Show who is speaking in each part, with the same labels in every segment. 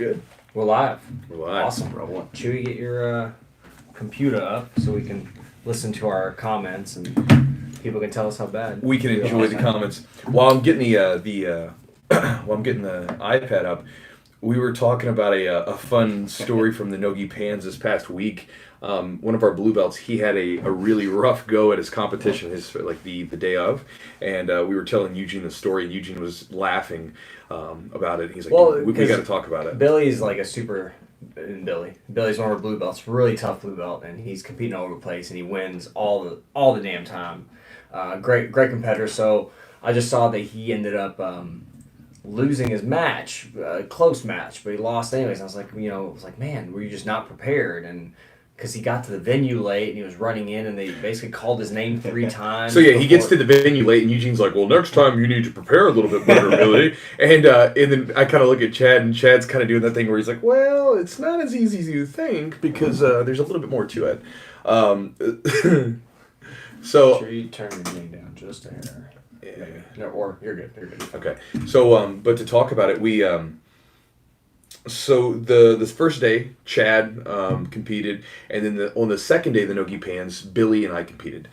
Speaker 1: good.
Speaker 2: We're live.
Speaker 1: We're live.
Speaker 2: Awesome. Chewy, get your computer up so we can listen to our comments and people can tell us how bad.
Speaker 1: We can enjoy the comments. While I'm getting the iPad up, we were talking about a fun story from the Nogi Pans this past week. One of our blue belts, he had a really rough go at his competition, the day of, and we were telling Eugene the story, and Eugene was laughing about it. He's like, well, we got to talk about it.
Speaker 2: Billy's like Billy's one of our blue belts, really tough blue belt, and he's competing all over the place, and he wins all the damn time. Great competitor. So I just saw that he ended up losing his match, close match, but he lost anyways. I was like, man, were you just not prepared? And because he got to the venue late and he was running in and they basically called his name 3 times.
Speaker 1: So yeah, he gets to the venue late and Eugene's like, well, next time you need to prepare a little bit better, Billy. And then I kind of look at Chad, and Chad's kind of doing that thing where he's like, well, it's not as easy as you think because there's a little bit more to it. So
Speaker 2: sure you turn your name down just a hair. Yeah. No, or you're good.
Speaker 1: Okay. So but to talk about it, we so this first day Chad competed, and then on the second day, the Nogi Pans, Billy and I competed.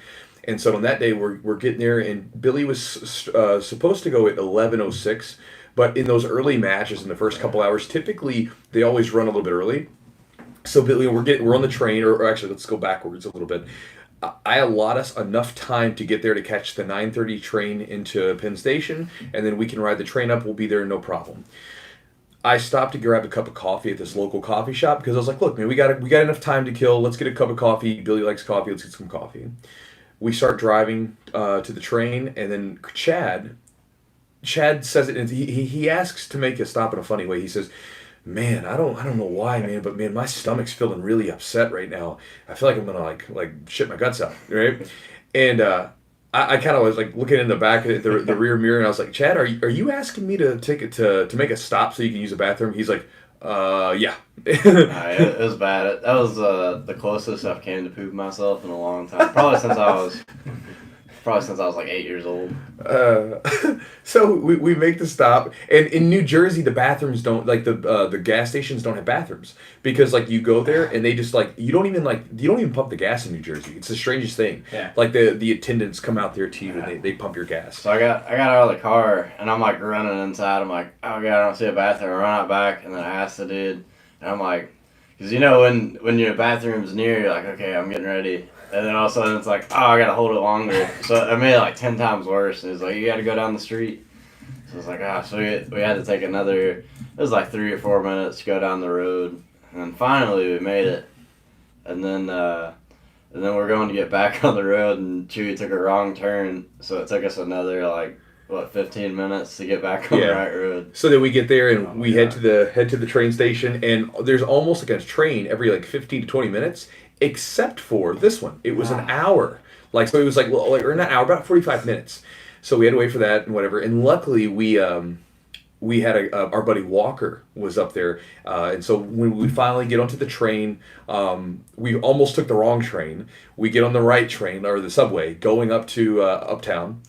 Speaker 1: And so on that day, we're getting there, and Billy was supposed to go at 11:06, but in those early matches in the first couple hours, typically they always run a little bit early. So Billy, we're on the train, or actually let's go backwards a little bit. I allot us enough time to get there to catch the 9:30 train into Penn Station, and then we can ride the train up. We'll be there, no problem. I stopped to grab a cup of coffee at this local coffee shop because I was like, look, man, we got enough time to kill. Let's get a cup of coffee. Billy likes coffee. Let's get some coffee. We start driving to the train, and then Chad says it, and he asks to make a stop in a funny way. He says, man, I don't know why, man, but man, my stomach's feeling really upset right now. I feel like I'm gonna like shit my guts out, right? And I kind of was like looking in the back of the rear mirror, and I was like, Chad, are you asking me to take it to make a stop so you can use the bathroom? He's like, yeah.
Speaker 3: It was bad. That was the closest I've came to poop myself in a long time. Probably since I was like 8 years old.
Speaker 1: So we make the stop, and in New Jersey the bathrooms don't, like, the gas stations don't have bathrooms because like you go there and they just like you don't even pump the gas in New Jersey. It's the strangest thing.
Speaker 2: Yeah.
Speaker 1: Like the attendants come out there to you and they pump your gas.
Speaker 3: So I got out of the car and I'm like running inside. I'm like, oh god, I don't see a bathroom. I run out back and then I asked the dude, and I'm like, because when your bathroom's near, you're like, okay, I'm getting ready. And then all of a sudden it's like, oh, I gotta hold it longer. So I made it like 10 times worse. And it's like, you gotta go down the street. So it's like, so we had to take it was like 3 or 4 minutes to go down the road. And then finally we made it. And then we're going to get back on the road, and Chewy took a wrong turn. So it took us another 15 minutes to get back on the right road.
Speaker 1: So then we get there and we head to the train station, and there's almost like a train every 15 to 20 minutes. Except for this one, it was an hour. So it was or not an hour, about 45 minutes. So we had to wait for that and whatever. And luckily we had our buddy Walker was up there, and so when we finally get onto the train, we almost took the wrong train. We get on the right train, or the subway, going up to uptown,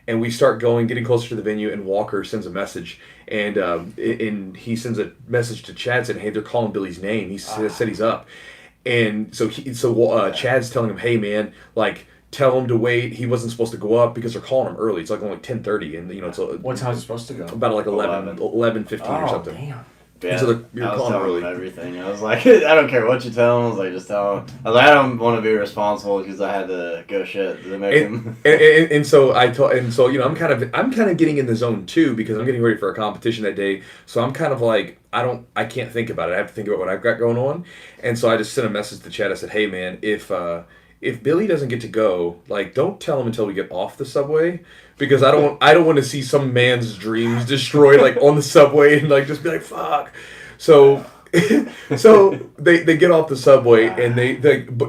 Speaker 1: and we start getting closer to the venue. And Walker sends a message, and he sends a message to Chad saying, "Hey, they're calling Billy's name. He said he's up." And so Chad's telling him, hey man, tell him to wait. He wasn't supposed to go up because they're calling him early. It's only 10:30, and it's
Speaker 2: what time is it supposed to go?
Speaker 1: About 11:15 or something.
Speaker 2: Damn.
Speaker 3: Yeah,
Speaker 1: so you're calling him early.
Speaker 3: Everything. I was like, I don't care what you tell him. I was like, just tell him. I was like, I don't want to be responsible because I had to go shit to make him.
Speaker 1: And so I'm kind of getting in the zone too because I'm getting ready for a competition that day. So I'm kind of like, I can't think about it. I have to think about what I've got going on. And so I just sent a message to Chad. I said, hey man, if Billy doesn't get to go, don't tell him until we get off the subway, because I don't want to see some man's dreams destroyed on the subway and just be like, fuck. So so they get off the subway and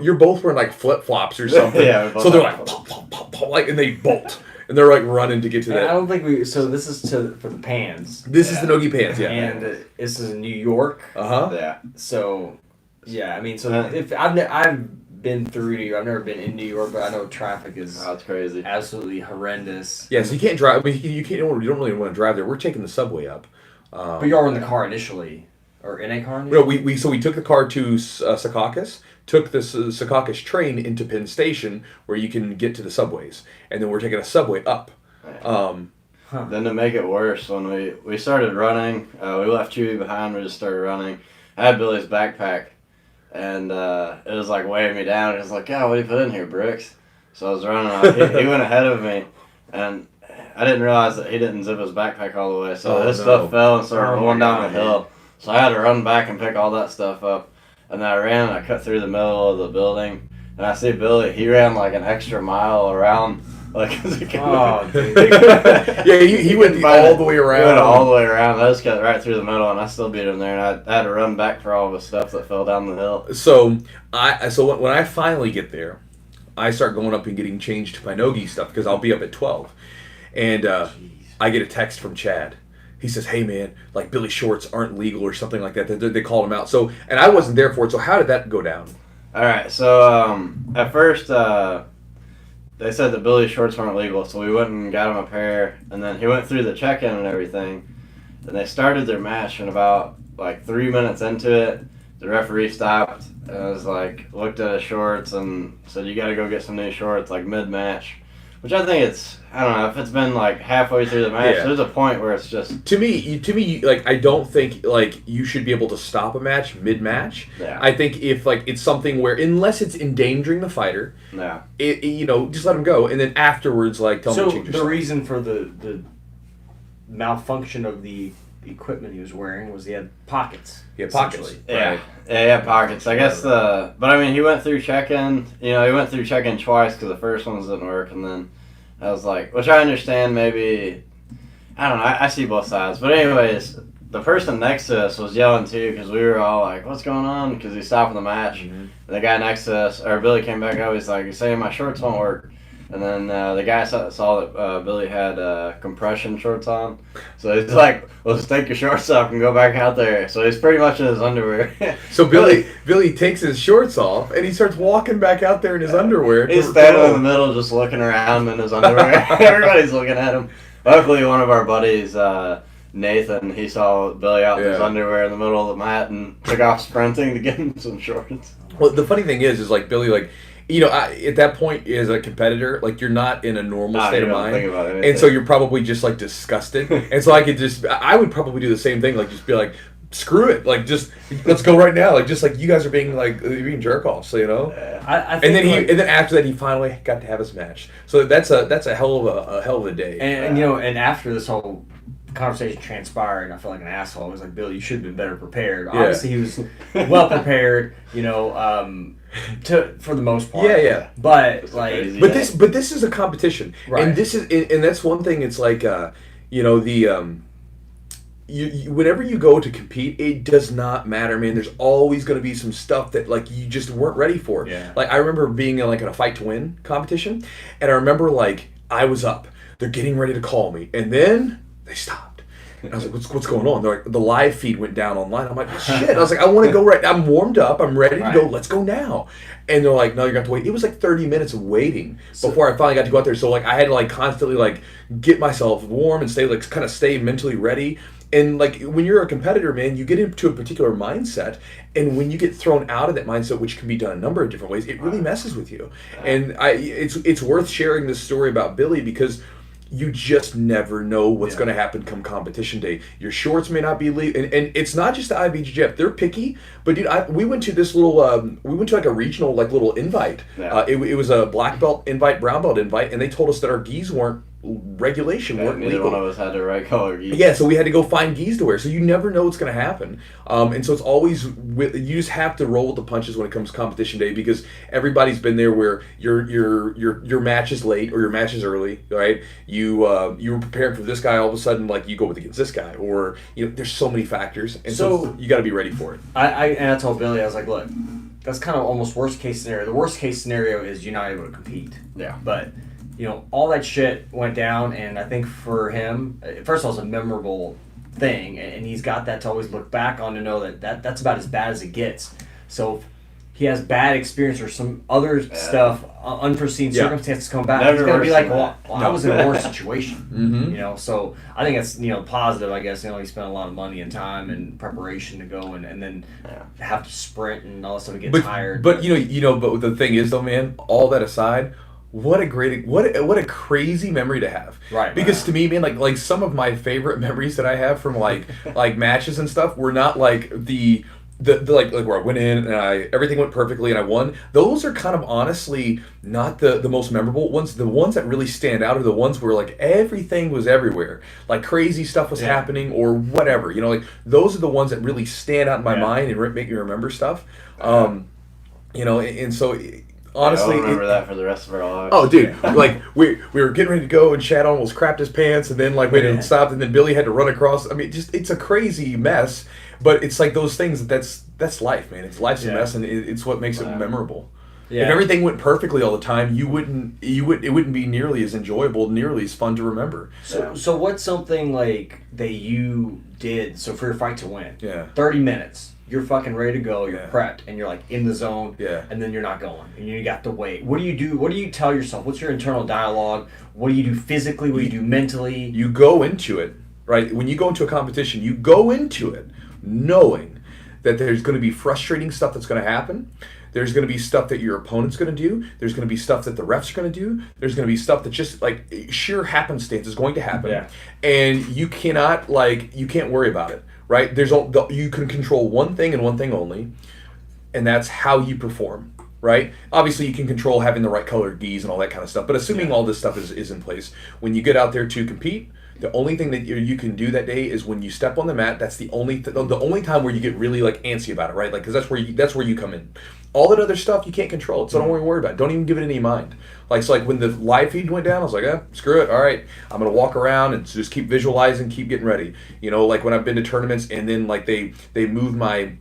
Speaker 1: you're both wearing flip flops or something.
Speaker 3: Yeah,
Speaker 1: so they're pop, pop, pop, pop, and they bolt. And they're running to get to that.
Speaker 2: I don't think so this is for the Pans.
Speaker 1: This is the Nogi Pans, yeah.
Speaker 2: And this is in New York.
Speaker 3: Yeah.
Speaker 2: So, yeah, I mean, if I've been through New York, I've never been in New York, but I know traffic is
Speaker 3: it's crazy,
Speaker 2: absolutely horrendous.
Speaker 1: Yeah, so you can't drive. I mean, you don't really want to drive there. We're taking the subway up.
Speaker 2: But you are in the car initially. Or in a car?
Speaker 1: No, we took the car to Secaucus, took the Secaucus train into Penn Station where you can get to the subways, and then we're taking a subway up.
Speaker 3: Then to make it worse, when we started running, we left Chewy behind. We just started running. I had Billy's backpack, and it was like weighing me down. It was like, "God, what do you put in here, bricks?" So I was running. He went ahead of me, and I didn't realize that he didn't zip his backpack all the way. So this stuff fell and started rolling down the hill. So I had to run back and pick all that stuff up. And then I ran and I cut through the middle of the building. And I see Billy, he ran like an extra mile around. Like, dude.
Speaker 1: Yeah, he went all the way around.
Speaker 3: He went all the way around. I just cut right through the middle and I still beat him there. And I had to run back for all the stuff that fell down the hill.
Speaker 1: So when I finally get there, I start going up and getting changed to my no-gi stuff because I'll be up at 12. And I get a text from Chad. He says, "Hey man, like Billy shorts aren't legal or something like that." They called him out. So, and I wasn't there for it. So how did that go down?
Speaker 3: All right. So at first they said that Billy's shorts weren't legal. So we went and got him a pair. And then he went through the check-in and everything. And they started their match. And about like 3 minutes into it, the referee stopped and was like, looked at his shorts and said, "You got to go get some new shorts," like mid-match. Which I think I don't know, if it's been like halfway through the match, there's a point where it's just... To
Speaker 1: me, like, I don't think, like, you should be able to stop a match mid-match.
Speaker 3: Yeah.
Speaker 1: I think if, like, it's something where, unless it's endangering the fighter, just let him go. And then afterwards, like, tell him to change
Speaker 2: the reason for the malfunction of the equipment he was wearing was he had pockets.
Speaker 1: Yeah, pockets.
Speaker 3: Yeah. Yeah, pockets. I guess but I mean, he went through check-in. He went through check-in twice because the first ones didn't work, and then I was like, which I understand maybe, I don't know, I see both sides. But anyways, the person next to us was yelling too because we were all like, "What's going on?" Because he's stopping the match. Mm-hmm. And the guy next to us, or Billy came back up, he's like, "He's saying my shorts won't work." And then the guy saw that Billy had compression shorts on. So he's like, "Well, just take your shorts off and go back out there." So he's pretty much in his underwear.
Speaker 1: So Billy takes his shorts off and he starts walking back out there in his underwear.
Speaker 3: He's standing in the middle just looking around in his underwear. Everybody's looking at him. Luckily, one of our buddies, Nathan, he saw Billy out in his underwear in the middle of the mat and took off sprinting to get him some shorts.
Speaker 1: Well, the funny thing is like Billy, like, at that point, as a competitor, like, you're not in a normal state of mind.
Speaker 3: Think about anything.
Speaker 1: And so you're probably just, like, disgusted. And so I would probably do the same thing, like, just be like, screw it. Like, just, let's go right now. Like, just like, you guys are being, like, jerk-offs, you know?
Speaker 2: I think
Speaker 1: and then after that, he finally got to have his match. So that's a hell of a day.
Speaker 2: And and after this whole conversation transpired, I felt like an asshole. I was like, "Bill, you should have been better prepared." Obviously, he was well prepared, for the most part.
Speaker 1: Yeah.
Speaker 2: But like,
Speaker 1: but this is a competition,
Speaker 2: right?
Speaker 1: And that's one thing. It's like, whenever you go to compete, it does not matter, man. There's always going to be some stuff that like you just weren't ready for.
Speaker 2: Yeah.
Speaker 1: Like I remember being in a fight to win competition, and I remember like I was up. They're getting ready to call me, and then they stopped. And I was like, what's going on? They're like, the live feed went down online. I'm like, shit. I was like, I want to go right now. I'm warmed up. I'm ready to go. Let's go now. And they're like, no, you're going to have to wait. It was like 30 minutes of waiting before I finally got to go out there. So like I had to like constantly like get myself warm and stay mentally ready. And like when you're a competitor, man, you get into a particular mindset, and when you get thrown out of that mindset, which can be done a number of different ways, it really messes with you. And it's worth sharing this story about Billy because you just never know what's going to happen come competition day. Your shorts may not be legal, and it's not just the IBJJF. They're picky, but dude, we went to this little, we went to like a regional like little invite. Yeah. It was a black belt invite, brown belt invite, and they told us that our gis weren't weren't
Speaker 3: neither
Speaker 1: legal.
Speaker 3: One of us had the right color gis.
Speaker 1: Yeah, so we had to go find gis to wear. So you never know what's going to happen, and so it's always you just have to roll with the punches when it comes to competition day because everybody's been there where your match is late or your match is early, right? You were preparing for this guy, all of a sudden like you go against this guy, or there's so many factors, and so you got to be ready for it.
Speaker 2: I told Billy, I was like, look, that's kind of almost worst case scenario. The worst case scenario is you're not able to compete.
Speaker 3: Yeah,
Speaker 2: but. All that shit went down, and I think for him, first of all, it's a memorable thing, and he's got that to always look back on to know that's about as bad as it gets. So he has bad experience or some other stuff, unforeseen circumstances come back,
Speaker 3: Never
Speaker 2: he's going to be like,
Speaker 3: worse
Speaker 2: well,
Speaker 3: than
Speaker 2: I was in a worse situation.
Speaker 1: Mm-hmm.
Speaker 2: You know, so I think that's, you know, positive, I guess. You know, he spent a lot of money and time and preparation to go and then have to sprint and all that stuff and get tired.
Speaker 1: But but the thing is though, man, all that aside, what a crazy memory to have.
Speaker 2: Right.
Speaker 1: Because to me, man, like some of my favorite memories that I have from like matches and stuff were not like the like where I went in and everything went perfectly and I won. Those are kind of honestly not the most memorable ones. The ones that really stand out are the ones where like everything was everywhere, like crazy stuff was happening or whatever. You know, like those are the ones that really stand out in my mind and make me remember stuff. You know, and so. Honestly,
Speaker 3: I'll remember that for the rest of our lives.
Speaker 1: Oh, dude! Like we were getting ready to go, and Chad almost crapped his pants, and then like we had to stop, and then Billy had to run across. I mean, just it's a crazy mess, but it's like those things that's life, man. It's life's a mess, and it's what makes it memorable. Yeah. If everything went perfectly all the time, it wouldn't be nearly as enjoyable, nearly as fun to remember.
Speaker 2: So what's something like that you did? So for your fight to win, 30 minutes. You're fucking ready to go, you're prepped, and you're like in the zone, and then you're not going, and you got to wait. What do you do? What do you tell yourself? What's your internal dialogue? What do you do physically? What do you do mentally?
Speaker 1: You go into it, right? When you go into a competition, you go into it knowing that there's going to be frustrating stuff that's going to happen. There's going to be stuff that your opponent's going to do. There's going to be stuff that the refs are going to do. There's going to be stuff that just like sheer happenstance is going to happen. Yeah. And you can't worry about it. Right? You can control one thing and one thing only, and that's how you perform. Right? Obviously, you can control having the right colored gis and all that kind of stuff. But assuming all this stuff is in place, when you get out there to compete, the only thing that you can do that day is when you step on the mat. That's the only time where you get really like antsy about it, right? Like because that's where you come in. All that other stuff you can't control, so don't worry about it. Don't even give it any mind. Like when the live feed went down, I was like, screw it. All right, I'm gonna walk around and just keep visualizing, keep getting ready. You know, like when I've been to tournaments and then like they moved my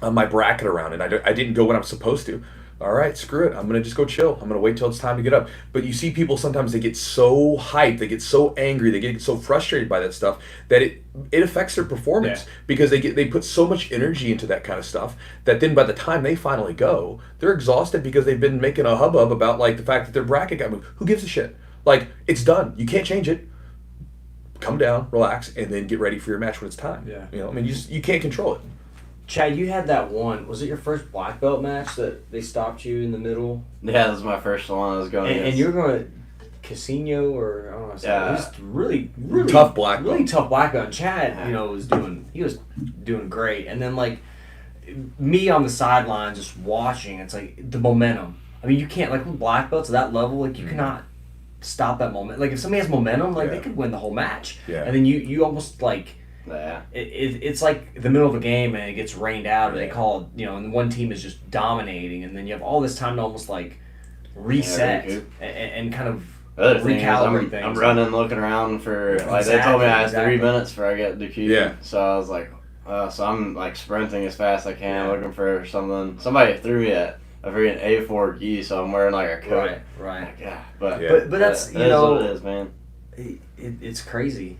Speaker 1: bracket around and I didn't go when I'm supposed to. All right, screw it. I'm going to just go chill. I'm going to wait till it's time to get up. But you see people sometimes they get so hyped, they get so angry, they get so frustrated by that stuff that it affects their performance because they put so much energy into that kind of stuff that then by the time they finally go, they're exhausted because they've been making a hubbub about like the fact that their bracket got moved. Who gives a shit? Like it's done. You can't change it. Come down, relax, and then get ready for your match when it's time. Yeah. You know, I mean, you can't control it.
Speaker 2: Chad, you had that one. Was it your first black belt match that they stopped you in the middle?
Speaker 3: Yeah, that was my first one I was going against.
Speaker 2: And you were going to Casino or I don't know. Yeah. It was really
Speaker 1: tough black belt.
Speaker 2: Really tough black belt. And Chad, was doing great. And then like me on the sideline just watching, it's like the momentum. I mean, you can't like with black belts at that level, like you cannot stop that moment. Like if somebody has momentum, like they could win the whole match. Yeah. And then you almost like. Yeah, it's like the middle of a game and it gets rained out, or they call it, and one team is just dominating, and then you have all this time to almost like reset and kind of recalibrate things.
Speaker 3: I'm running, looking around for they told me I had 3 minutes before I get the cue. Yeah. So I was like, so I'm like sprinting as fast as I can, looking for something. Somebody threw me a freaking A4 gi, so I'm wearing like a coat. Right. Like,
Speaker 2: but that's
Speaker 3: what it is, man.
Speaker 2: It's crazy.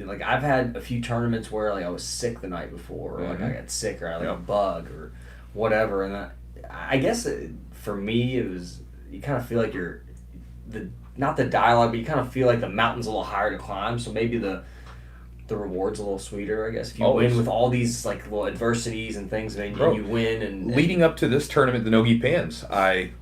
Speaker 2: Like I've had a few tournaments where like I was sick the night before, or like I got sick, or I had like a bug or whatever, and I guess for me it was you kind of feel like you're not the dialogue, but you kind of feel like the mountain's a little higher to climb, so maybe the reward's a little sweeter, I guess. If you win with all these like little adversities and things, and you win. And
Speaker 1: leading up to this tournament, the Nogi Pans, I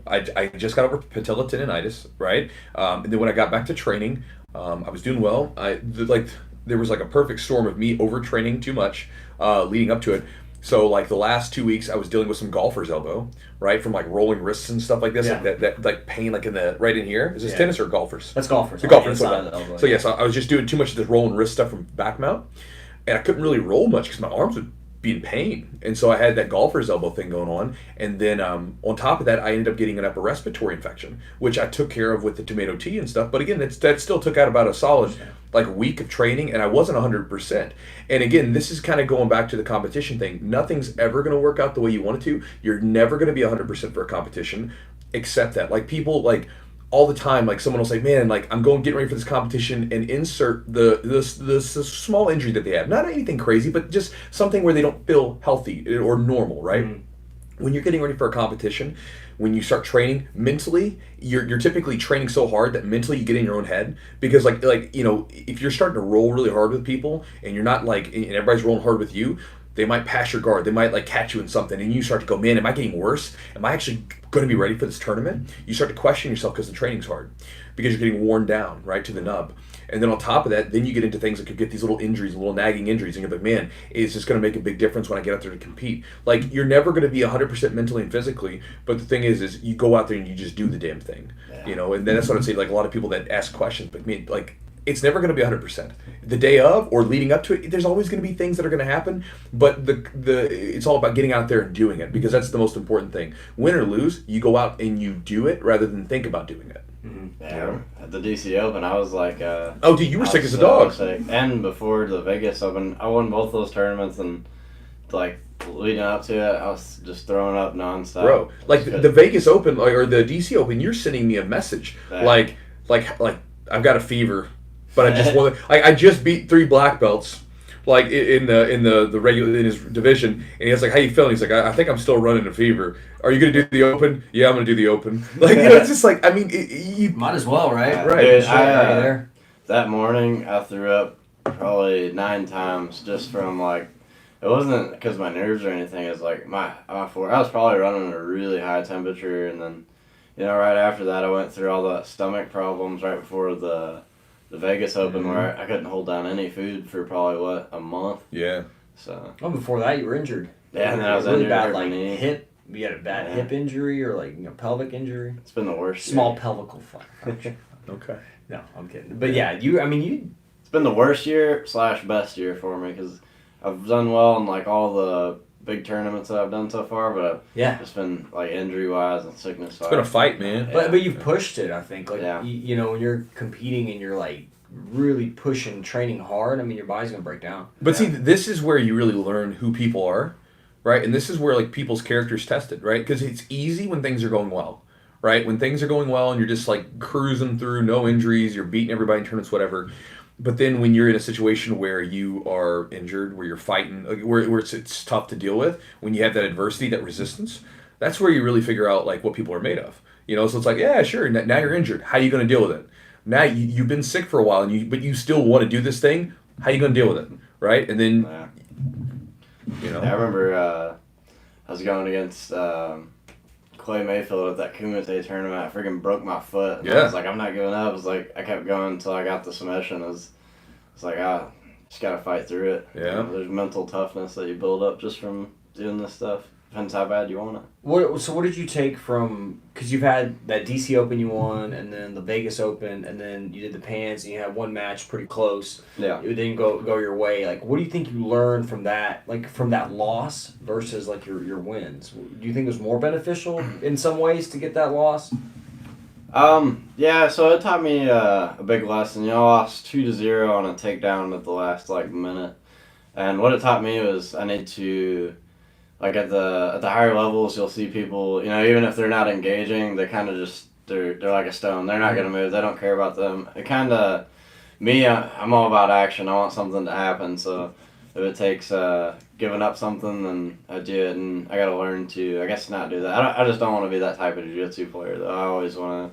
Speaker 1: just got over patella tendonitis, right? And then when I got back to training. I was doing well. There was like a perfect storm of me overtraining too much leading up to it. So like the last 2 weeks, I was dealing with some golfer's elbow, right, from like rolling wrists and stuff like this, like that like pain like right in here. Is this tennis or golfers?
Speaker 2: That's golfers.
Speaker 1: The golfers. So yes, I was just doing too much of this rolling wrist stuff from back mount, and I couldn't really roll much because my arms would be in pain, and so I had that golfer's elbow thing going on, and then on top of that, I ended up getting an upper respiratory infection, which I took care of with the tomato tea and stuff. But again, that still took out about a solid week of training, and I wasn't 100%. And again, this is kind of going back to the competition thing. Nothing's ever going to work out the way you want it to. You're never going to be 100% for a competition, except that like people like. All the time, like someone will say, "Man, like I'm getting ready for this competition," and insert the small injury that they have. Not anything crazy, but just something where they don't feel healthy or normal, right? Mm-hmm. when you're getting ready for a competition, when you start training mentally, you're typically training so hard that mentally you get in your own head, because like you know, if you're starting to roll really hard with people and you're not like, and everybody's rolling hard with you, they might pass your guard, they might like catch you in something, and you start to go, man, am I getting worse? Am I actually going to be ready for this tournament? You start to question yourself because the training's hard, because you're getting worn down right to the nub. And then on top of that, then you get into things that could get these little injuries, little nagging injuries, and you're like, man, it's just going to make a big difference when I get out there to compete. Like, you're never going to be 100% mentally and physically, but the thing is you go out there and you just do the damn thing, you know. And then that's what I'd say. Like, a lot of people that ask questions, but me, like, it's never going to be 100%. The day of or leading up to it, there's always going to be things that are going to happen, but it's all about getting out there and doing it, because that's the most important thing. Win or lose, you go out and you do it rather than think about doing it.
Speaker 3: Mm-hmm. Yeah, at the DC Open, I was like,
Speaker 1: oh, dude, you were sick as a dog.
Speaker 3: Sick. And before the Vegas Open, I won both those tournaments, and like leading up to it, I was just throwing up nonstop.
Speaker 1: Bro, like the Vegas Open or the DC Open, you're sending me a message like I've got a fever, but I just want I just beat 3 black belts. Like in the regular in his division, and he was like, "How you feeling?" He's like, "I think I'm still running a fever." Are you gonna do the Open? Yeah, I'm gonna do the Open. Like, you know, it's just like, I mean, you
Speaker 2: might as well, right?
Speaker 1: Right.
Speaker 3: Dude,
Speaker 2: there.
Speaker 3: That morning I threw up probably 9 times just from like, it wasn't because my nerves or anything. It's like I was probably running at a really high temperature, and then, you know, right after that I went through all the stomach problems right before the Vegas Open, where I couldn't hold down any food for probably a month.
Speaker 1: Yeah.
Speaker 3: So.
Speaker 2: Well, before that you were injured.
Speaker 3: Yeah, and then I was
Speaker 2: really
Speaker 3: injured
Speaker 2: bad,
Speaker 3: my
Speaker 2: like
Speaker 3: knee.
Speaker 2: hip. You had a bad hip injury or like, you know, pelvic injury.
Speaker 3: It's been the worst.
Speaker 2: Small pelvical fracture.
Speaker 1: Okay.
Speaker 2: No, I'm kidding. But yeah, you.
Speaker 3: It's been the worst year / best year for me, because I've done well in like all the big tournaments that I've done so far, but
Speaker 2: yeah,
Speaker 3: it's been like injury wise and sickness wise.
Speaker 1: It's been a fight, man.
Speaker 2: But you've pushed it. I think you know, when you're competing and you're like really pushing, training hard, I mean, your body's gonna break down.
Speaker 1: But see, this is where you really learn who people are, right? And this is where like people's character's tested, right? Because it's easy when things are going well, right? When things are going well and you're just like cruising through, no injuries, you're beating everybody in tournaments, whatever. But then when you're in a situation where you are injured, where you're fighting, where it's tough to deal with, when you have that adversity, that resistance, that's where you really figure out like what people are made of. You know, so it's like, yeah, sure, now you're injured. How are you going to deal with it? Now you've been sick for a while, but you still want to do this thing. How are you going to deal with it, right? And then, you know.
Speaker 3: Yeah, I remember I was going against Clay Mayfield at that Kumite tournament. I freaking broke my foot. And I was like, I'm not giving up. It was like, I kept going until I got the submission. It's like, just got to fight through it.
Speaker 1: Yeah.
Speaker 3: You know, there's mental toughness that you build up just from doing this stuff. Depends how bad you want it.
Speaker 2: What did you take from, because you've had that DC Open you won, and then the Vegas Open, and then you did the Pans, and you had one match pretty close.
Speaker 3: Yeah.
Speaker 2: It didn't go your way. Like, what do you think you learned from that, like from that loss versus like your wins? Do you think it was more beneficial in some ways to get that loss?
Speaker 3: Yeah, so it taught me a big lesson. You know, I lost 2-0 on a takedown at the last like minute. And what it taught me was I need to, like at the higher levels, you'll see people, you know, even if they're not engaging, they kind of just, they're like a stone. They're not going to move. They don't care about them. It kind of, me, I'm all about action. I want something to happen. So if it takes giving up something, then I do it. And I got to learn to, I guess, not do that. I just don't want to be that type of jiu-jitsu player, though. I always want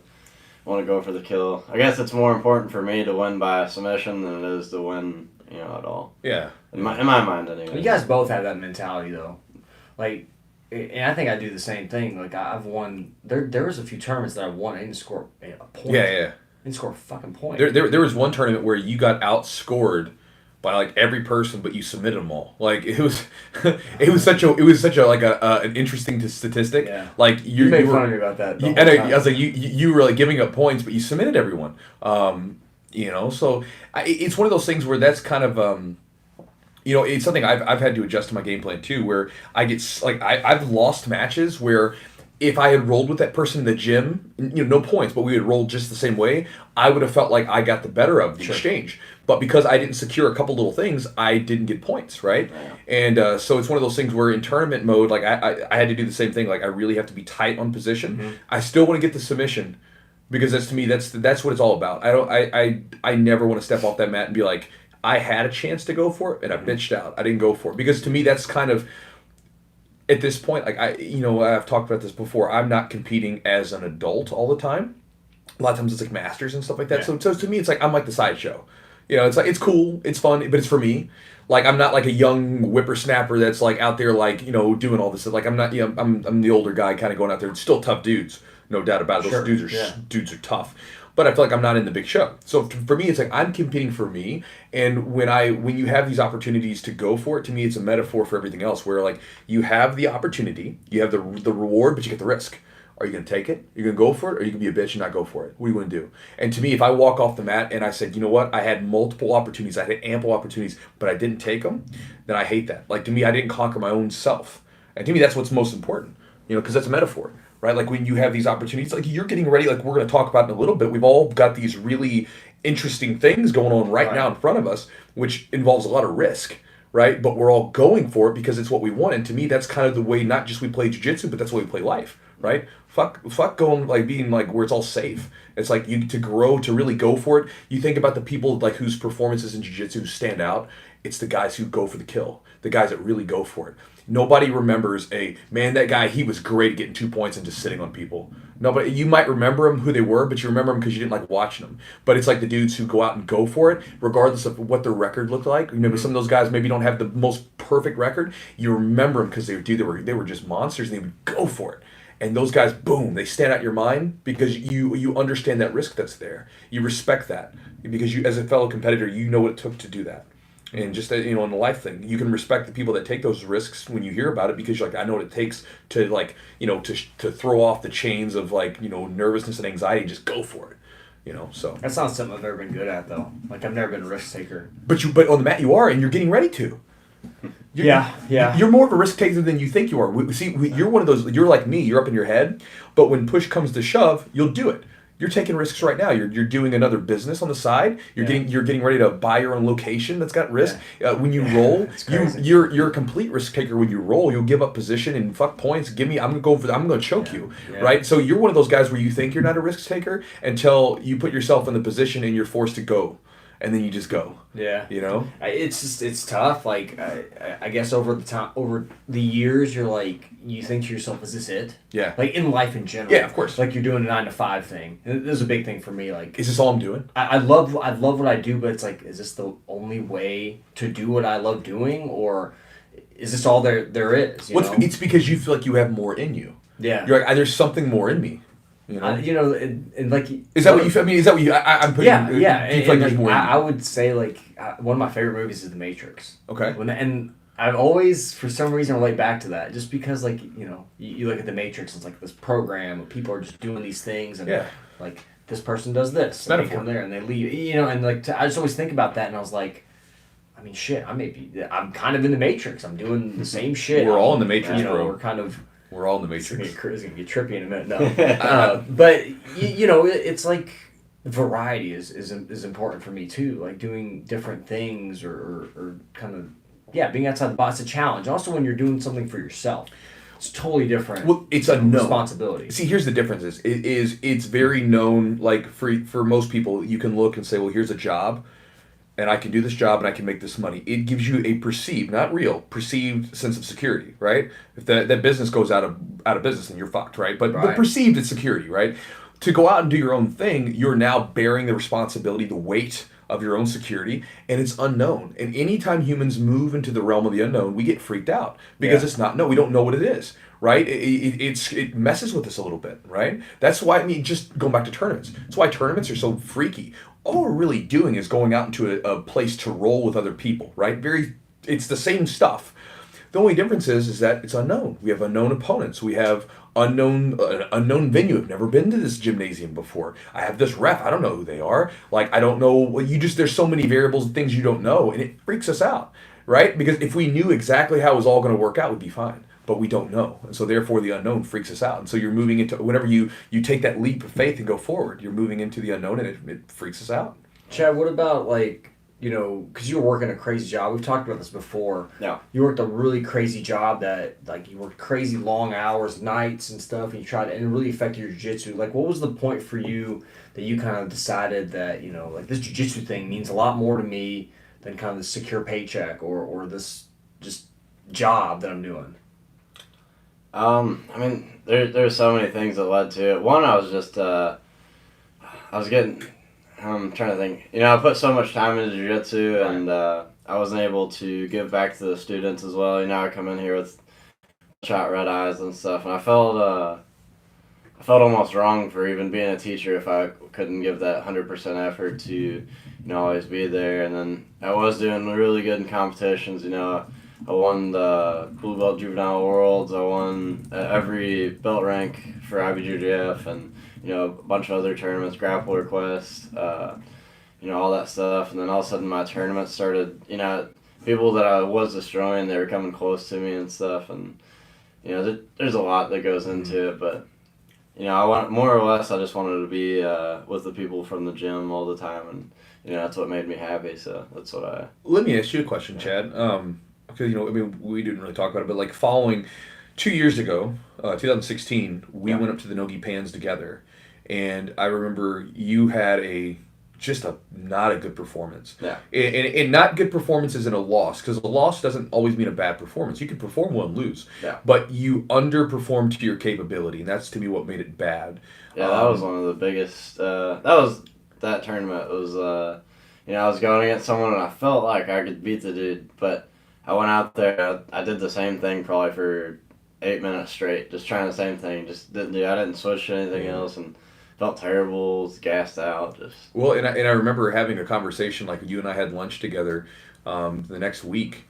Speaker 3: to go for the kill. I guess it's more important for me to win by submission than it is to win, you know, at all.
Speaker 1: Yeah.
Speaker 3: In my mind, anyway.
Speaker 2: You guys both have that mentality, though. Like, and I think I do the same thing. Like, I've won. There was a few tournaments that I won. I didn't score a point.
Speaker 1: Yeah.
Speaker 2: I didn't score a fucking point.
Speaker 1: There was one tournament where you got outscored by like every person, but you submitted them all. Like it was such a like an interesting statistic.
Speaker 2: Yeah.
Speaker 1: Like
Speaker 2: you made fun of me about that.
Speaker 1: I was like, you were like giving up points, but you submitted everyone. You know, so it's one of those things where that's kind of. You know, it's something I've had to adjust to my game plan too, where I get like I've lost matches where if I had rolled with that person in the gym, you know, no points, but we had rolled just the same way, I would have felt like I got the better of the exchange. But because I didn't secure a couple little things, I didn't get points, right? Yeah. And so it's one of those things where in tournament mode, like I had to do the same thing. Like I really have to be tight on position. Mm-hmm. I still want to get the submission because that's what it's all about. I never want to step off that mat and be like, I had a chance to go for it, and I bitched out. I didn't go for it. Because to me, that's kind of, at this point, like I've talked about this before. I'm not competing as an adult all the time. A lot of times it's like masters and stuff like that.
Speaker 2: Yeah.
Speaker 1: So to me, it's like I'm like the sideshow. It's like it's cool, it's fun, but it's for me. Like I'm not like a young whippersnapper that's like out there like doing all this. Like I'm not. I'm the older guy kind of going out there. Still tough dudes, no doubt about it. Those
Speaker 2: Sure,
Speaker 1: dudes are tough. But I feel like I'm not in the big show. So for me, it's like I'm competing for me. And when you have these opportunities to go for it, to me, it's a metaphor for everything else. Where like you have the opportunity, you have the reward, but you get the risk. Are you going to take it? You're going to go for it? Or are you going to be a bitch and not go for it? What are you going to do? And to me, if I walk off the mat and I said, you know what? I had multiple opportunities. I had ample opportunities, but I didn't take them, then I hate that. Like, to me, I didn't conquer my own self. And to me, that's what's most important, because that's a metaphor, right? Like, when you have these opportunities, like, you're getting ready, like, we're going to talk about in a little bit. We've all got these really interesting things going on right now in front of us, which involves a lot of risk. Right, but we're all going for it because it's what we want, and to me, that's kind of the way. Not just we play jiu-jitsu, but that's the way we play life. Right? Fuck going like being like where it's all safe. It's like you to grow, to really go for it. You think about the people like whose performances in jiu-jitsu stand out. It's the guys who go for the kill, the guys that really go for it. Nobody remembers that guy. He was great at getting 2 points and just sitting on people. Nobody. You might remember them who they were, but you remember them because you didn't like watching them. But it's like the dudes who go out and go for it, regardless of what their record looked like. Maybe some of those guys maybe don't have the most perfect record. You remember them because they were just monsters and they would go for it. And those guys, boom, they stand out in your mind because you understand that risk that's there. You respect that because you, as a fellow competitor, you know what it took to do that. And just in the life thing, you can respect the people that take those risks when you hear about it because you're like, I know what it takes to like to throw off the chains of like nervousness and anxiety and just go for it. So
Speaker 2: That's not something I've ever been good at though. Like I've never been a risk taker.
Speaker 1: but on the mat you are, and you're getting ready to. You're more of a risk taker than you think you are. You're one of those. You're like me. You're up in your head, but when push comes to shove, you'll do it. You're taking risks right now. You're doing another business on the side. You're getting ready to buy your own location that's got risk. When you roll, you're a complete risk taker. When you roll, you'll give up position and fuck points. I'm gonna choke you, right? So you're one of those guys where you think you're not a risk taker until you put yourself in the position and you're forced to go. And then you just go.
Speaker 2: Yeah.
Speaker 3: It's
Speaker 2: tough. Like I guess over the years, you're like you think to yourself, is this it?
Speaker 1: Yeah.
Speaker 2: Like in life in general.
Speaker 1: Yeah, of course.
Speaker 2: Like you're doing a 9 to 5 thing. And this is a big thing for me. Like,
Speaker 1: is this all I'm doing?
Speaker 2: I love what I do, but it's like, is this the only way to do what I love doing, or is this all there is?
Speaker 1: It's because you feel like you have more in you.
Speaker 2: Yeah.
Speaker 1: You're like, there's something more in me.
Speaker 2: And like,
Speaker 1: is that what you feel? I mean, is that what you? I'm putting.
Speaker 2: Yeah.
Speaker 1: Do you feel like there's more in you?
Speaker 2: I would say like one of my favorite movies is The Matrix.
Speaker 1: Okay.
Speaker 2: And I've always, for some reason, relate back to that, just because like you look at The Matrix, it's like this program of people are just doing these things, and like this person does this, and they come there and they leave, and like I just always think about that, and I was like, I mean, shit, I'm kind of in The Matrix. I'm doing the same shit.
Speaker 1: We're all in The Matrix, bro.
Speaker 2: We're all in the
Speaker 1: Matrix.
Speaker 2: It's gonna get trippy in a minute. No, but it's like variety is important for me too. Like doing different things or kind of being outside the box. It's a challenge. Also, when you're doing something for yourself, it's totally different.
Speaker 1: Well, it's a
Speaker 2: responsibility.
Speaker 1: See, here's the difference. It's very known. Like for most people, you can look and say, well, here's a job. And I can do this job and I can make this money. It gives you a perceived, not real, perceived sense of security, right? If that business goes out of business, then you're fucked, right? But perceived it's security, right? To go out and do your own thing, you're now bearing the responsibility, the weight of your own security, and it's unknown. And anytime humans move into the realm of the unknown, we get freaked out because it's not known. We don't know what it is, right? It messes with us a little bit, right? That's why, just going back to tournaments. That's why tournaments are so freaky. All we're really doing is going out into a place to roll with other people, right? It's the same stuff. The only difference is that it's unknown. We have unknown opponents. We have unknown venue. I've never been to this gymnasium before. I have this ref. I don't know who they are. Like, I don't know. Well, there's so many variables and things you don't know, and it freaks us out, right? Because if we knew exactly how it was all going to work out, we'd be fine. But we don't know. And so therefore the unknown freaks us out. And so you're moving into, whenever you take that leap of faith and go forward, you're moving into the unknown, and it freaks us out.
Speaker 2: Chad, what about like, because you were working a crazy job. We've talked about this before.
Speaker 3: Yeah.
Speaker 2: You worked a really crazy job that like you worked crazy long hours, nights and stuff, and and it really affected your jiu-jitsu. Like, what was the point for you that you kind of decided that, like this jiu-jitsu thing means a lot more to me than kind of the secure paycheck or this just job that I'm doing?
Speaker 3: I mean, there's so many things that led to it. One, I was just, I was getting, I'm trying to think. I put so much time into jiu-jitsu,
Speaker 1: Right.
Speaker 3: and I wasn't able to give back to the students as well. I come in here with shot red eyes and stuff, and I felt almost wrong for even being a teacher if I couldn't give that 100% effort to, always be there. And then I was doing really good in competitions. I won the Blue Belt Juvenile Worlds. I won every belt rank for IBJJF, and a bunch of other tournaments, Grapple Quest, all that stuff. And then all of a sudden, my tournament started. People that I was destroying, they were coming close to me and stuff. And there's a lot that goes into it, but. I want more or less. I just wanted to be with the people from the gym all the time, and that's what made me happy. So that's what I.
Speaker 1: Let me ask you a question, Chad. Because I mean, we didn't really talk about it, but like following 2 years ago, 2016, we went up to the Nogi Pans together, and I remember you had just a not a good performance.
Speaker 3: Yeah.
Speaker 1: And not good performances in a loss, because a loss doesn't always mean a bad performance. You can perform well and lose.
Speaker 3: Yeah.
Speaker 1: But you underperformed to your capability, and that's to me what made it bad.
Speaker 3: Yeah, that was one of the biggest. That tournament was. I was going against someone and I felt like I could beat the dude, but I went out there. I did the same thing probably for 8 minutes straight, just trying the same thing. Just didn't do. I didn't switch to anything else, and felt terrible, was gassed out. Just
Speaker 1: Well, and I remember having a conversation, like you and I had lunch together the next week,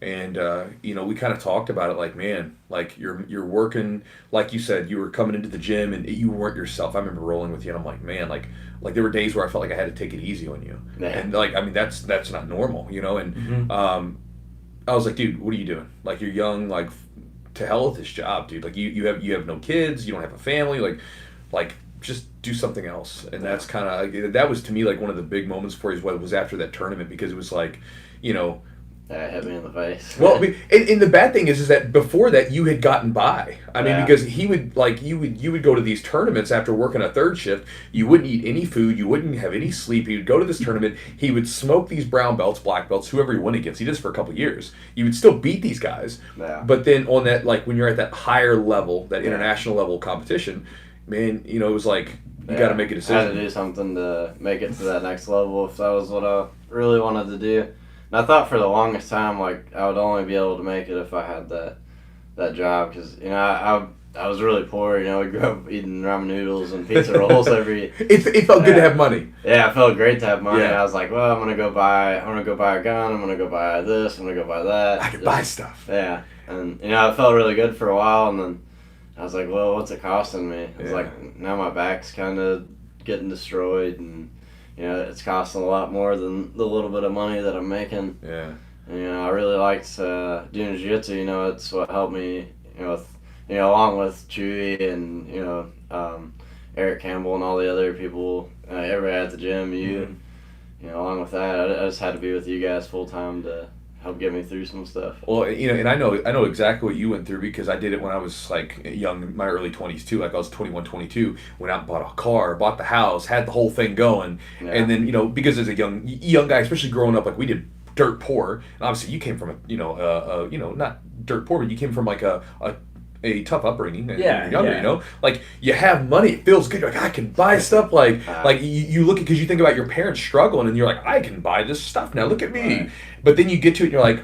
Speaker 1: and we kind of talked about it. Like, man, like you're working, like you said, you were coming into the gym and you weren't yourself. I remember rolling with you, and I'm like, man, like there were days where I felt like I had to take it easy on you, and like I mean that's not normal, and I was like, dude, what are you doing? Like, you're young, like to hell with this job, dude. Like you have no kids, you don't have a family, like just do something else. And that's kind of, that was to me like one of the big moments for you, was after that tournament, because it was like,
Speaker 3: that hit me in the face.
Speaker 1: well, I mean, and the bad thing is that before that you had gotten by. I mean, because he would like you would go to these tournaments after working a third shift. You wouldn't eat any food. You wouldn't have any sleep. He would go to this tournament. He would smoke these brown belts, black belts, whoever he went against. He did this for a couple of years. You would still beat these guys.
Speaker 3: Yeah.
Speaker 1: But then on that, like when you're at that higher level, that international level competition, man, it was like you got to make a decision.
Speaker 3: I had to do something to make it to that next level if that was what I really wanted to do. And I thought for the longest time, like, I would only be able to make it if I had that job, because, I was really poor, we grew up eating ramen noodles and pizza rolls every...
Speaker 1: It felt good to have money.
Speaker 3: Yeah, it felt great to have money.
Speaker 1: Yeah.
Speaker 3: I was like, well, I'm going to go buy a gun, I'm going to go buy this, I'm going to go buy that.
Speaker 1: I could buy stuff.
Speaker 3: Yeah, and, it felt really good for a while, and then I was like, well, what's it costing me? It's like, now my back's kind of getting destroyed, and it's costing a lot more than the little bit of money that I'm making.
Speaker 1: Yeah.
Speaker 3: And, I really liked doing jiu-jitsu. It's what helped me, along with Chewy and, Eric Campbell and all the other people, everybody at the gym, along with that, I just had to be with you guys full time to help get me through some stuff.
Speaker 1: Well, and I know exactly what you went through, because I did it when I was like young, in my early 20s too. Like I was 21, 22, went out and bought a car, bought the house, had the whole thing going. Yeah. And then, because as a young guy, especially growing up, like we did dirt poor. And obviously you came from not dirt poor, but you came from like a tough upbringing. And you're younger, like you have money, it feels good. You're like, I can buy stuff. Like you look at, because you think about your parents struggling, and you're like, I can buy this stuff now. Look at me. Right. But then you get to it, and you're like,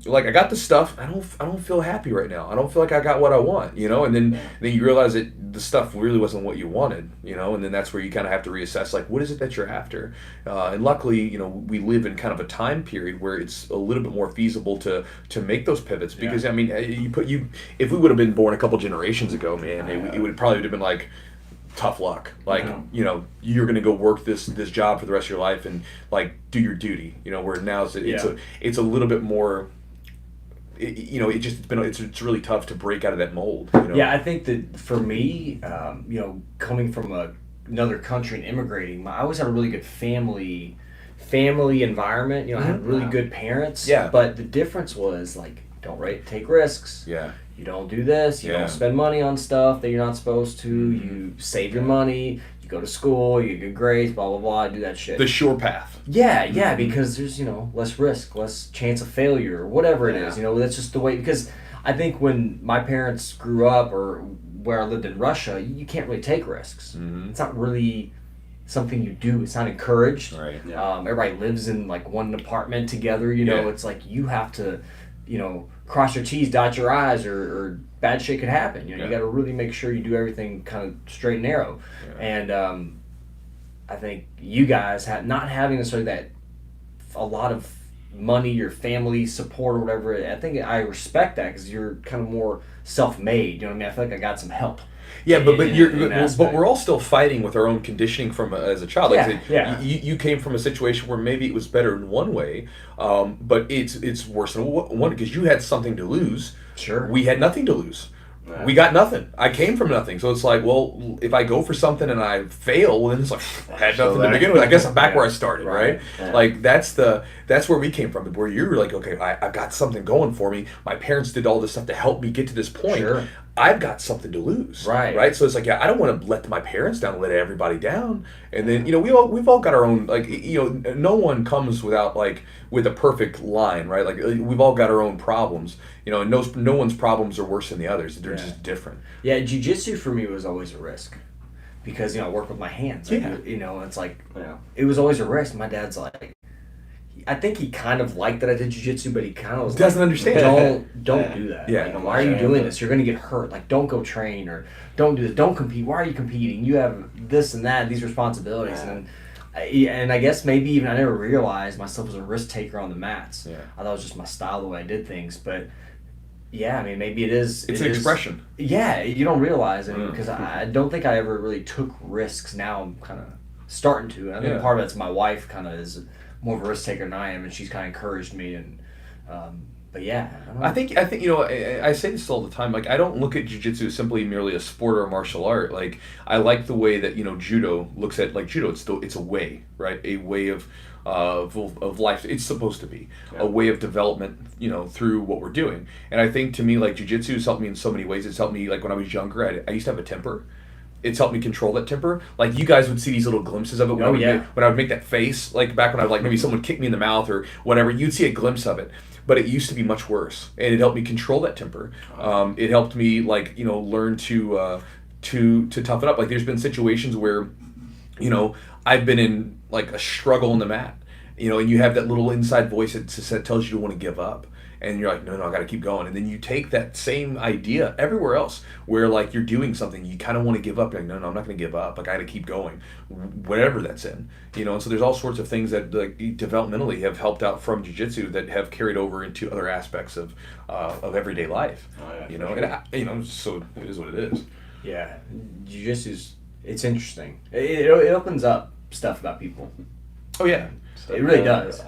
Speaker 1: like I got the stuff. I don't feel happy right now. I don't feel like I got what I want. And then you realize that the stuff really wasn't what you wanted. And then that's where you kind of have to reassess, like, what is it that you're after? And luckily, we live in kind of a time period where it's a little bit more feasible to make those pivots, because I mean, if we would have been born a couple generations ago, man, it would probably have been like, tough luck. Like, you're going to go work this job for the rest of your life and like do your duty. Where now it's a little bit more. It's really tough to break out of that mold.
Speaker 2: Yeah, I think that for me, coming from another country and immigrating, I always had a really good family environment. I had really good parents.
Speaker 1: Yeah.
Speaker 2: But the difference was like, don't take risks.
Speaker 1: Yeah.
Speaker 2: You don't do this. You don't spend money on stuff that you're not supposed to. Mm-hmm. You save your money. You go to school. You get good grades. Blah blah blah. Do that shit.
Speaker 1: The sure path.
Speaker 2: Yeah, because there's less risk, less chance of failure, or whatever it is. That's just the way. Because I think when my parents grew up or where I lived in Russia, you can't really take risks.
Speaker 1: Mhm.
Speaker 2: It's not really something you do. It's not encouraged.
Speaker 1: Right.
Speaker 3: Yeah.
Speaker 2: Everybody lives in like one apartment together. You know,
Speaker 1: Yeah.
Speaker 2: it's like you have to, cross your T's, dot your I's, or bad shit could happen. You
Speaker 1: Yeah.
Speaker 2: got to really make sure you do everything kind of straight and narrow.
Speaker 1: Yeah.
Speaker 2: And I think you guys not having necessarily that a lot of money or family support or whatever. I think I respect that because you're kind of more self-made. You know what I mean? I feel like I got some help.
Speaker 1: Yeah, but
Speaker 2: in
Speaker 1: you're
Speaker 2: an
Speaker 1: but
Speaker 2: aspect.
Speaker 1: we're all still fighting with our own conditioning from as a child. Like I said,
Speaker 2: Yeah.
Speaker 1: You came from a situation where maybe it was better in one way, but it's worse in one because you had something to lose.
Speaker 2: Sure.
Speaker 1: We had nothing to lose.
Speaker 3: Yeah.
Speaker 1: We got nothing. I came from nothing, so it's like, well, if I go for something and I fail, well, then it's like I had
Speaker 3: Still
Speaker 1: nothing to
Speaker 3: there.
Speaker 1: begin with. I guess I'm back
Speaker 2: Yeah.
Speaker 1: where I started, right?
Speaker 3: Yeah.
Speaker 1: Like that's where we came from. Where you're like, okay, I've got something going for me. My parents did all this stuff to help me get to this point.
Speaker 2: Sure.
Speaker 1: I've got something to lose,
Speaker 2: Right.
Speaker 1: Right. So it's like, yeah, I don't want to let my parents down, let everybody down. And then we've all got our own no one comes with a perfect line, right? Like we've all got our own problems, and no one's problems are worse than the others. They're just different.
Speaker 2: Yeah, jiu-jitsu for me was always a risk because I work with my hands.
Speaker 1: Yeah.
Speaker 2: It's like
Speaker 3: Yeah.
Speaker 2: it was always a risk. My dad's like, I think he kind of liked that I did jiu-jitsu, but he kind of was
Speaker 1: Doesn't
Speaker 2: like,
Speaker 1: understand.
Speaker 2: Don't
Speaker 3: Yeah.
Speaker 2: do that.
Speaker 1: Yeah.
Speaker 2: Like, why are you doing this? You're gonna get hurt. Like, don't go train or don't do this. Don't compete. Why are you competing? You have this and that, these responsibilities, and I guess maybe even I never realized myself as a risk taker on the mats.
Speaker 1: Yeah.
Speaker 2: I thought it was just my style, the way I did things, but. Yeah, I mean, maybe it is.
Speaker 1: It's an expression.
Speaker 2: Yeah, you don't realize it
Speaker 1: Mm.
Speaker 2: because I don't think I ever really took risks. Now I'm kind of starting to. And I think
Speaker 1: Yeah.
Speaker 2: part of it's my wife kind of is more of a risk taker than I am, and she's kind of encouraged me. And but yeah, I don't know.
Speaker 1: I think I say this all the time. Like I don't look at jiu-jitsu as simply merely a sport or a martial art. Like I like the way that judo looks at like judo. It's a way, right? A way of life. It's supposed to be a way of development, through what we're doing. And I think to me, like jiu-jitsu has helped me in so many ways. It's helped me like when I was younger. I used to have a temper. It's helped me control that temper. Like you guys would see these little glimpses of it when when I would make that face, like back when I was like maybe someone kicked me in the mouth or whatever. You'd see a glimpse of it. But it used to be much worse, and it helped me control that temper. It helped me learn to toughen up. Like there's been situations where, I've been in like a struggle on the mat, and you have that little inside voice that tells you to want to give up. And you're like, no, I got to keep going. And then you take that same idea everywhere else where like you're doing something, you kind of want to give up. You're like, no, I'm not going to give up. Like I got to keep going, whatever that's in, And so there's all sorts of things that like developmentally have helped out from jiu-jitsu that have carried over into other aspects of everyday life,
Speaker 3: Oh, yeah,
Speaker 1: and so it is what it is.
Speaker 2: Yeah, jiu-jitsu's it's interesting. It opens up stuff about people.
Speaker 1: Oh yeah.
Speaker 2: It really does.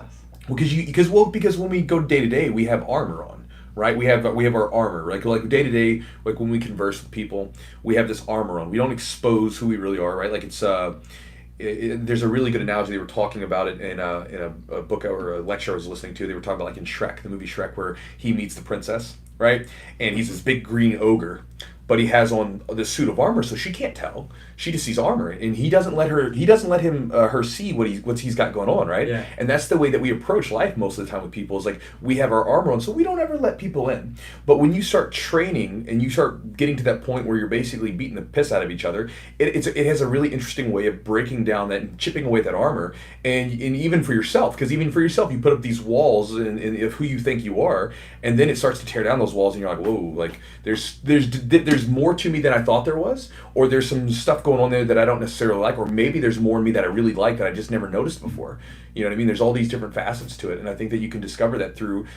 Speaker 1: Because when we go day to day, we have armor on, right? We have our armor, right? Like day to day, like when we converse with people, we have this armor on. We don't expose who we really are, right? Like it's there's a really good analogy. They were talking about it in a book or a lecture I was listening to. They were talking about like in Shrek, the movie Shrek, where he meets the princess, right? And he's this big green ogre, but he has on this suit of armor, so she can't tell. She just sees armor, and he doesn't let her see what he's got going on, right?
Speaker 2: Yeah.
Speaker 1: And that's the way that we approach life most of the time with people. Is like we have our armor on, so we don't ever let people in. But when you start training and you start getting to that point where you're basically beating the piss out of each other, it has a really interesting way of breaking down that and chipping away that armor, and even for yourself, because even for yourself, you put up these walls of who you think you are, and then it starts to tear down those walls, and you're like, whoa, like there's more to me than I thought there was, or there's some stuff going on there that I don't necessarily like, or maybe there's more in me that I really like that I just never noticed before. You know what I mean? There's all these different facets to it, and I think that you can discover that through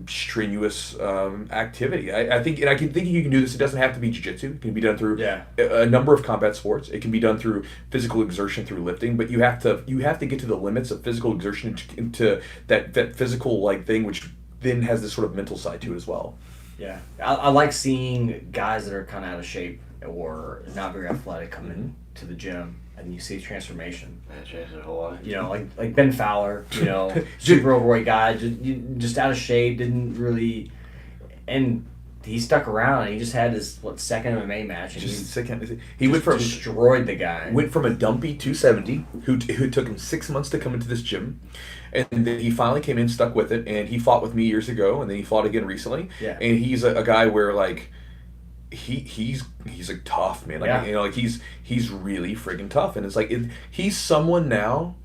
Speaker 1: strenuous activity. I think you can do this. It doesn't have to be jiu-jitsu. It can be done through a number of combat sports. It can be done through physical exertion through lifting, but you have to get to the limits of physical exertion into that physical like thing, which then has this sort of mental side to it as well.
Speaker 2: Yeah, I like seeing guys that are kind of out of shape or not very athletic come in to the gym, and you see transformation.
Speaker 3: That changed their whole life.
Speaker 2: Like Ben Fowler, super overweight guy, just out of shape, didn't really, and he stuck around and he just had his second MMA match and
Speaker 1: he went from
Speaker 2: destroyed the guy.
Speaker 1: Went from a dumpy 270 who took him 6 months to come into this gym, and then he finally came in, stuck with it, and he fought with me years ago, and then he fought again recently.
Speaker 2: Yeah.
Speaker 1: And he's a guy where like he's like tough, man. Like
Speaker 2: Yeah.
Speaker 1: you know, like he's really friggin' tough, and it's like he's someone now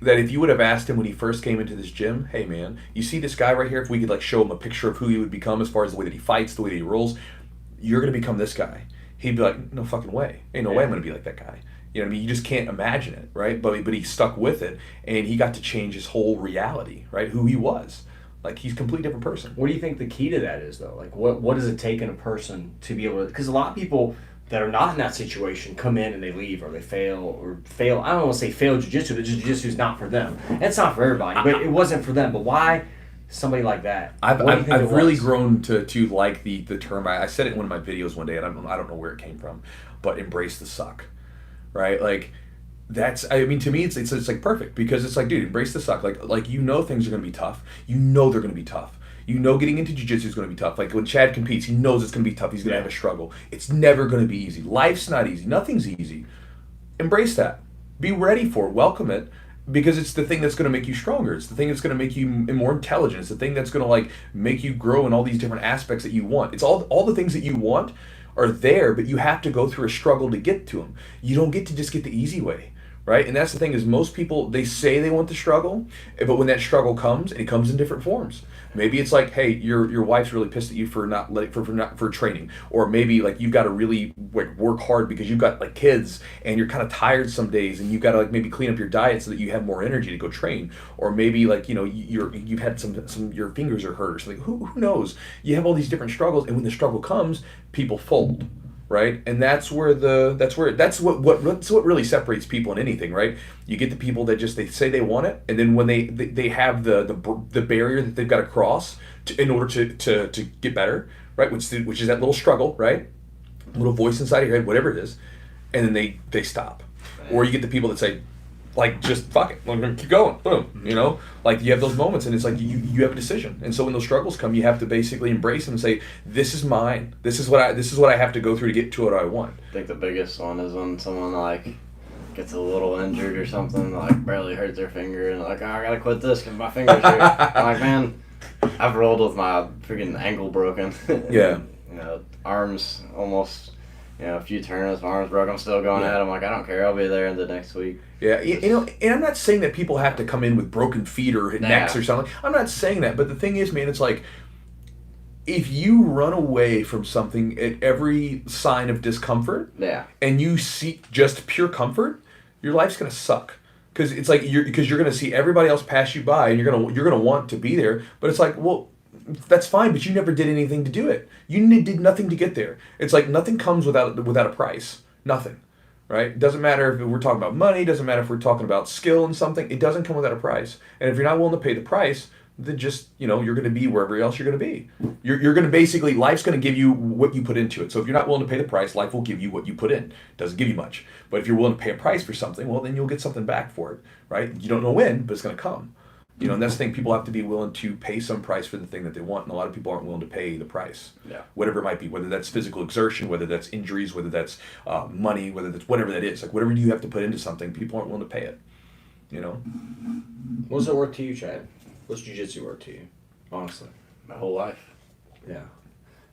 Speaker 1: that if you would have asked him when he first came into this gym, hey man, you see this guy right here, if we could like show him a picture of who he would become as far as the way that he fights, the way that he rolls, you're gonna become this guy. He'd be like, no fucking way. Ain't no way I'm gonna be like that guy. You know what I mean? You just can't imagine it, right? But he stuck with it, and he got to change his whole reality, right? Who he was. Like, he's a completely different person.
Speaker 2: What do you think the key to that is, though? Like, what does it take in a person to be able to... Because a lot of people that are not in that situation come in and they leave, or they fail. I don't want to say fail jiu-jitsu, but jiu-jitsu is not for them. It's not for everybody, but it wasn't for them. But why somebody like that?
Speaker 1: I've really grown to like the term. I said it in one of my videos one day, and I don't know where it came from, but embrace the suck, right? Like, that's, I mean, to me, it's like perfect, because it's like, dude, embrace the suck. Like you know things are going to be tough. You know they're going to be tough. You know getting into jiu-jitsu is going to be tough. Like when Chad competes, he knows it's going to be tough. He's going to have a struggle. It's never going to be easy. Life's not easy. Nothing's easy. Embrace that. Be ready for it. Welcome it. Because it's the thing that's going to make you stronger. It's the thing that's going to make you more intelligent. It's the thing that's going to like make you grow in all these different aspects that you want. It's all the things that you want are there, but you have to go through a struggle to get to them. You don't get to just get the easy way. Right? And that's the thing, is most people, they say they want the struggle, but when that struggle comes, and it comes in different forms. Maybe it's like, hey, your wife's really pissed at you for not training, or maybe like you've got to really like work hard because you've got like kids and you're kind of tired some days, and you've got to like maybe clean up your diet so that you have more energy to go train, or maybe like you know you've had some your fingers are hurt or something. Who knows? You have all these different struggles, and when the struggle comes, people fold. Right, and that's what really separates people in anything, right? You get the people that just they say they want it, and then when they have the barrier that they've got to cross in order to get better, right? Which is that little struggle, right? Little voice inside your head, whatever it is, and then they stop. Or you get the people that say, like, just fuck it, I'm gonna keep going, boom, you know, like you have those moments, and it's like you have a decision, and so when those struggles come, you have to basically embrace them and say, this is mine, this is what I have to go through to get to what I want.
Speaker 3: I think the biggest one is when someone like gets a little injured or something, like barely hurts their finger, and like, oh, I gotta quit this because my finger's here. I'm like, man, I've rolled with my freaking ankle broken.
Speaker 1: Yeah.
Speaker 3: You know, arms almost. You know, a few turns, my arms broke, I'm still going at it. I'm like, I don't care, I'll be there in the next week.
Speaker 1: Yeah, you know, and I'm not saying that people have to come in with broken feet or necks or something. I'm not saying that, but the thing is, man, it's like, if you run away from something at every sign of discomfort, and you seek just pure comfort, your life's gonna suck. Because it's like you're gonna see everybody else pass you by, and you're gonna want to be there, but it's like, well, that's fine, but you never did anything to do it. You did nothing to get there. It's like nothing comes without a price. Nothing, right? It doesn't matter if we're talking about money. It doesn't matter if we're talking about skill and something. It doesn't come without a price. And if you're not willing to pay the price, then just, you know, you're going to be wherever else you're going to be. You're going to basically, life's going to give you what you put into it. So if you're not willing to pay the price, life will give you what you put in. It doesn't give you much. But if you're willing to pay a price for something, well, then you'll get something back for it, right? You don't know when, but it's going to come. You know, and that's the thing, people have to be willing to pay some price for the thing that they want, and a lot of people aren't willing to pay the price.
Speaker 3: Yeah.
Speaker 1: Whatever it might be, whether that's physical exertion, whether that's injuries, whether that's money, whether that's whatever that is. Like, whatever you have to put into something, people aren't willing to pay it. You know?
Speaker 2: What does it work to you, Chad? What's jiu-jitsu work to you, honestly?
Speaker 3: My whole life.
Speaker 2: Yeah.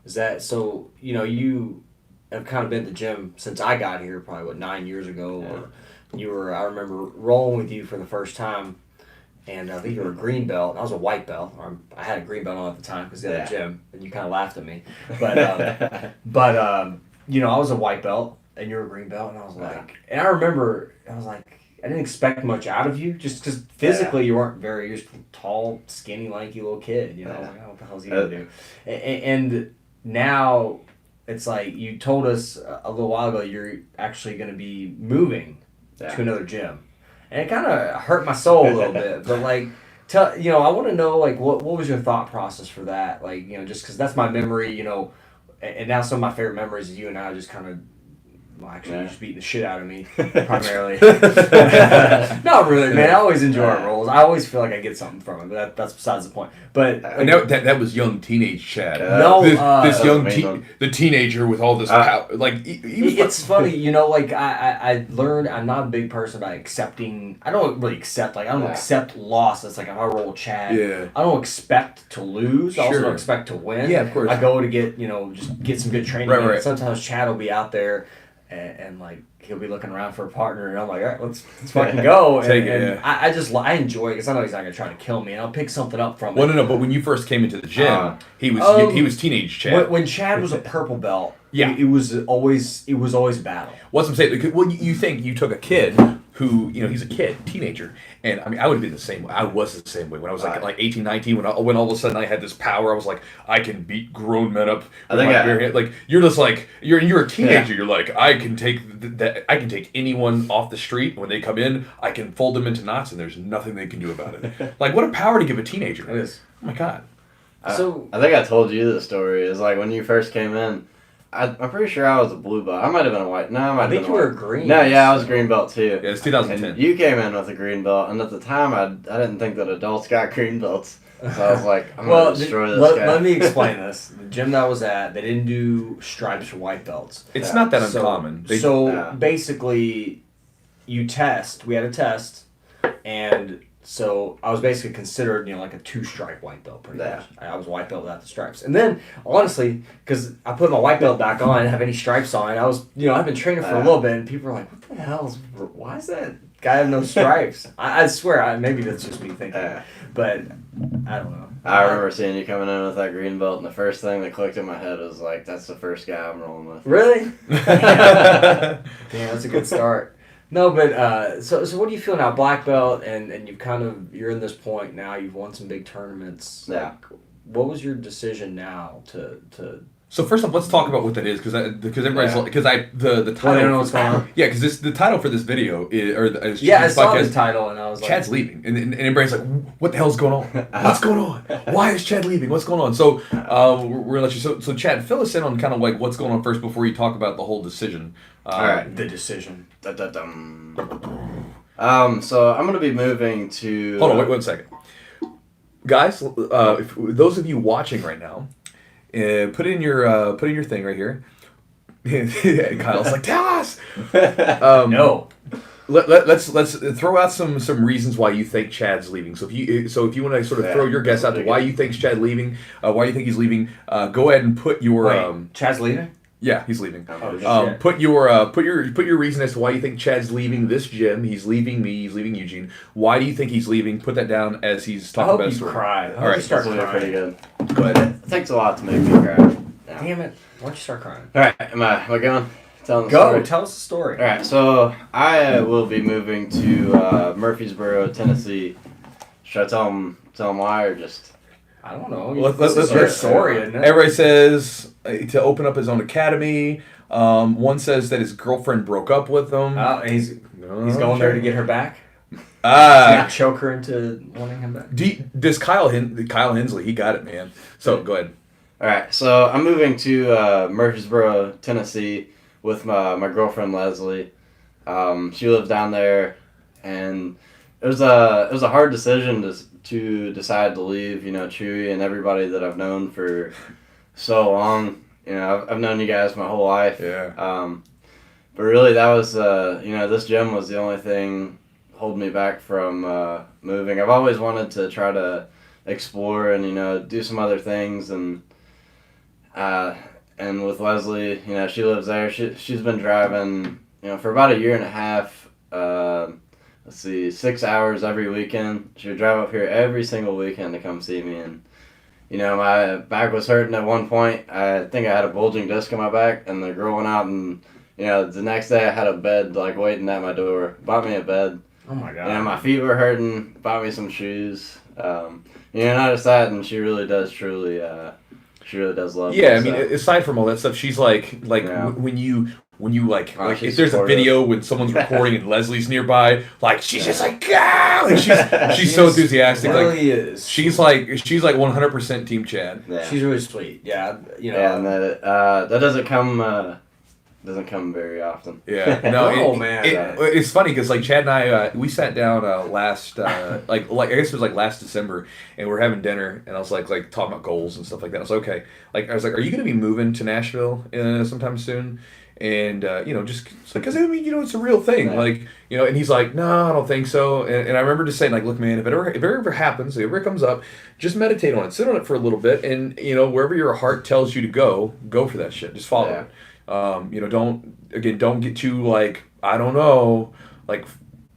Speaker 2: Is that, so, you know, you have kind of been at the gym since I got here, probably, 9 years ago?
Speaker 3: Yeah.
Speaker 2: Or I remember rolling with you for the first time. And I think you were a green belt. I was a white belt. I had a green belt on at the time because of the gym, and you kind of laughed at me. But you know, I was a white belt, and you were a green belt, and I was like, and I remember, I was like, I didn't expect much out of you, just because physically you weren't you're just tall, skinny, lanky little kid. You know, I was like, oh, what the hell is he gonna do? And now it's like you told us a little while ago you're actually going to be moving to another gym. And it kind of hurt my soul a little bit, but like, you know, I want to know like what was your thought process for that? Like, you know, just because that's my memory, you know, and now some of my favorite memories of you and I just kind of Well, actually, you just beating the shit out of me, primarily. Not really, man. I always enjoy our roles. I always feel like I get something from it, but that's besides the point. But
Speaker 1: that was young teenage Chad.
Speaker 2: No,
Speaker 1: this young the teenager with all this power. Like he was
Speaker 2: it's funny, you know. Like I learned I'm not a big person about accepting. I don't really accept. Like I don't accept loss. It's like if I roll Chad, I don't expect to lose. I also don't expect to win.
Speaker 1: Yeah, of course.
Speaker 2: I go to get just get some good training.
Speaker 1: Right.
Speaker 2: Sometimes Chad will be out there. And like he'll be looking around for a partner, and I'm like, all right, let's fucking go. I enjoy it because I know he's not gonna try to kill me, and I'll pick something up from it.
Speaker 1: Well, no. But when you first came into the gym, he was teenage Chad.
Speaker 2: When Chad was a purple belt,
Speaker 1: yeah,
Speaker 2: it was always a battle.
Speaker 1: What's I'm saying? Well, you think you took a kid who he's a kid, teenager, and I mean I would have been the same way. I was the same way when I was like 18, 19. When all of a sudden I had this power, I was like I can beat grown men up. Like you're just like you're a teenager. You're like I can take I can take anyone off the street when they come in. I can fold them into knots, and there's nothing they can do about it. Like what a power to give a teenager.
Speaker 2: It is.
Speaker 1: Oh my god.
Speaker 3: So I think I told you the story. Is like when you first came in. I'm pretty sure I was a blue belt. I might have been a white. No, I
Speaker 2: think you were a green.
Speaker 3: No, yeah, I was a green belt too.
Speaker 1: Yeah, it's 2010.
Speaker 3: And you came in with a green belt, and at the time, I didn't think that adults got green belts. So I was like, I'm gonna destroy this guy.
Speaker 2: Let me explain this. The gym that I was at, they didn't do stripes for white belts.
Speaker 1: It's not that uncommon.
Speaker 2: Basically, you test. We had a test, and so I was basically considered, like a 2-stripe white belt pretty much. I was white belt without the stripes. And then, honestly, because I put my white belt back on, I didn't have any stripes on, I was, I've been training for a little bit, and people are like, what the hell why is that guy have no stripes? I swear, maybe that's just me thinking, but I don't know.
Speaker 3: I remember seeing you coming in with that green belt, and the first thing that clicked in my head was like, that's the first guy I'm rolling with.
Speaker 2: Really? Damn, that's a good start. No, but so what do you feel now, black belt, and you've you're in this point now. You've won some big tournaments.
Speaker 3: Yeah.
Speaker 2: Like, what was your decision now to?
Speaker 1: So first off, let's talk about what that is because everybody's the title.
Speaker 2: Well, I don't know what's going on.
Speaker 1: Yeah, because the title for this video is
Speaker 2: I saw the title and I was like,
Speaker 1: Chad's leaving, and everybody's like, what the hell's going on? What's going on? Why is Chad leaving? What's going on? So we're gonna let you. So Chad, fill us in on kind of like what's going on first before you talk about the whole decision.
Speaker 2: All right, the decision.
Speaker 3: So I'm gonna be moving to.
Speaker 1: Hold on, wait 1 second, guys. If those of you watching right now. Put in your thing right here. Kyle's like, tell us.
Speaker 2: No.
Speaker 1: Let's throw out some reasons why you think Chad's leaving. So if you want to sort of throw your guess out to why you think Chad's leaving, why you think he's leaving, go ahead and put your.
Speaker 2: Chad's leaving.
Speaker 1: Yeah, he's leaving.
Speaker 2: Oh,
Speaker 1: put your reason as to why you think Chad's leaving this gym. He's leaving me. He's leaving Eugene. Why do you think he's leaving? Put that down as he's talking about a story.
Speaker 2: Cry.
Speaker 1: All right,
Speaker 2: start crying.
Speaker 3: Pretty good.
Speaker 1: Go ahead.
Speaker 3: It takes a lot to make me cry.
Speaker 2: Yeah. Damn it! Why don't you start crying?
Speaker 3: All right, am I going? Tell
Speaker 2: us the story.
Speaker 3: All right, so I will be moving to Murfreesboro, Tennessee. Should I tell them why or just?
Speaker 2: I don't know.
Speaker 1: Let's
Speaker 2: your story, isn't it?
Speaker 1: Everybody says to open up his own academy. One says that his girlfriend broke up with him.
Speaker 2: He's going there to get her back.
Speaker 1: Not
Speaker 2: choke her into wanting him back.
Speaker 1: Does Kyle Hensley? He got it, man. So go ahead.
Speaker 3: All right, so I'm moving to Murfreesboro, Tennessee, with my girlfriend Leslie. She lives down there, and it was a hard decision to decide to leave. Chewy and everybody that I've known for so long. I've known you guys my whole life.
Speaker 1: Yeah.
Speaker 3: But really, that was this gym was the only thing holding me back from moving. I've always wanted to try to explore and do some other things and with Leslie, she lives there. She's been driving for about a year and a half. 6 hours every weekend. She would drive up here every single weekend to come see me and. My back was hurting at one point. I think I had a bulging disc in my back, and the girl went out and, the next day I had a bed, waiting at my door. Bought me a bed.
Speaker 2: Oh, my God.
Speaker 3: My feet were hurting. Bought me some shoes. Not just that, and she really does truly, she really does love me.
Speaker 1: Yeah, I mean, aside from all that stuff, she's when you if there's a video when someone's recording and Leslie's nearby, she's just she's so enthusiastic.
Speaker 2: Really is.
Speaker 1: She's 100% Team Chad.
Speaker 3: Yeah.
Speaker 2: She's really sweet. Yeah,
Speaker 3: Yeah, and that doesn't come doesn't come very often.
Speaker 1: Yeah, no,
Speaker 2: Oh, man.
Speaker 1: It's funny because like Chad and I, we sat down last, like I guess it was like last December, and we're having dinner, and I was like talking about goals and stuff like that. I was like, okay, like I was like, are you gonna be moving to Nashville sometime soon? And just because I mean, it's a real thing,
Speaker 3: Yeah.
Speaker 1: like and he's like, no, I don't think so. And I remember just saying like, look, man, if it ever happens, if it ever comes up, just meditate on it, sit on it for a little bit, and wherever your heart tells you to go for that shit, just follow
Speaker 3: Yeah.
Speaker 1: it. Don't get too like I don't know, like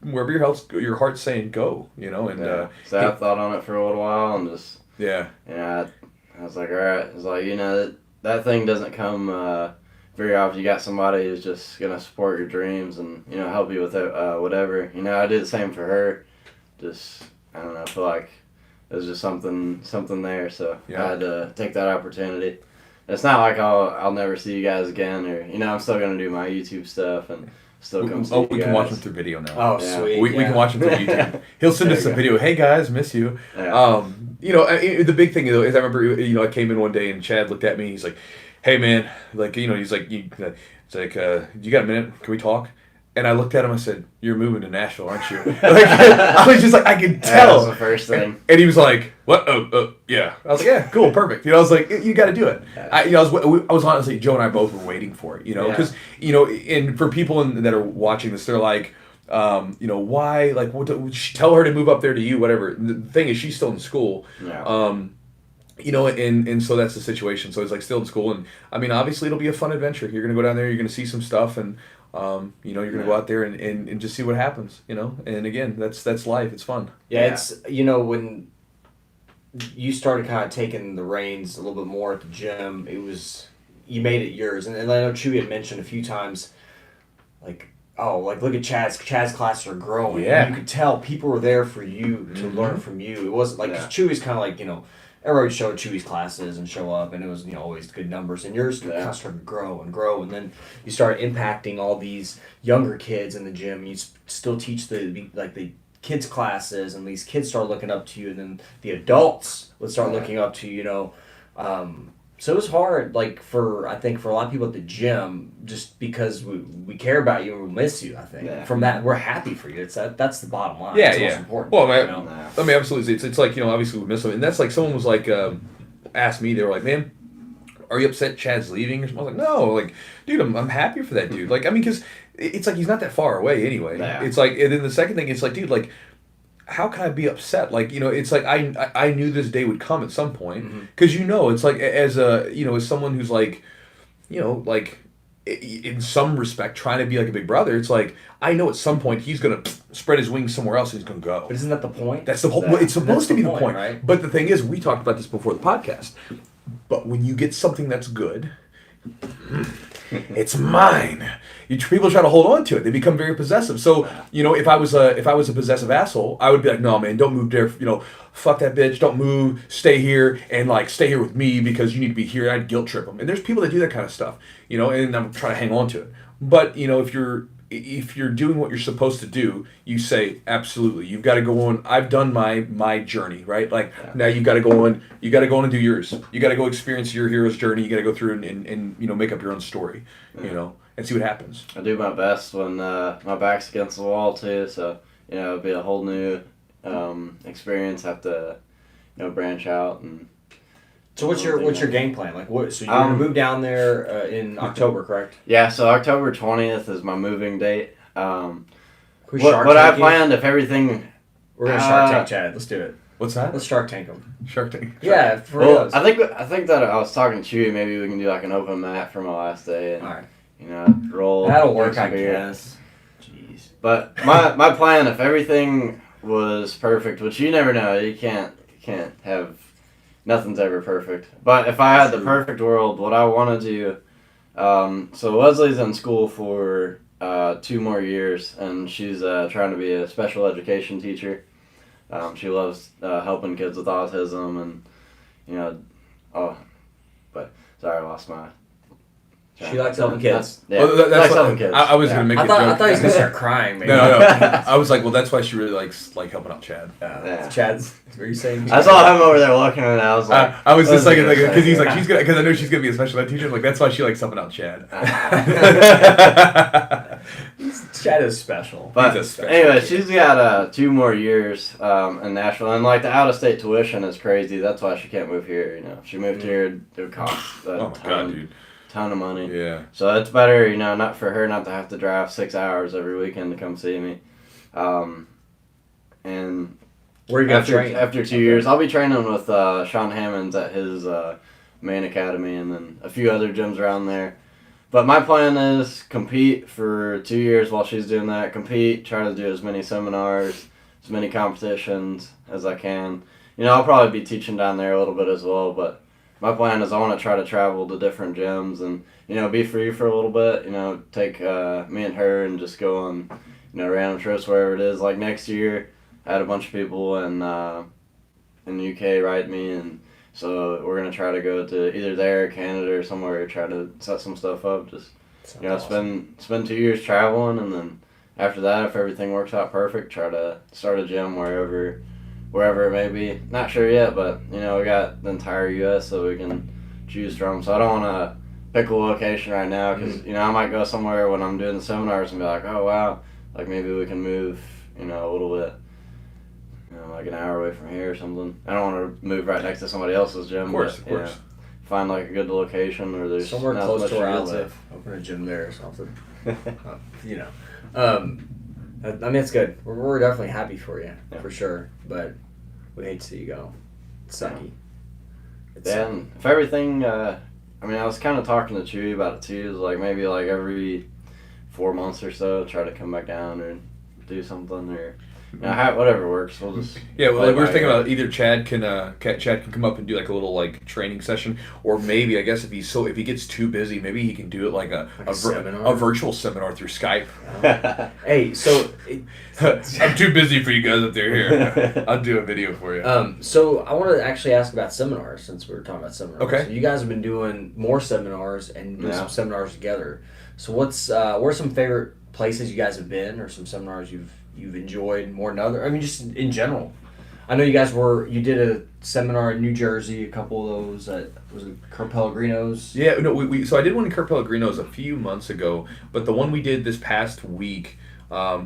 Speaker 1: wherever your heart's saying go, and
Speaker 3: Yeah. So I thought on it for a little while and just
Speaker 1: yeah,
Speaker 3: I was like, all right. It's like that thing doesn't come very often. You got somebody who's just gonna support your dreams and help you with it, whatever. I did the same for her. Just I don't know. I feel like there's just something there. So
Speaker 1: Yeah.
Speaker 3: I had to take that opportunity. It's not like I'll never see you guys again, or I'm still gonna do my YouTube stuff and still come see you
Speaker 1: we
Speaker 3: guys.
Speaker 1: can watch him through video now.
Speaker 2: Oh,
Speaker 3: Yeah.
Speaker 2: sweet.
Speaker 1: We can watch him through YouTube. He'll send
Speaker 3: There
Speaker 1: us
Speaker 3: you
Speaker 1: a
Speaker 3: go.
Speaker 1: video. Hey guys, miss you.
Speaker 3: Yeah.
Speaker 1: The big thing though is I remember I came in one day and Chad looked at me. He's like, "Hey man, like he's like, it's like, you got a minute? Can we talk?" And I looked at him. I said, "You're moving to Nashville, aren't you?" Like, I was just like, I could
Speaker 3: That was
Speaker 1: tell.
Speaker 3: the first thing.
Speaker 1: And he was like, "What? Oh, yeah." I was like, "Yeah, cool, perfect." I was like, "You got to do it." I was honestly, Joe and I both were waiting for it, because and for people that are watching this, they're like, why? Like, tell her to move up there to you, whatever. The thing is, she's still in school.
Speaker 3: Yeah.
Speaker 1: And so that's the situation. So it's like still in school, and I mean, obviously, it'll be a fun adventure. You're gonna go down there, you're gonna see some stuff, and you're gonna go out there and just see what happens. And again, that's life. It's fun.
Speaker 2: Yeah, it's when you started kind of taking the reins a little bit more at the gym, you made it yours. And I know Chewy had mentioned a few times, like, oh, like look at Chad's classes are growing.
Speaker 1: Yeah.
Speaker 2: And you could tell people were there for you to learn from you. It wasn't like 'cause
Speaker 3: Yeah.
Speaker 2: Chewy's kind of like everybody would show Chewy's classes and show up, and it was always good numbers. And yours kind of started to grow and grow, and then you started impacting all these younger kids in the gym. You still teach the kids classes, and these kids start looking up to you, and then the adults would start looking up to you. So it was hard, like I think for a lot of people at the gym, just because we care about you and we miss you. I think from that we're happy for you. That's the bottom line.
Speaker 1: Yeah,
Speaker 2: It's
Speaker 1: yeah.
Speaker 2: most important.
Speaker 1: Well,
Speaker 3: Yeah.
Speaker 1: I mean, absolutely. It's like obviously we miss him, and that's like someone was like asked me. They were like, "Man, are you upset Chad's leaving?" Or something. I was like, "No, like, dude, I'm happy for that dude. Like, I mean, because it's like he's not that far away anyway.
Speaker 3: Yeah.
Speaker 1: It's like, and then the second thing, it's like, dude, like, how can I be upset? Like, it's like I knew this day would come at some point because it's like as as someone who's like, like in some respect trying to be like a big brother. It's like I know at some point he's gonna spread his wings somewhere else and he's gonna go.
Speaker 2: But isn't that the point?
Speaker 1: That's the whole.
Speaker 3: Yeah.
Speaker 1: It's supposed to be the
Speaker 2: point,
Speaker 1: point,
Speaker 2: right?
Speaker 1: But the thing is, we talked about this before the podcast. But when you get something that's good, it's mine. People try to hold on to it. They become very possessive. So if I was a possessive asshole, I would be like, no man, don't move there. Fuck that bitch. Don't move. Stay here and like stay here with me because you need to be here. I'd guilt trip them. And there's people that do that kind of stuff. And I'm trying to hang on to it. But if you're doing what you're supposed to do, you say absolutely. You've got to go on. I've done my journey, right? Like now you've got to go on. You got to go on and do yours. You got to go experience your hero's journey. You got to go through and make up your own story, and see what happens.
Speaker 3: I do my best when my back's against the wall too. So it'll be a whole new experience. Have to branch out and.
Speaker 2: So what's your game plan? Like what? So you're gonna move down there in October, correct?
Speaker 3: Yeah. So October 20th is my moving date.
Speaker 2: Can we
Speaker 3: What
Speaker 2: Shark
Speaker 3: I
Speaker 2: Tank you?
Speaker 3: planned if everything.
Speaker 2: We're gonna Shark Tank Chad. Let's do it.
Speaker 1: What's that?
Speaker 2: Let's Shark Tank him.
Speaker 1: Shark Tank.
Speaker 2: Yeah, for
Speaker 3: Well,
Speaker 2: real.
Speaker 3: I think that I was talking to you. Maybe we can do like an open mat for my last day. And,
Speaker 2: All right.
Speaker 3: Roll.
Speaker 2: That'll
Speaker 3: drink
Speaker 2: work,
Speaker 3: some
Speaker 2: I
Speaker 3: beer.
Speaker 2: guess. Jeez.
Speaker 3: But my plan, if everything was perfect, which you never know, you can't have. Nothing's ever perfect. But if I had the perfect world, what I want to do. So Leslie's in school for 2 more years, and she's trying to be a special education teacher. She loves helping kids with autism, and but sorry, I lost my
Speaker 2: She likes helping kids.
Speaker 3: Yeah,
Speaker 1: Well,
Speaker 3: that's
Speaker 1: that's
Speaker 3: helping
Speaker 1: what,
Speaker 3: kids.
Speaker 1: I was gonna make
Speaker 2: I
Speaker 1: a
Speaker 2: thought
Speaker 1: joke.
Speaker 2: he was gonna start crying. Maybe.
Speaker 1: No. I was like, well, that's why she really likes like helping out Chad.
Speaker 3: Yeah.
Speaker 2: Chad's. Are you saying?
Speaker 3: I saw him over there looking, and I was like,
Speaker 1: I was just
Speaker 3: what
Speaker 1: like,
Speaker 3: is he
Speaker 1: because he's
Speaker 3: gonna
Speaker 1: like,
Speaker 3: say?
Speaker 1: she's gonna, because I know she's gonna be a special ed teacher. Like that's why she likes helping out Chad.
Speaker 2: Chad is special.
Speaker 3: But
Speaker 1: He's a special
Speaker 3: anyway,
Speaker 1: kid.
Speaker 3: she's got 2 more years in Nashville, and like the out-of-state tuition is crazy. That's why she can't move here. You know, if she moved here, it would cost
Speaker 1: Oh my god, dude.
Speaker 3: ton of money.
Speaker 1: Yeah.
Speaker 3: So it's better, you know, not for her not to have to drive 6 hours every weekend to come see me. And
Speaker 2: Where are you gonna train?
Speaker 3: after 2 years, I'll be training with Sean Hammonds at his main academy, and then a few other gyms around there. But my plan is compete for 2 years while she's doing that. Compete, try to do as many seminars, as many competitions as I can. You know, I'll probably be teaching down there a little bit as well, but my plan is I want to try to travel to different gyms and, you know, be free for a little bit. You know, take me and her and just go on, you know, random trips wherever it is. Like next year, I had a bunch of people in the UK write me, and so we're gonna try to go to either there, or Canada, or somewhere. Try to set some stuff up. Just you know, spend 2 years traveling, and then after that, if everything works out perfect, try to start a gym wherever it may be. Not sure yet, but you know, we got the entire U.S. so we can choose from. So I don't want to pick a location right now because you know I might go somewhere when I'm doing the seminars and be like, oh wow, like maybe we can move, you know, a little bit. You know, like an hour away from here or something. I don't want to move right next to somebody else's gym.
Speaker 1: Of course,
Speaker 3: but,
Speaker 1: of course.
Speaker 3: You know, find like a good location where there's
Speaker 2: Somewhere
Speaker 3: not
Speaker 2: close
Speaker 3: much
Speaker 2: to where I
Speaker 3: use.
Speaker 2: live. Open a gym there or something. You know. I mean, it's good. We're definitely happy for you, for sure. But we hate to see you go. It's sucky. It's
Speaker 3: Then if everything, I mean, I was kind of talking to Chewy about it too. Is like maybe like every 4 months or so, try to come back down or do something or. You know, whatever works. We'll just
Speaker 1: Yeah, well,
Speaker 3: play
Speaker 1: we were
Speaker 3: by
Speaker 1: thinking
Speaker 3: ear.
Speaker 1: about either Chad can come up and do like a little like training session, or maybe I guess if he gets too busy, maybe he can do it like a
Speaker 2: seminar?
Speaker 1: a virtual seminar through Skype.
Speaker 2: Hey, so
Speaker 1: I'm too busy for you guys up there. Here, I'll do a video for you.
Speaker 2: so I want to actually ask about seminars since we were talking about seminars.
Speaker 1: Okay.
Speaker 2: So you guys have been doing more seminars and doing some seminars together. So what are some favorite places you guys have been, or some seminars you've enjoyed more than other? I mean, just in general. I know you did a seminar in New Jersey, a couple of those was it Kurt Pellegrino's?
Speaker 1: Yeah, no, so I did one in Kurt Pellegrino's a few months ago, but the one we did this past week,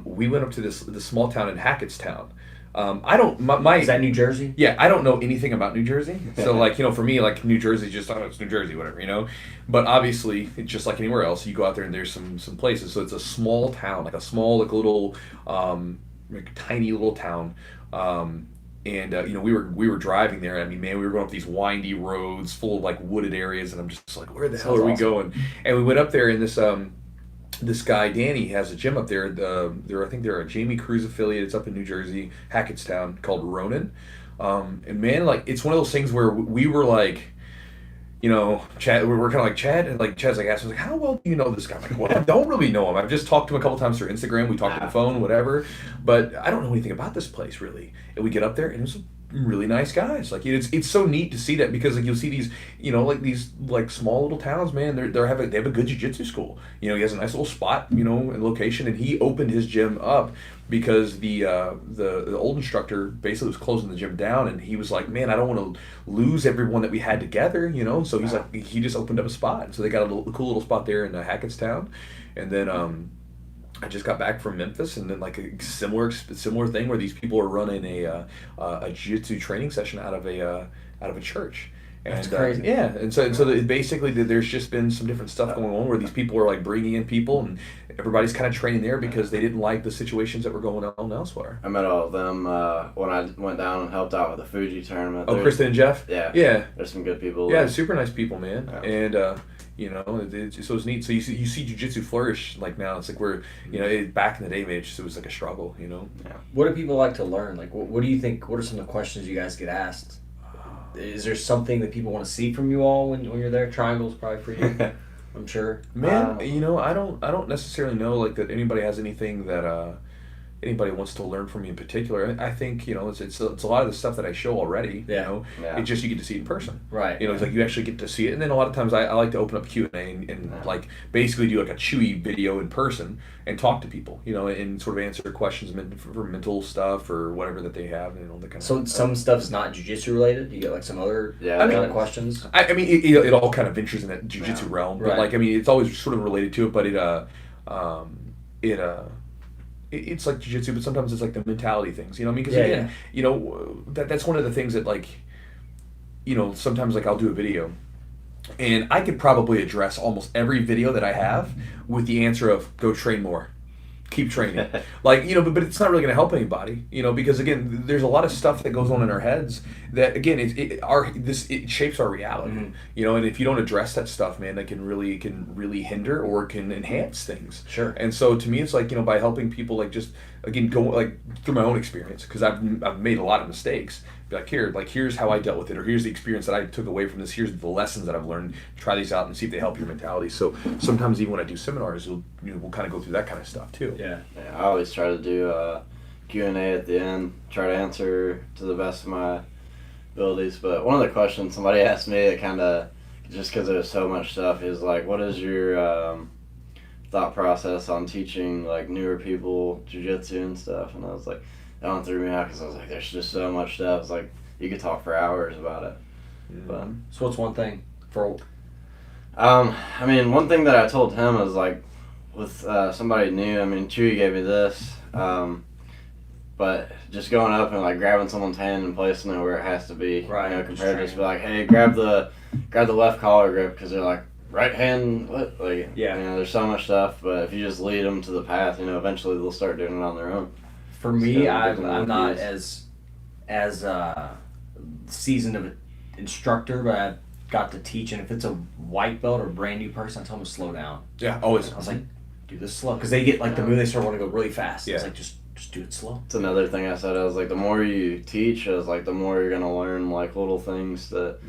Speaker 1: we went up to this small town in Hackettstown. I don't my
Speaker 2: Is that New Jersey?
Speaker 1: Yeah, I don't know anything about New Jersey. So, like, you know, for me, like, New Jersey, just, oh, it's New Jersey, whatever, you know? But obviously, it's just like anywhere else. You go out there and there's some places. So it's a small town, like a small, like, little, like, tiny little town. You know, we were driving there. I mean, man, we were going up these windy roads full of, like, wooded areas. And I'm just like, where the hell are we going? And we went up there and this guy Danny has a gym up there. I think they're a Jamie Cruz affiliate. It's up in New Jersey, Hackettstown, called Ronin. And man, like it's one of those things where we were like, you know, Chad. We're kind of like Chad, and like Chad's like asking, like, how well do you know this guy? I'm like, well, I don't really know him. I've just talked to him a couple times through Instagram. We talked on the phone, whatever. But I don't know anything about this place really. And we get up there, and it's really nice guys. Like it's so neat to see that because like you'll see these, you know, like these like small little towns, man. They have a good jiu-jitsu school. You know, he has a nice little spot, you know, and location, and he opened his gym up because the old instructor basically was closing the gym down, and he was like, man, I don't want to lose everyone that we had together, you know. So he's like, he just opened up a spot. So they got a cool little spot there in Hackettstown, and then I just got back from Memphis, and then like a similar thing where these people are running a jiu-jitsu training session out of a church. And,
Speaker 2: That's crazy.
Speaker 1: Yeah, and so basically there's just been some different stuff going on where these people are like bringing in people, and everybody's kind of training there because they didn't like the situations that were going on elsewhere.
Speaker 3: I met all of them when I went down and helped out with the Fuji tournament.
Speaker 1: Oh, Kristen and Jeff?
Speaker 3: Yeah.
Speaker 1: Yeah.
Speaker 3: There's some good people.
Speaker 1: Yeah,
Speaker 3: there.
Speaker 1: super nice people, man.
Speaker 3: Yeah.
Speaker 1: And you know, so it's neat. So you see jiu-jitsu flourish like now. It's like we're, you know, back in the day, maybe it was like a struggle, you know.
Speaker 3: Yeah.
Speaker 2: What do people like to learn? Like, what do you think? What are some of the questions you guys get asked? Is there something that people want to see from you all when you're there? Triangles probably for you, I'm sure.
Speaker 1: Man, you know, I don't necessarily know like that anybody has anything that anybody wants to learn from me in particular, I think, it's a lot of the stuff that I show already.
Speaker 2: Yeah.
Speaker 3: Yeah.
Speaker 1: It's just you get to see it in person.
Speaker 2: Right.
Speaker 1: It's like you actually get to see it, and then a lot of times I like to open up Q&A and like basically do like a Chewy video in person and talk to people, and sort of answer questions for mental stuff or whatever that they have, the kind
Speaker 2: So
Speaker 1: of.
Speaker 2: some stuff's not jiu-jitsu related? You get like some other
Speaker 3: Yeah,
Speaker 2: kind
Speaker 3: I
Speaker 2: of
Speaker 3: mean-
Speaker 2: questions?
Speaker 1: I mean, it all kind of ventures in that jiu-jitsu
Speaker 3: Yeah.
Speaker 1: realm, but
Speaker 2: Right.
Speaker 1: like, I mean, it's always sort of related to it, but it's like jiu-jitsu, but sometimes it's like the mentality things, because
Speaker 2: Yeah,
Speaker 1: again, that's one of the things that like, sometimes like I'll do a video and I could probably address almost every video that I have with the answer of go train more. Keep training, like but it's not really going to help anybody, because again, there's a lot of stuff that goes on in our heads that again, it shapes our reality, and if you don't address that stuff, man, that can really hinder or can enhance things.
Speaker 2: Sure.
Speaker 1: And so to me, it's like by helping people, like just again go like through my own experience, because I've made a lot of mistakes. Be like, here's how I dealt with it, or here's the experience that I took away from this. Here's the lessons that I've learned. Try these out and see if they help your mentality. So sometimes even when I do seminars, we'll kind of go through that kind of stuff too.
Speaker 2: Yeah.
Speaker 3: I always try to do Q&A at the end, try to answer to the best of my abilities. But one of the questions somebody asked me that kind of, just because there's so much stuff, is like, what is your thought process on teaching like newer people jiu-jitsu and stuff? And I was like, that one threw me out because I was like, there's just so much stuff. It's like you could talk for hours about it. But
Speaker 2: So what's one thing for?
Speaker 3: I mean, one thing that I told him is like, with somebody new. I mean, Chewy gave me this, but just going up and like grabbing someone's hand and placing it where it has to be,
Speaker 2: Right,
Speaker 3: compared to
Speaker 2: just
Speaker 3: just be like, hey, grab the left collar grip, because they're like right hand, what? Like,
Speaker 2: Yeah.
Speaker 3: there's so much stuff. But if you just lead them to the path, eventually they'll start doing it on their own.
Speaker 2: For me,
Speaker 3: So,
Speaker 2: I'm not
Speaker 3: yes.
Speaker 2: as seasoned of an instructor, but I've got to teach. And if it's a white belt or brand new person, I tell them to slow down.
Speaker 1: Yeah, always.
Speaker 2: I was like, do this slow, because they get like the move, they start wanting to go really fast.
Speaker 1: Yeah.
Speaker 2: It's like just do it slow.
Speaker 3: It's another thing I said. I was like, the more you teach, I was like, the more you're gonna learn like little things that,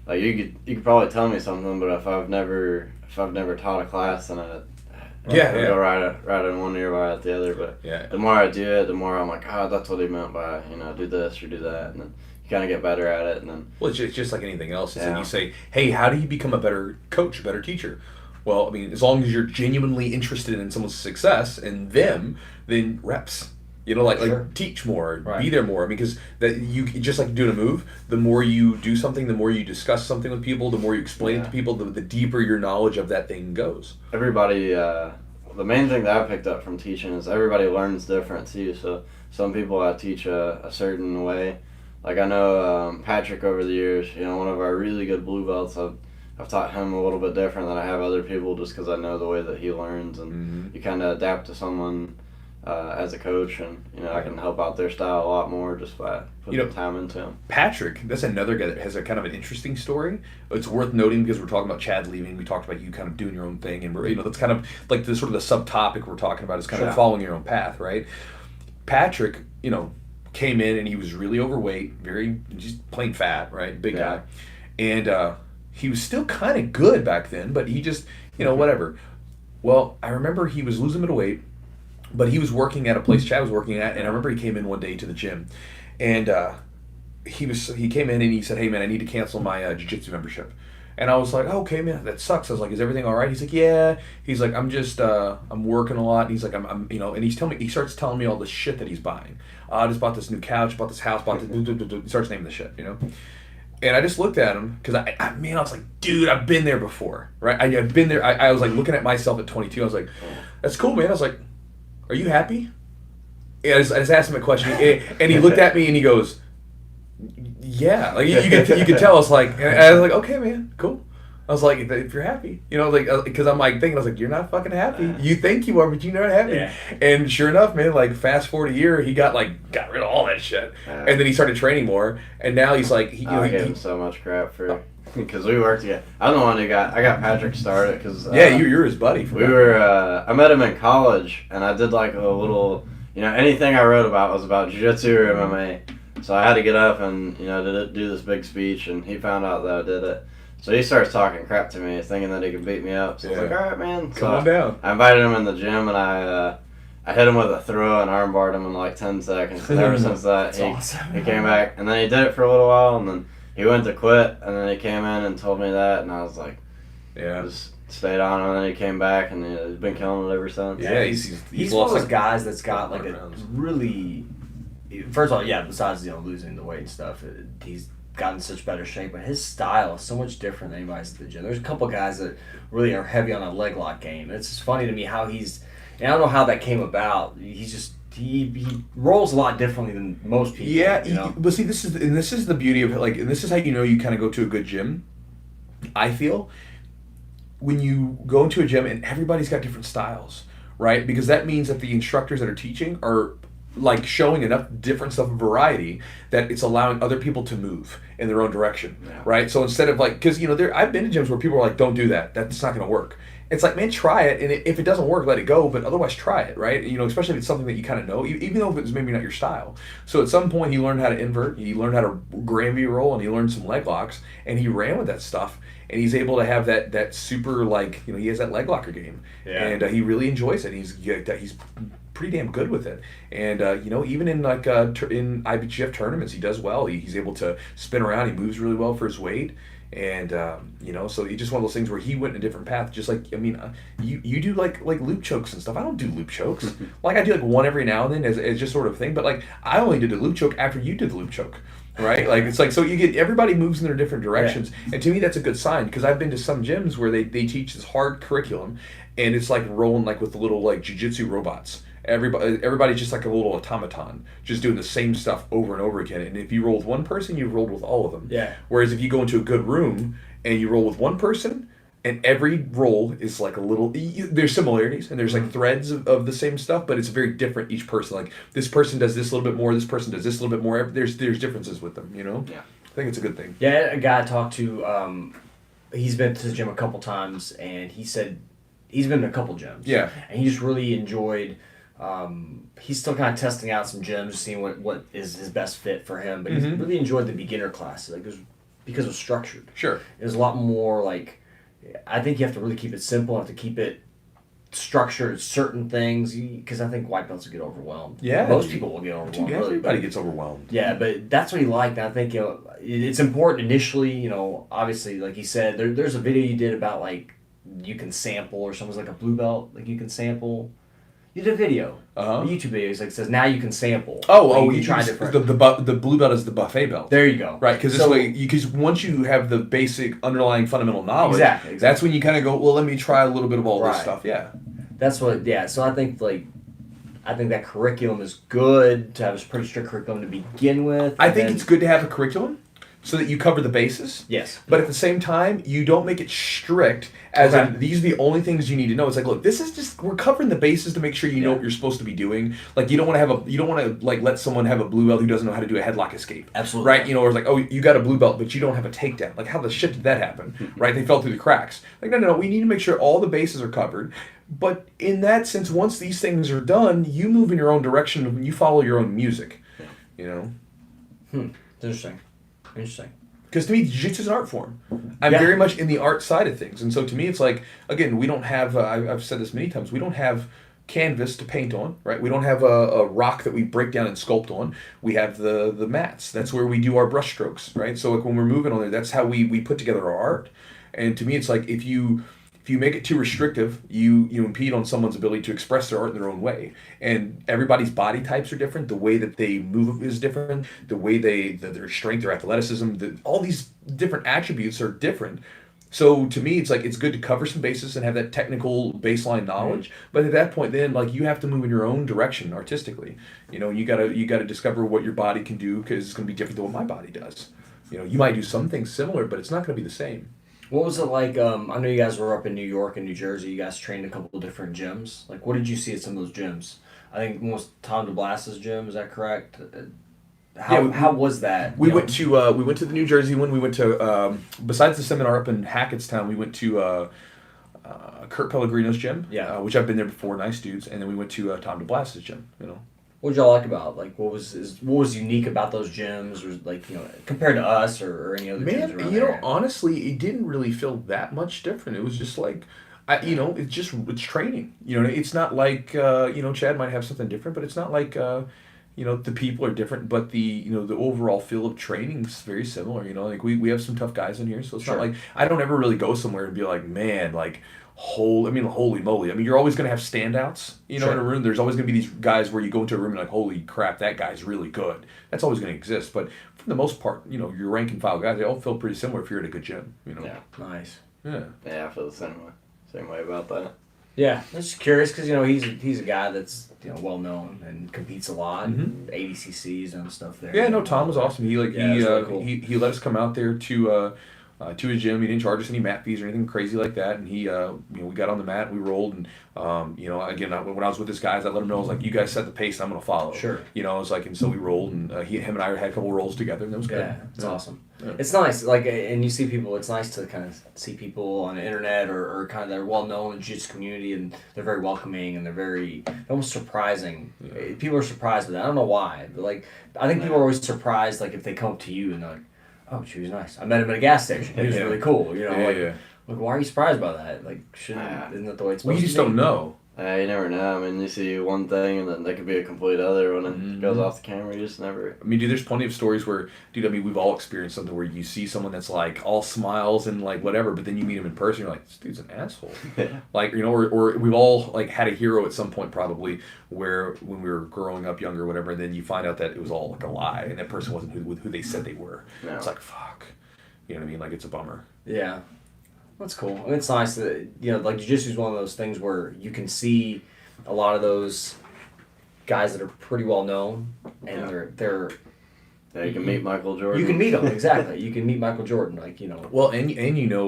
Speaker 3: like you could probably tell me something, but if I've never taught a class, then I go right in one ear, right out the other. But
Speaker 1: Yeah.
Speaker 3: the more I do it, the more I'm like, that's what he meant by do this or do that, and then you kind of get better at it, and then
Speaker 1: Well, it's just like anything else. It's
Speaker 3: Yeah.
Speaker 1: like you say, hey, how do you become a better coach, a better teacher? Well, I mean, as long as you're genuinely interested in someone's success and them, then reps. Like
Speaker 2: Sure.
Speaker 1: teach more,
Speaker 2: Right.
Speaker 1: be there more, because that you just like doing a move. The more you do something, the more you discuss something with people, the more you explain it to people, the deeper your knowledge of that thing goes.
Speaker 3: everybody. The main thing that I picked up from teaching is everybody learns different too. So some people I teach a certain way. Like I know Patrick over the years, one of our really good blue belts. I've taught him a little bit different than I have other people, just because I know the way that he learns, and you kind of adapt to someone as a coach, and I can help out their style a lot more just by putting time into him.
Speaker 1: Patrick, that's another guy that has a kind of an interesting story. It's worth noting because we're talking about Chad leaving. We talked about you kind of doing your own thing, and we're that's kind of like the sort of the subtopic we're talking about is kind of following your own path, right? Patrick, came in and he was really overweight, very just plain fat, right? Big guy, and he was still kind of good back then, but he just whatever. Well, I remember he was losing a bit of weight, but he was working at a place Chad was working at, and I remember he came in one day to the gym, and he came in and he said, "Hey man, I need to cancel my jiu-jitsu membership." And I was like, "Oh, okay, man, that sucks." I was like, "Is everything all right?" He's like, "Yeah." He's like, "I'm just I'm working a lot." And he's like, I'm and he starts telling me all the shit that he's buying. I just bought this new couch, bought this house, bought this. He starts naming the shit, And I just looked at him because I was like, dude, I've been there before, right? I've been there. I was like looking at myself at 22. I was like, that's cool, man. I was like, are you happy? And I just asked him a question, and he looked at me and he goes, yeah. Like you could tell. I was like, and I was like, okay, man, cool. I was like, if you're happy, because I'm like thinking, I was like, you're not fucking happy. You think you are, but you're not happy.
Speaker 2: Yeah.
Speaker 1: And sure enough, man, like fast forward a year, he got rid of all that shit, and then he started training more, and now he's like,
Speaker 3: I gave him so much crap for because we worked together. I'm the one who got Patrick started because
Speaker 1: you're his buddy.
Speaker 3: We were I met him in college, and I did like a little anything I wrote about was about jiu-jitsu or MMA, so I had to get up and do this big speech, and he found out that I did it. So he starts talking crap to me, thinking that he could beat me up. So I was like, all right, man.
Speaker 1: Come on down.
Speaker 3: I invited him in the gym, and I I hit him with a throw and armbarred him in like 10 seconds. And ever since that, he came back. And then he did it for a little while, and then he went to quit, and then he came in and told me that, and I was like,
Speaker 1: Yeah.
Speaker 3: just stayed on him, and then he came back, and he's been killing it ever since.
Speaker 1: Yeah,
Speaker 2: he's one of those guys that's got like a really. First of all, yeah. Besides losing the weight and stuff, he's gotten such better shape. But his style is so much different than anybody's at the gym. There's a couple guys that really are heavy on a leg lock game. It's just funny to me how he's. And I don't know how that came about. He's just he rolls a lot differently than most people.
Speaker 1: Yeah, but see, this is the beauty of it. Like, and this is how you kind of go to a good gym. I feel when you go into a gym and everybody's got different styles, right? Because that means that the instructors that are teaching are like showing enough difference of variety that it's allowing other people to move in their own direction, right? So instead of like, because I've been to gyms where people are like, don't do that. That's not going to work. It's like, man, try it, and if it doesn't work, let it go. But otherwise, try it, right? Especially if it's something that you kind of know, even though it's maybe not your style. So at some point, he learned how to invert, he learned how to gravity roll, and he learned some leg locks, and he ran with that stuff, and he's able to have that super he has that leg locker game, and he really enjoys it. He's pretty damn good with it, and even in like in IBGF tournaments, he does well. He's able to spin around. He moves really well for his weight. And so it's just one of those things where he went in a different path. Just like you do like loop chokes and stuff. I don't do loop chokes. Like I do like one every now and then as just sort of thing. But like I only did a loop choke after you did the loop choke, right? Like it's like so you get everybody moves in their different directions, and to me that's a good sign because I've been to some gyms where they teach this hard curriculum, and it's like rolling like with the little like jiu-jitsu robots. Everybody's just like a little automaton, just doing the same stuff over and over again. And if you roll with one person, you've rolled with all of them.
Speaker 2: Yeah.
Speaker 1: Whereas if you go into a good room and you roll with one person, and every roll is like a little, there's similarities and there's like threads of the same stuff, but it's very different each person. Like this person does this a little bit more, this person does this a little bit more. There's differences with them,
Speaker 3: Yeah.
Speaker 1: I think it's a good thing.
Speaker 2: Yeah, a guy I talked to, he's been to the gym a couple times, and he said he's been to a couple gyms.
Speaker 1: Yeah.
Speaker 2: And he just really enjoyed. He's still kind of testing out some gyms, seeing what is his best fit for him. But he's really enjoyed the beginner classes, like because it was structured.
Speaker 1: Sure.
Speaker 2: It was a lot more like. I think you have to really keep it simple. Have to keep it structured. Certain things, because I think white belts will get overwhelmed.
Speaker 1: Yeah.
Speaker 2: Most people will get overwhelmed.
Speaker 1: Dude, everybody gets overwhelmed.
Speaker 2: Yeah, but that's what he liked. And I think it's important initially. Obviously, like he said, there's a video you did about like you can sample or something's like a blue belt, like you can sample. You did a video, a YouTube video. It says now you can sample.
Speaker 1: You
Speaker 2: try different.
Speaker 1: The blue belt is the buffet belt.
Speaker 2: There you go.
Speaker 1: Right, because because once you have the basic underlying fundamental knowledge,
Speaker 2: exactly.
Speaker 1: That's when you kind of go, well, let me try a little bit of all this stuff. Yeah,
Speaker 2: that's what. Yeah, so I think that curriculum is good to have a pretty strict curriculum to begin with.
Speaker 1: I think it's good to have a curriculum so that you cover the bases.
Speaker 2: Yes.
Speaker 1: But at the same time, you don't make it strict as in these are the only things you need to know. It's like, look, this is just we're covering the bases to make sure you know what you're supposed to be doing. Like you don't want to like let someone have a blue belt who doesn't know how to do a headlock escape.
Speaker 2: Absolutely.
Speaker 1: Right? Or it's like, oh, you got a blue belt, but you don't have a takedown. Like how the shit did that happen? Right? They fell through the cracks. Like no, we need to make sure all the bases are covered. But in that sense, once these things are done, you move in your own direction and you follow your own music.
Speaker 2: Interesting.
Speaker 1: Because to me, jiu-jitsu is an art form. I'm very much in the art side of things. And so to me, it's like, again, we don't have, I've said this many times, we don't have canvas to paint on, right? We don't have a rock that we break down and sculpt on. We have the mats. That's where we do our brush strokes, right? So like when we're moving on there, that's how we put together our art. And to me, it's like if you make it too restrictive, you impede on someone's ability to express their art in their own way. And everybody's body types are different. The way that they move is different. The way their strength, their athleticism, all these different attributes are different. So to me, it's like it's good to cover some bases and have that technical baseline knowledge. But at that point, then like you have to move in your own direction artistically. You gotta discover what your body can do because it's gonna be different than what my body does. You might do some things similar, but it's not gonna be the same.
Speaker 2: What was it like? I know you guys were up in New York and New Jersey. You guys trained a couple of different gyms. Like, what did you see at some of those gyms? I think most Tom DeBlas's gym. Is that correct? How was that?
Speaker 1: We went to the New Jersey one. We went to besides the seminar up in Hackettstown, we went to Kurt Pellegrino's gym.
Speaker 2: Yeah.
Speaker 1: Which I've been there before. Nice dudes. And then we went to Tom DeBlas's gym.
Speaker 2: What did y'all like about like what was unique about those gyms, or like compared to us or any other gyms around there?
Speaker 1: Honestly, it didn't really feel that much different. It was just like it's training. It's not like Chad might have something different, but it's not like the people are different, but the overall feel of training is very similar. Like we have some tough guys in here, so it's not
Speaker 2: Sure.
Speaker 1: like I don't ever really go somewhere and be like, man, like holy moly. I mean, you're always gonna have standouts, in
Speaker 2: Sure.
Speaker 1: a room. There's always gonna be these guys where you go into a room and like, holy crap, that guy's really good. That's always gonna exist, but for the most part, your rank and file guys, they all feel pretty similar if you're at a good gym.
Speaker 3: Yeah.
Speaker 2: Nice.
Speaker 1: Yeah.
Speaker 3: Yeah, I feel the same way about that.
Speaker 2: Yeah, I'm just curious because he's a guy that's well known and competes a lot, and ADCCs and stuff there.
Speaker 1: Yeah, no, Tom was awesome. He
Speaker 2: it's really cool.
Speaker 1: he let us come out there to his gym. He didn't charge us any mat fees or anything crazy like that. And he we got on the mat, we rolled, and again, when I was with this guys, I let him know, I was like, you guys set the pace, I'm gonna follow.
Speaker 2: Sure.
Speaker 1: I was like, and so we rolled, and him and I had a couple rolls together, and that was good.
Speaker 2: Yeah, it's awesome.
Speaker 1: Yeah.
Speaker 2: It's nice, and you see people. It's nice to kind of see people on the internet or kind of they're well known in the jiu-jitsu community, and they're very welcoming and they're almost surprising.
Speaker 1: Yeah.
Speaker 2: People are surprised with that. I don't know why, but I think people are always surprised if they come up to you and they're like, "Oh, she was nice. I met him at a gas station. He was really cool."
Speaker 1: Yeah.
Speaker 2: Like, why are you surprised by that? Like, isn't that the way it's supposed
Speaker 1: Well, you
Speaker 2: to
Speaker 1: just
Speaker 2: be?
Speaker 1: don't know.
Speaker 3: You never know. I mean, you see one thing and then that could be a complete other when it goes off the camera. You just never.
Speaker 1: I mean, dude, there's plenty of stories where, dude, I mean, we've all experienced something where you see someone that's like all smiles and like whatever, but then you meet him in person, you're like, this dude's an asshole. Like, or we've all like had a hero at some point probably where when we were growing up younger or whatever, and then you find out that it was all like a lie and that person wasn't who they said they were.
Speaker 3: No.
Speaker 1: It's like, fuck. You know what I mean? Like, it's a bummer.
Speaker 2: Yeah, that's cool. I mean, it's nice that like jiu-jitsu is one of those things where you can see a lot of those guys that are pretty well known, and they're
Speaker 3: Yeah, you can meet Michael Jordan.
Speaker 2: you can meet them exactly. You can meet Michael Jordan,
Speaker 1: Well, and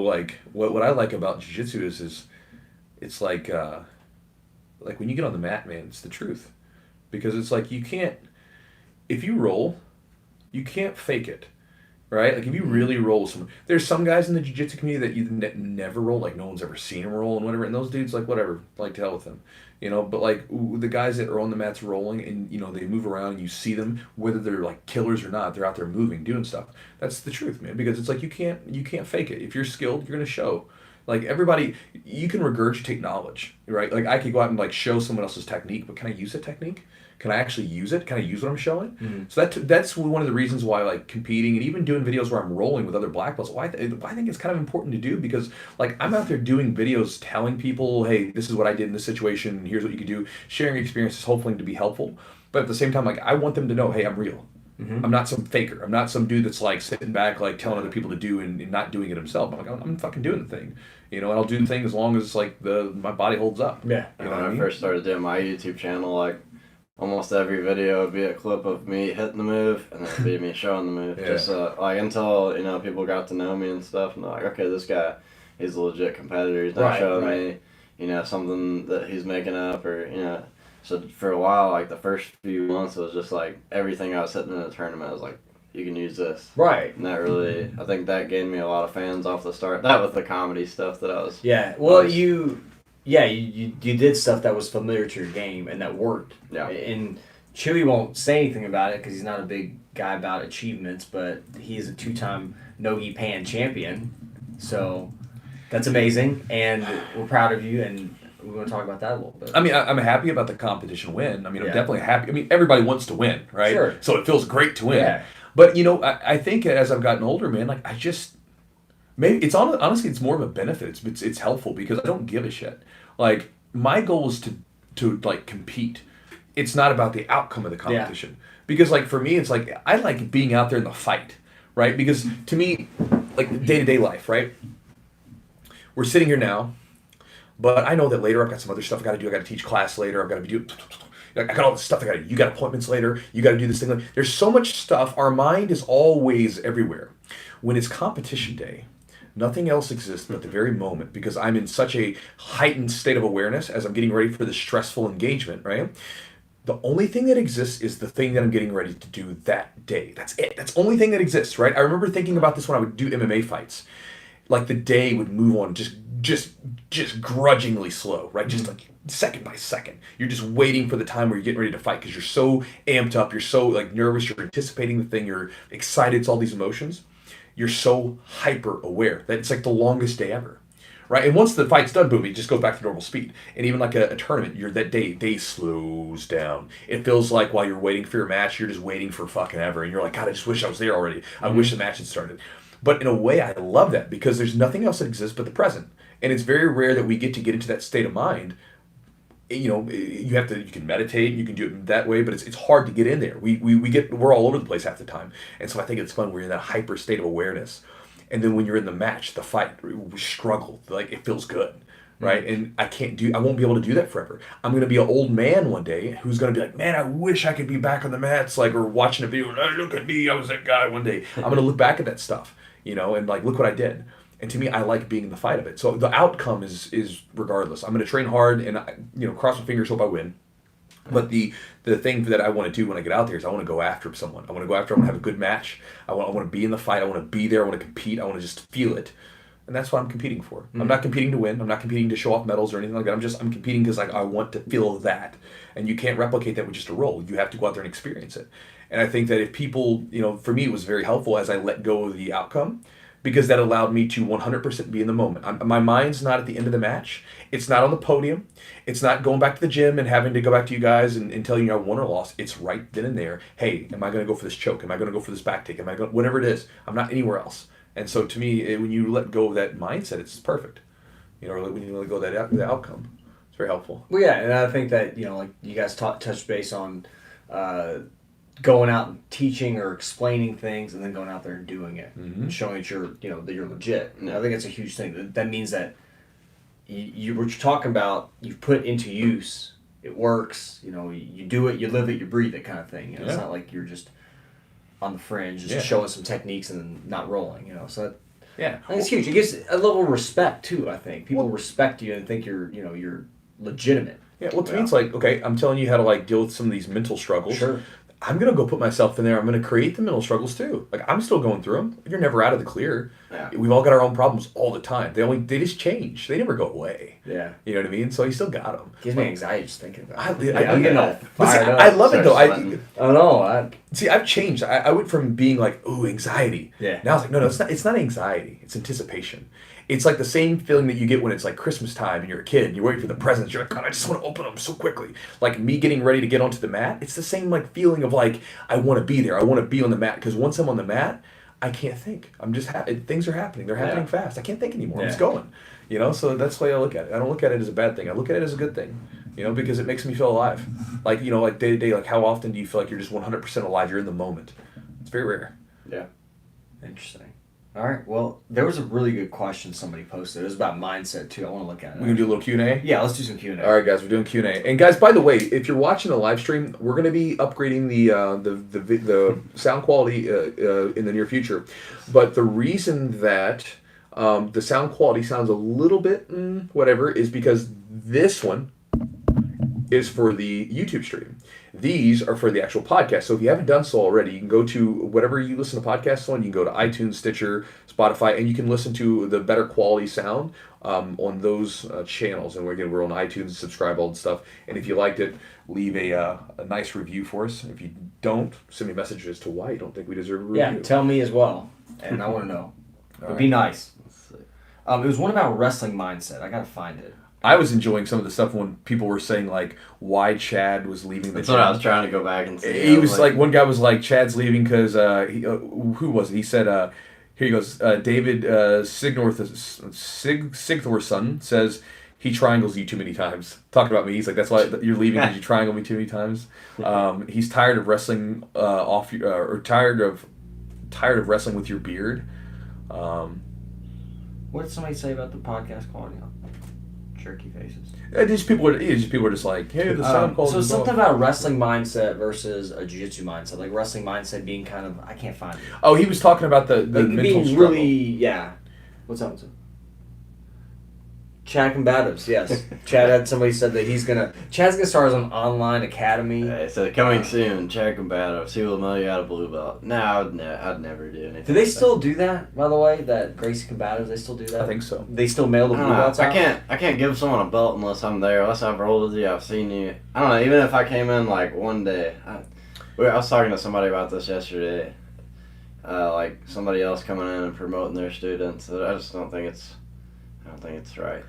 Speaker 1: like what I like about jiu-jitsu is it's like when you get on the mat, man, it's the truth, because it's like you can't, if you roll, you can't fake it. Right? Like, if you really roll someone... There's some guys in the jiu-jitsu community that you never roll. Like, no one's ever seen them roll and whatever. And those dudes, like, whatever. Like, to hell with them. But, like, the guys that are on the mats rolling and, they move around and you see them, whether they're, like, killers or not, they're out there moving, doing stuff. That's the truth, man. Because it's like, you can't fake it. If you're skilled, you're going to show. Like, everybody... You can regurgitate knowledge, right? Like, I could go out and, like, show someone else's technique, but can I use that technique? Can I actually use it? Can I use what I'm showing? Mm-hmm. So that's one of the reasons why, like, competing and even doing videos where I'm rolling with other black belts, why I think it's kind of important to do, because, like, I'm out there doing videos telling people, hey, this is what I did in this situation, here's what you could do, sharing experiences, hopefully to be helpful. But at the same time, like, I want them to know, hey, I'm real. Mm-hmm. I'm not some faker. I'm not some dude that's, like, sitting back, like, telling other people to do and not doing it himself. I'm like, I'm fucking doing the thing. And I'll do the thing as long as, like, my body holds up.
Speaker 2: Yeah.
Speaker 3: When I first started doing my YouTube channel, like, almost every video would be a clip of me hitting the move, and then it'd be me showing the move.
Speaker 1: Yeah.
Speaker 3: Just like until people got to know me and stuff, and they're like, okay, this guy, he's a legit competitor. He's not showing me, something that he's making up, or So for a while, like the first few months, it was just like everything I was hitting in the tournament, I was like, you can use this.
Speaker 2: Right.
Speaker 3: And that really, I think that gained me a lot of fans off the start. That with the comedy stuff that I was.
Speaker 2: Yeah. Well, you did stuff that was familiar to your game and that worked.
Speaker 3: Yeah.
Speaker 2: And Chewy won't say anything about it because he's not a big guy about achievements, but he is a 2-time Nogi Pan champion. So that's amazing, and we're proud of you, and we want to talk about that a little bit.
Speaker 1: I mean, I'm happy about the competition win. I mean, I'm definitely happy. I mean, everybody wants to win, right?
Speaker 2: Sure.
Speaker 1: So it feels great to win.
Speaker 2: Yeah.
Speaker 1: But, I think as I've gotten older, man, like, maybe it's honestly, it's more of a benefit. It's helpful because I don't give a shit. Like, my goal is to like compete. It's not about the outcome of the competition. Yeah. Because, like, for me, it's like I like being out there in the fight, right? Because to me, like, day-to-day life, right? We're sitting here now, but I know that later I've got some other stuff I got to do. I got to teach class later. I've got to be doing. I got all this stuff I got to do. You got appointments later. You got to do this thing. There's so much stuff. Our mind is always everywhere. When it's competition day, nothing else exists but the very moment, because I'm in such a heightened state of awareness as I'm getting ready for this stressful engagement, right? The only thing that exists is the thing that I'm getting ready to do that day. That's it. That's the only thing that exists, right? I remember thinking about this when I would do MMA fights. Like, the day would move on just grudgingly slow, right? Just like second by second. You're just waiting for the time where you're getting ready to fight because you're so amped up. You're so, like, nervous. You're anticipating the thing. You're excited. It's all these emotions. You're so hyper aware that it's like the longest day ever, right? And once the fight's done, boom, it just goes back to normal speed. And even like a tournament, that day slows down. It feels like while you're waiting for your match, you're just waiting for fucking ever, and you're like, God, I just wish I was there already. I wish the match had started. But in a way, I love that because there's nothing else that exists but the present, and it's very rare that we get into that state of mind. You know, you can meditate, you can do it that way, but it's hard to get in there. We're all over the place half the time, and so I think it's fun. We're in that hyper state of awareness, and then when you're in the match, the fight, we struggle, like it feels good, right? And I won't be able to do that forever. I'm gonna be an old man one day who's gonna be like, man, I wish I could be back on the mats, like, or watching a video. Oh, look at me, I was that guy one day. I'm gonna look back at that stuff, you know, and like, look what I did. And to me, I like being in the fight of it. So the outcome is regardless. I'm going to train hard and, cross my fingers, hope I win. But the thing that I want to do when I get out there is I want to go after someone. I want to have a good match. I want to be in the fight. I want to be there. I want to compete. I want to just feel it. And that's what I'm competing for. Mm-hmm. I'm not competing to win. I'm not competing to show off medals or anything like that. I'm competing because I want to feel that. And you can't replicate that with just a role. You have to go out there and experience it. And I think that if people, for me, it was very helpful as I let go of the outcome, because that allowed me to 100% be in the moment. My mind's not at the end of the match. It's not on the podium. It's not going back to the gym and having to go back to you guys and tell you I won or lost. It's right then and there. Hey, am I going to go for this choke? Am I going to go for this back take? Whatever it is, I'm not anywhere else. And so to me, when you let go of that mindset, it's perfect. When you let go of the outcome, it's very helpful.
Speaker 2: Well, yeah, and I think that, like you guys touched base on going out and teaching or explaining things and then going out there and doing it and showing that you're legit. And I think it's a huge thing. That means that you what you're talking about, you've put into use, it works, you do it, you live it, you breathe it kind of thing. It's not like you're just on the fringe, just showing some techniques and then not rolling, so I think it's huge. It gives a level of respect too, I think. People respect you and think you're legitimate.
Speaker 1: Yeah, well to me it's like, okay, I'm telling you how to like deal with some of these mental struggles.
Speaker 2: Sure.
Speaker 1: I'm going to go put myself in there. I'm going to create the mental struggles too. Like, I'm still going through them. You're never out of the clear. Yeah. We've all got our own problems all the time. They just change. They never go away.
Speaker 2: Yeah.
Speaker 1: You know what I mean? So you still got them.
Speaker 2: Gives me anxiety just thinking about it.
Speaker 1: I'm
Speaker 2: getting all fired up.
Speaker 1: I love it though. I
Speaker 2: don't know.
Speaker 1: See, I've changed. I went from being like, ooh, anxiety.
Speaker 2: Yeah.
Speaker 1: Now it's like, no, it's not anxiety. It's anticipation. It's like the same feeling that you get when it's like Christmas time and you're a kid and you're waiting for the presents. You're like, God, I just want to open them so quickly. Like me getting ready to get onto the mat. It's the same like feeling of like, I want to be there. I want to be on the mat. Because once I'm on the mat, I can't think. I'm just, things are happening. They're happening fast. I can't think anymore. I'm just going. So that's the way I look at it. I don't look at it as a bad thing. I look at it as a good thing. Because it makes me feel alive. Like, like day to day, like how often do you feel like you're just 100% alive? You're in the moment. It's very rare.
Speaker 2: Yeah. Interesting. All right. Well, there was a really good question somebody posted. It was about mindset too. I want to look at it.
Speaker 1: We're gonna do a little Q&A.
Speaker 2: Yeah, let's do some Q&A.
Speaker 1: All right, guys, we're doing Q&A. And guys, by the way, if you're watching the live stream, we're gonna be upgrading the sound quality in the near future. But the reason that the sound quality sounds a little bit whatever is because this one is for the YouTube stream. These are for the actual podcast. So if you haven't done so already, you can go to whatever you listen to podcasts on. You can go to iTunes, Stitcher, Spotify, and you can listen to the better quality sound on those channels. And we're on iTunes, subscribe, all that stuff. And if you liked it, leave a nice review for us. If you don't, send me messages to why you don't think we deserve a review.
Speaker 2: Yeah, tell me as well. And I want to know. But be nice. It was one about wrestling mindset. I got to find it.
Speaker 1: I was enjoying some of the stuff when people were saying like why Chad was leaving the
Speaker 3: That's
Speaker 1: gym.
Speaker 3: what I was trying to go back and see.
Speaker 1: He was like one guy was like Chad's leaving because who was it? He said here he goes David Sigthorson says he triangles you too many times. Talking about me, he's like that's why you're leaving because you triangle me too many times. He's tired of wrestling or tired of wrestling with your beard.
Speaker 2: What did somebody say about the podcast quality? Jerky faces.
Speaker 1: Just people are just like, hey, the sound quality.
Speaker 2: So something about wrestling mindset versus a jiu-jitsu mindset. Like wrestling mindset being kind of, I can't find it.
Speaker 1: Oh, he was talking about the mental
Speaker 2: being
Speaker 1: struggle.
Speaker 2: Really, yeah. What's up with it? Chad Combatives, yes. Chad's gonna start his own online academy.
Speaker 3: So coming soon, Chad Combatives. He will mail you out a blue belt. No, I'd never do anything.
Speaker 2: Do they still do that, by the way? That Gracie Combatives, they still do that?
Speaker 1: I think so.
Speaker 2: They still mail the blue belts out?
Speaker 3: I can't give someone a belt unless I'm there, unless I've rolled with you, I've seen you. I don't know, even if I came in like one day. I was talking to somebody about this yesterday. Like somebody else coming in and promoting their students. I just don't think it's... I don't think it's right.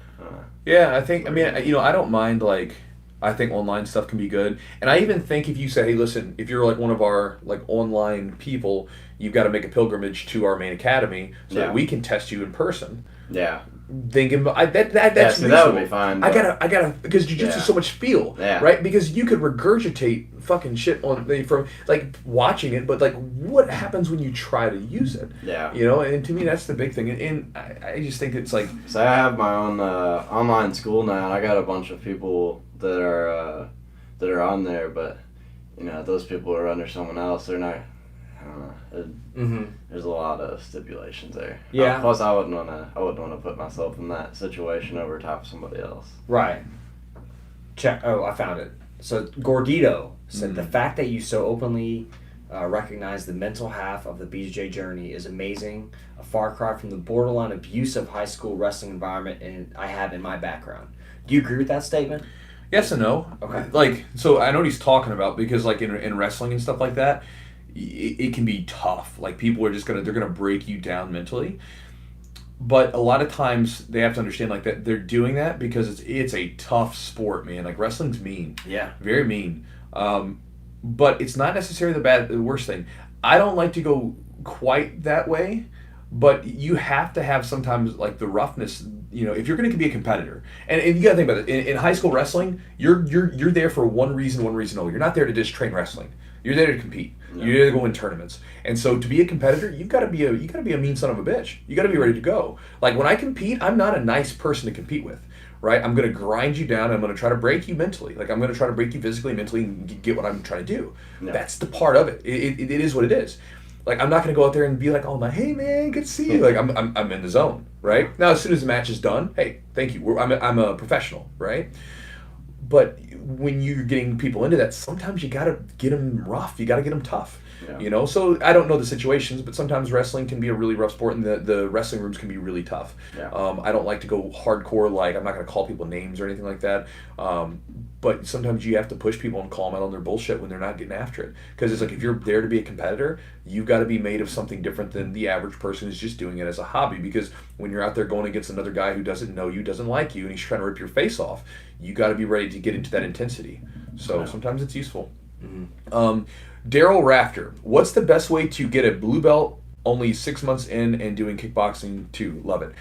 Speaker 1: Yeah, I think. I mean, I don't mind like. I think online stuff can be good, and I even think if you say, "Hey, listen, if you're like one of our like online people, you've got to make a pilgrimage to our main academy so that we can test you in person."
Speaker 3: Yeah.
Speaker 1: Then give them, that's
Speaker 3: that would be fine.
Speaker 1: I gotta, because jiu-jitsu is so much feel, right? Because you could regurgitate fucking shit from like watching it, but like what happens when you try to use it?
Speaker 3: Yeah.
Speaker 1: And to me that's the big thing, and I just think it's like.
Speaker 3: So I have my own online school now, and I got a bunch of people that are on there, but those people are under someone else. They're not. I don't know. There's a lot of stipulations there.
Speaker 2: Yeah.
Speaker 3: Plus, I wouldn't want to put myself in that situation over top of somebody else.
Speaker 2: Right. Check. Oh, I found it. So Gordito said the fact that you so openly recognize the mental half of the BJJ journey is amazing. A far cry from the borderline abusive high school wrestling environment I have in my background. Do you agree with that statement?
Speaker 1: Yes and no.
Speaker 2: Okay.
Speaker 1: Like, so I know what he's talking about, because like in wrestling and stuff like that, it can be tough. Like people are they're gonna break you down mentally. But a lot of times they have to understand like that they're doing that because it's a tough sport, man. Like wrestling's mean.
Speaker 2: Yeah.
Speaker 1: Very mean. But it's not necessarily the worst thing. I don't like to go quite that way, but you have to have sometimes like the roughness. If you're going to be a competitor, and you got to think about it. In high school wrestling, you're there for one reason only. You're not there to just train wrestling. You're there to compete. Yeah. You're there to go win tournaments. And so to be a competitor, you've got to be a mean son of a bitch. You got to be ready to go. Like when I compete, I'm not a nice person to compete with, right? I'm going to grind you down. I'm going to try to break you mentally. Like I'm going to try to break you physically, mentally, and get what I'm trying to do. Yeah. That's the part of it. It is what it is. Like I'm not going to go out there and be like, "Oh my, hey man, good to see you." Like I'm in the zone, right? Now as soon as the match is done, hey, thank you. I'm a professional, right? But when you're getting people into that, sometimes you gotta get them rough. You gotta get them tough. Yeah. So I don't know the situations, but sometimes wrestling can be a really rough sport, and the wrestling rooms can be really tough. Yeah. I don't like to go hardcore. Like I'm not gonna call people names or anything like that. But sometimes you have to push people and call them out on their bullshit when they're not getting after it. Because it's like if you're there to be a competitor, you've got to be made of something different than the average person who's just doing it as a hobby. Because when you're out there going against another guy who doesn't know you, doesn't like you, and he's trying to rip your face off, you got to be ready to get into that intensity. So sometimes it's useful. Mm-hmm. Daryl Rafter, what's the best way to get a blue belt only 6 months in and doing kickboxing too? Love it.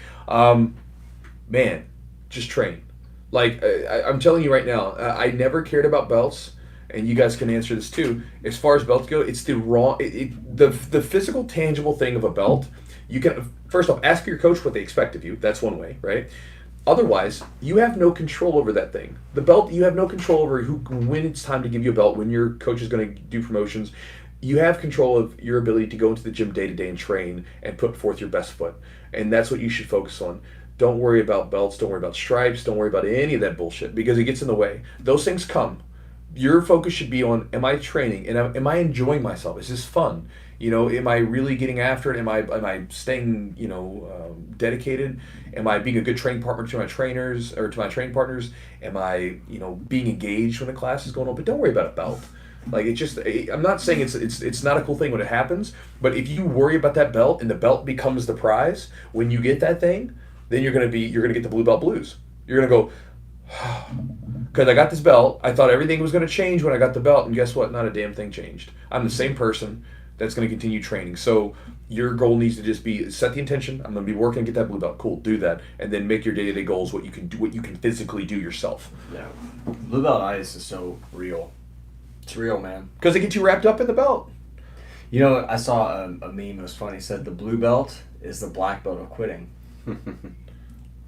Speaker 1: Man, just train. Like, I'm telling you right now, I never cared about belts, and you guys can answer this too. As far as belts go, it's the physical, tangible thing of a belt. You can, first off, ask your coach what they expect of you. That's one way, right? Otherwise, you have no control over that thing. The belt, you have no control over when it's time to give you a belt, when your coach is going to do promotions. You have control of your ability to go into the gym day to day and train and put forth your best foot. And that's what you should focus on. Don't worry about belts. Don't worry about stripes. Don't worry about any of that bullshit because it gets in the way. Those things come. Your focus should be on, am I training? And am I enjoying myself? Is this fun? Am I really getting after it? Am I staying, dedicated? Am I being a good training partner to my trainers or to my training partners? Am I, being engaged when the class is going on? But don't worry about a belt. Like I'm not saying it's not a cool thing when it happens, but if you worry about that belt and the belt becomes the prize, when you get that thing, then you're gonna get the blue belt blues. You're gonna go, because I got this belt. I thought everything was gonna change when I got the belt, and guess what? Not a damn thing changed. I'm the same person that's gonna continue training. So your goal needs to just be set the intention. I'm gonna be working to get that blue belt. Cool, do that, and then make your day-to-day goals what you can do, what you can physically do yourself.
Speaker 2: Yeah, blue belt ice is so real. It's real, man.
Speaker 1: Because it gets you wrapped up in the belt.
Speaker 2: I saw a meme. It was funny. It said the blue belt is the black belt of quitting.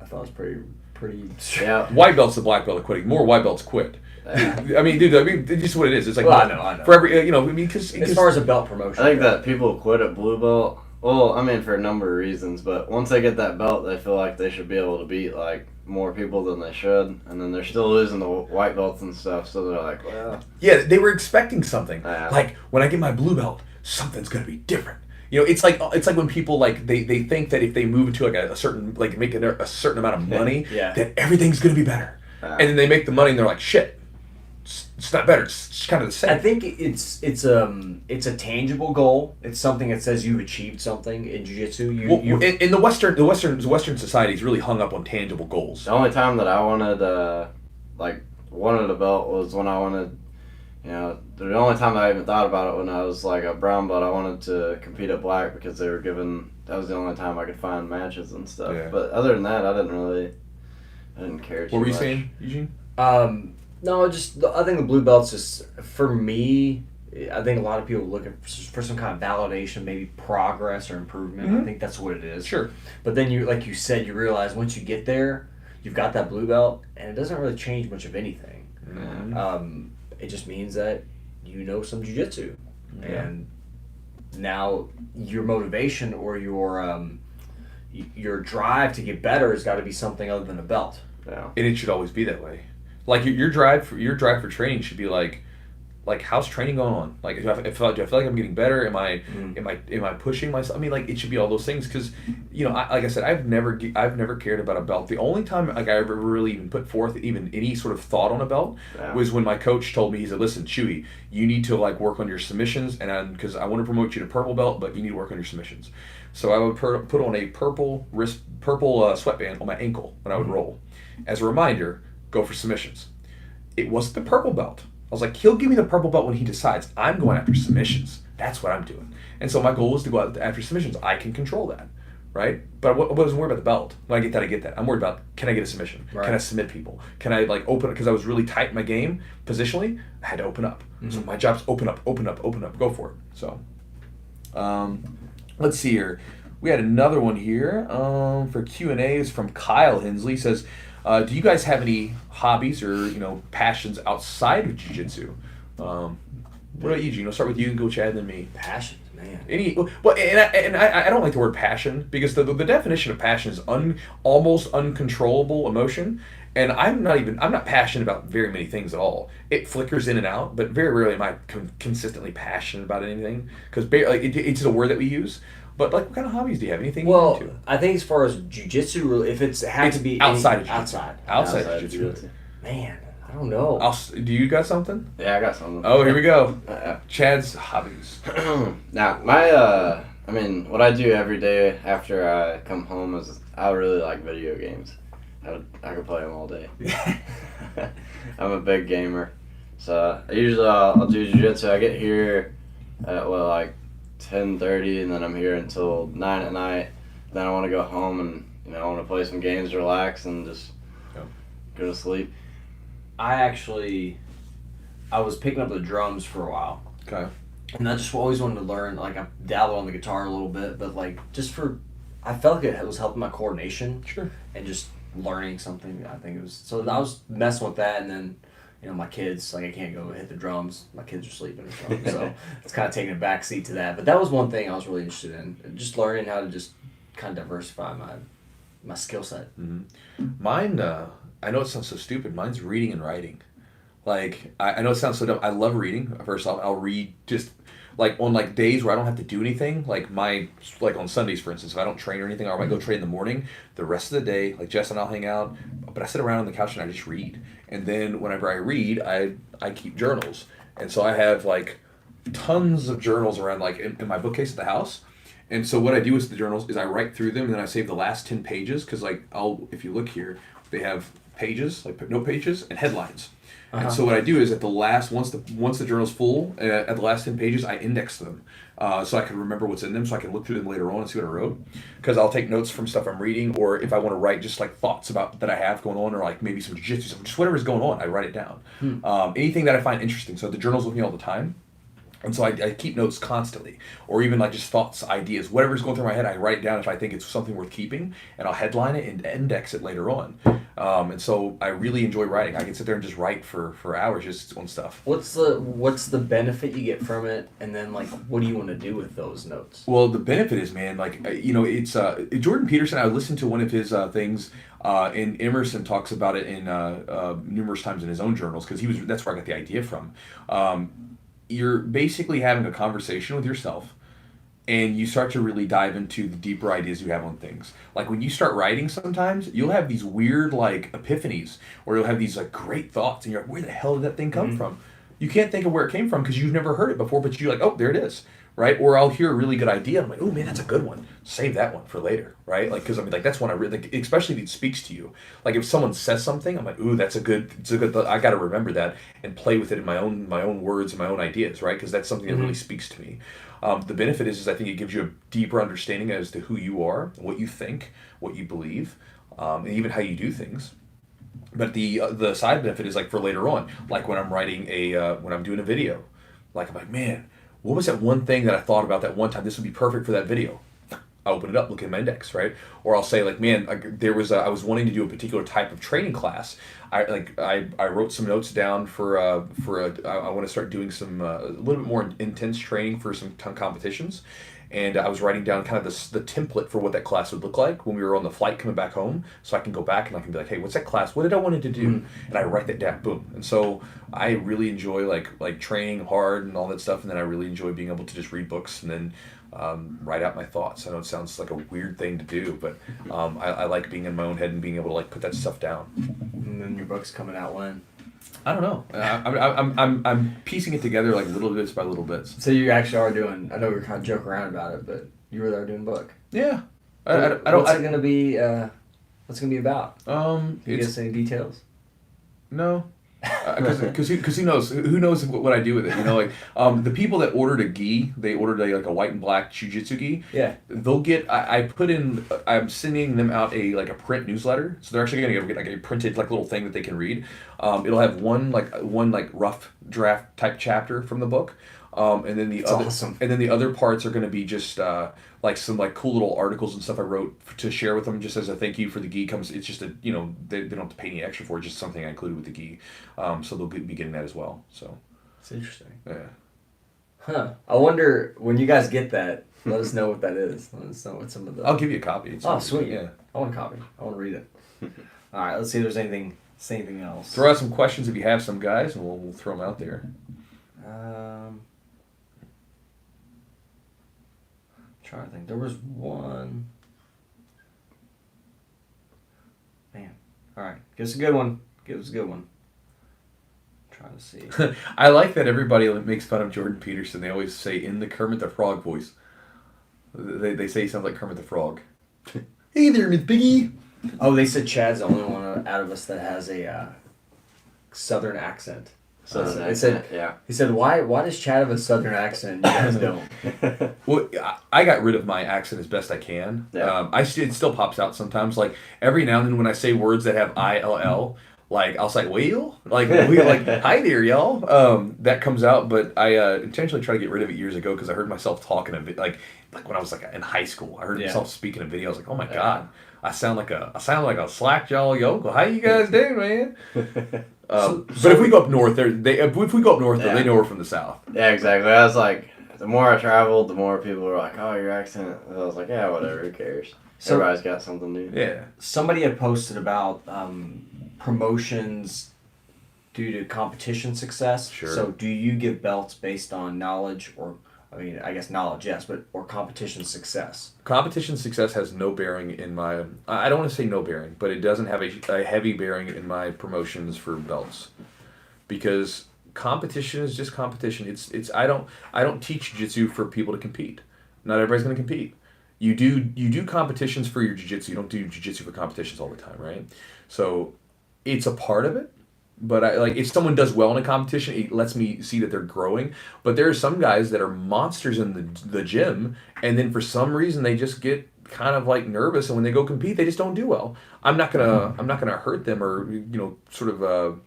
Speaker 2: I thought it was pretty.
Speaker 3: Yeah.
Speaker 1: White belt's the black belt of quitting. More white belts quit. I mean, dude. it's just what it is. It's like
Speaker 2: I know.
Speaker 1: For every, because
Speaker 2: as far as a belt promotion,
Speaker 3: I think that people quit at blue belt. Well, I mean, for a number of reasons, but once they get that belt, they feel like they should be able to beat like more people than they should, and then they're still losing the white belts and stuff. So they're like, well,
Speaker 1: yeah, they were expecting something. Like when I get my blue belt, something's gonna be different. It's like when people like they think that if they move into like a certain like making a certain amount of money, that everything's gonna be better, and then they make the money and they're like, shit, It's not better. It's kind of the same.
Speaker 2: I think it's a tangible goal. It's something that says you've achieved something in jiu-jitsu.
Speaker 1: In the Western society is really hung up on tangible goals.
Speaker 3: The only time that I wanted wanted a belt was when I wanted, the only time I even thought about it when I was like a brown belt. I wanted to compete at black because they were given. That was the only time I could find matches and stuff.
Speaker 1: Yeah.
Speaker 3: But other than that, I didn't care too much.
Speaker 1: What were you saying, Eugene?
Speaker 2: No, I think the blue belt's just, for me, I think a lot of people looking for some kind of validation, maybe progress or improvement.
Speaker 1: Mm-hmm.
Speaker 2: I think that's what it is.
Speaker 1: Sure.
Speaker 2: But then you, like you said, you realize once you get there, you've got that blue belt, and it doesn't really change much of anything.
Speaker 1: Mm-hmm.
Speaker 2: It just means that you know some jiu-jitsu.
Speaker 1: Yeah.
Speaker 2: And now your motivation or your drive to get better has got to be something other than a belt.
Speaker 3: Yeah.
Speaker 1: And it should always be that way. Like your drive for training should be like how's training going on? Like do I feel like I'm getting better? Am I pushing myself? I mean, like it should be all those things because like I said, I've never cared about a belt. The only time like I ever really even put forth even any sort of thought on a belt was when my coach told me, he said, "Listen, Chewy, you need to like work on your submissions, and because I want to promote you to purple belt, but you need to work on your submissions." So I would put on a purple sweatband on my ankle when I would roll, as a reminder. Go for submissions. It wasn't the purple belt. I was like, he'll give me the purple belt when he decides. I'm going after submissions. That's what I'm doing. And so my goal was to go out after submissions. I can control that, right? But I wasn't worried about the belt. When I get that. I'm worried about, can I get a submission?
Speaker 2: Right.
Speaker 1: Can I submit people? Can I like open it? Because I was really tight in my game positionally. I had to open up. Mm-hmm. So my job's open up. Go for it. So let's see here. We had another one here for Q&As from Kyle Hensley. He says, do you guys have any hobbies or passions outside of jiu-jitsu? What about you, Gene? I'll start with you and go Chad, then me.
Speaker 2: Passions, man.
Speaker 1: I don't like the word passion because the definition of passion is almost uncontrollable emotion, and I'm not passionate about very many things at all. It flickers in and out, but very rarely am I consistently passionate about anything because it's a word that we use. But like, what kind of hobbies do you have? Anything?
Speaker 2: Well,
Speaker 1: you're into?
Speaker 2: I think as far as jiu-jitsu, if it had to be
Speaker 1: outside
Speaker 2: outside
Speaker 1: jiu-jitsu.
Speaker 2: Man, I don't know.
Speaker 1: Do you got something?
Speaker 3: Yeah, I got something.
Speaker 1: Oh, here we go. Chad's hobbies.
Speaker 3: Now, what I do every day after I come home is I really like video games. I could play them all day. I'm a big gamer. So usually I'll do jiu-jitsu. I get here at 10:30, and then I'm here until 9 at night. Then I want to go home and I want to play some games, relax, and just go to sleep.
Speaker 2: I was picking up the drums for a while.
Speaker 1: Okay.
Speaker 2: And I just always wanted to learn. Like I dabbled on the guitar a little bit, but I felt like it was helping my coordination.
Speaker 1: Sure.
Speaker 2: And just learning something. I think it was so. I was messing with that, and then. My kids, I can't go hit the drums. My kids are sleeping or something. So it's kind of taking a back seat to that. But that was one thing I was really interested in. Just learning how to just kind of diversify my skill set.
Speaker 1: Mm-hmm. Mine, I know it sounds so stupid. Mine's reading and writing. Like, I know it sounds so dumb. I love reading. First off, I'll read just on days where I don't have to do anything. Like on Sundays, for instance, if I don't train or anything, or I might go train in the morning, the rest of the day, like Jess and I'll hang out. But I sit around on the couch and I just read. And then whenever I read, I keep journals. And so I have tons of journals around in my bookcase at the house. And so what I do with the journals is I write through them and then I save the last 10 pages because if you look here, they have pages, note pages and headlines. Uh-huh. And so what I do is at the last, once the journal's full, at the last 10 pages, I index them. So I can remember what's in them, so I can look through them later on and see what I wrote. Because I'll take notes from stuff I'm reading, or if I want to write just thoughts that I have going on, or maybe some jiu-jitsu, just whatever's going on, I write it down. Anything that I find interesting. So the journal's with me all the time. And so I keep notes constantly, or even just thoughts, ideas, whatever's going through my head, I write it down if I think it's something worth keeping, and I'll headline it and index it later on. And so I really enjoy writing. I can sit there and just write for hours just on stuff.
Speaker 2: What's the benefit you get from it, and then what do you want to do with those notes?
Speaker 1: Well, the benefit is, man, it's Jordan Peterson. I listened to one of his things, and Emerson talks about it in numerous times in his own journals because that's where I got the idea from. You're basically having a conversation with yourself, and you start to really dive into the deeper ideas you have on things. Like when you start writing, sometimes you'll have these weird like epiphanies, or you'll have these like great thoughts, and you're like, where the hell did that thing come from? You can't think of where it came from because you've never heard it before, but you're like, oh, there it is, right? Or I'll hear a really good idea, and I'm like, oh man, that's a good one. Save that one for later, right? Like, because I mean, like that's one I really, like, especially if it speaks to you. Like if someone says something, I'm like, ooh, it's a good. I got to remember that and play with it in my own words and my own ideas, right? Because that's something that really speaks to me. The benefit is I think it gives you a deeper understanding as to who you are, what you think, what you believe, and even how you do things. But the side benefit is like for later on, like when I'm writing when I'm doing a video, like I'm like, man, what was that one thing that I thought about that one time? This would be perfect for that video. I open it up, look at my index, right? Or I'll say like, man, like I was wanting to do a particular type of training class. I wrote some notes down I want to start doing some a little bit more intense training for some competitions. And I was writing down kind of the template for what that class would look like when we were on the flight coming back home, so I can go back and I can be like, hey, what's that class? What did I want it to do? And I write that down, boom. And so I really enjoy like training hard and all that stuff, and then I really enjoy being able to just read books and then write out my thoughts. I know it sounds like a weird thing to do, but I like being in my own head and being able to like put that stuff down.
Speaker 2: And then your book's coming out when?
Speaker 1: I don't know. I'm piecing it together like little bits by little bits.
Speaker 2: So you actually are doing. I know we were kind of joking around about it, but you really are doing a book.
Speaker 1: Yeah.
Speaker 2: What's it gonna be? What's it gonna be about?
Speaker 1: Can
Speaker 2: you give us any details?
Speaker 1: No. Because who knows? Who knows what I do with it? You know, like the people that ordered a gi, they ordered a white and black jiu-jitsu gi.
Speaker 2: Yeah.
Speaker 1: They'll get. I'm sending them out a print newsletter, so they're actually gonna get like a printed like little thing that they can read. It'll have one rough draft type chapter from the book, and then the other parts are gonna be just like some like cool little articles and stuff I wrote to share with them just as a thank you for the gi. It's just they don't have to pay any extra for it, just something I included with the gi. So they'll be getting that as well. So
Speaker 2: it's interesting.
Speaker 1: Yeah.
Speaker 2: Huh. I wonder when you guys get that. Let us know what that is. Let us know what some of the.
Speaker 1: I'll give you a copy.
Speaker 2: Sweet.
Speaker 1: Yeah.
Speaker 2: I want a copy. I want to read it. All right. Let's see if there's anything else.
Speaker 1: Throw out some questions if you have some, guys, and we'll throw them out there.
Speaker 2: Trying to think. There was one. Man. All right. Give us a good one. Trying to see.
Speaker 1: I like that everybody makes fun of Jordan Peterson. They always say in the Kermit the Frog voice. They say he sounds like Kermit the Frog. Hey there, Miss Piggy.
Speaker 2: Oh, they said Chad's the only one out of us that has a southern accent. He said, why does Chad have a southern accent? You guys don't.
Speaker 1: Well, I got rid of my accent as best I can.
Speaker 3: Yeah.
Speaker 1: It still pops out sometimes. Like every now and then when I say words that have ILL, like I'll say wheel, like hi there, y'all. That comes out, but I intentionally tried to get rid of it years ago because I heard myself talking a bit like when I was like in high school. I heard myself speaking in video. I was like, oh my god, I sound like a slack jaw yokel. How you guys doing, man? But if we go up north, they know we're from the south.
Speaker 3: Yeah, exactly. I was like, the more I traveled, the more people were like, "Oh, your accent." And I was like, "Yeah, whatever. Who cares? Everybody's got something new."
Speaker 1: Yeah.
Speaker 2: Somebody had posted about promotions due to competition success. Sure. So, do you give belts based on knowledge or? I mean, I guess knowledge, yes, or competition success.
Speaker 1: Competition success has no bearing in my. I don't want to say no bearing, but it doesn't have a heavy bearing in my promotions for belts, because competition is just competition. It's I don't teach jiu-jitsu for people to compete. Not everybody's going to compete. You do competitions for your jiu-jitsu. You don't do jiu-jitsu for competitions all the time, right? So, it's a part of it. But if someone does well in a competition, it lets me see that they're growing. But there are some guys that are monsters in the gym, and then for some reason they just get kind of like nervous, and when they go compete, they just don't do well. I'm not gonna hurt them or sort of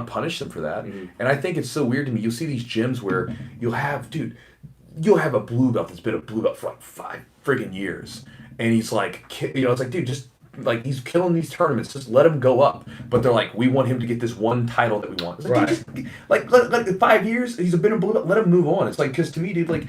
Speaker 1: punish them for that. Mm-hmm. And I think it's so weird to me. You'll see these gyms where you'll have a blue belt that's been a blue belt for like 5 friggin' years, and he's like, it's like, dude, just. Like, he's killing these tournaments. Just let him go up. But they're like, we want him to get this one title that we want. It's like, dude, like 5 years, he's been a blue belt, let him move on. It's like, because to me, dude, like,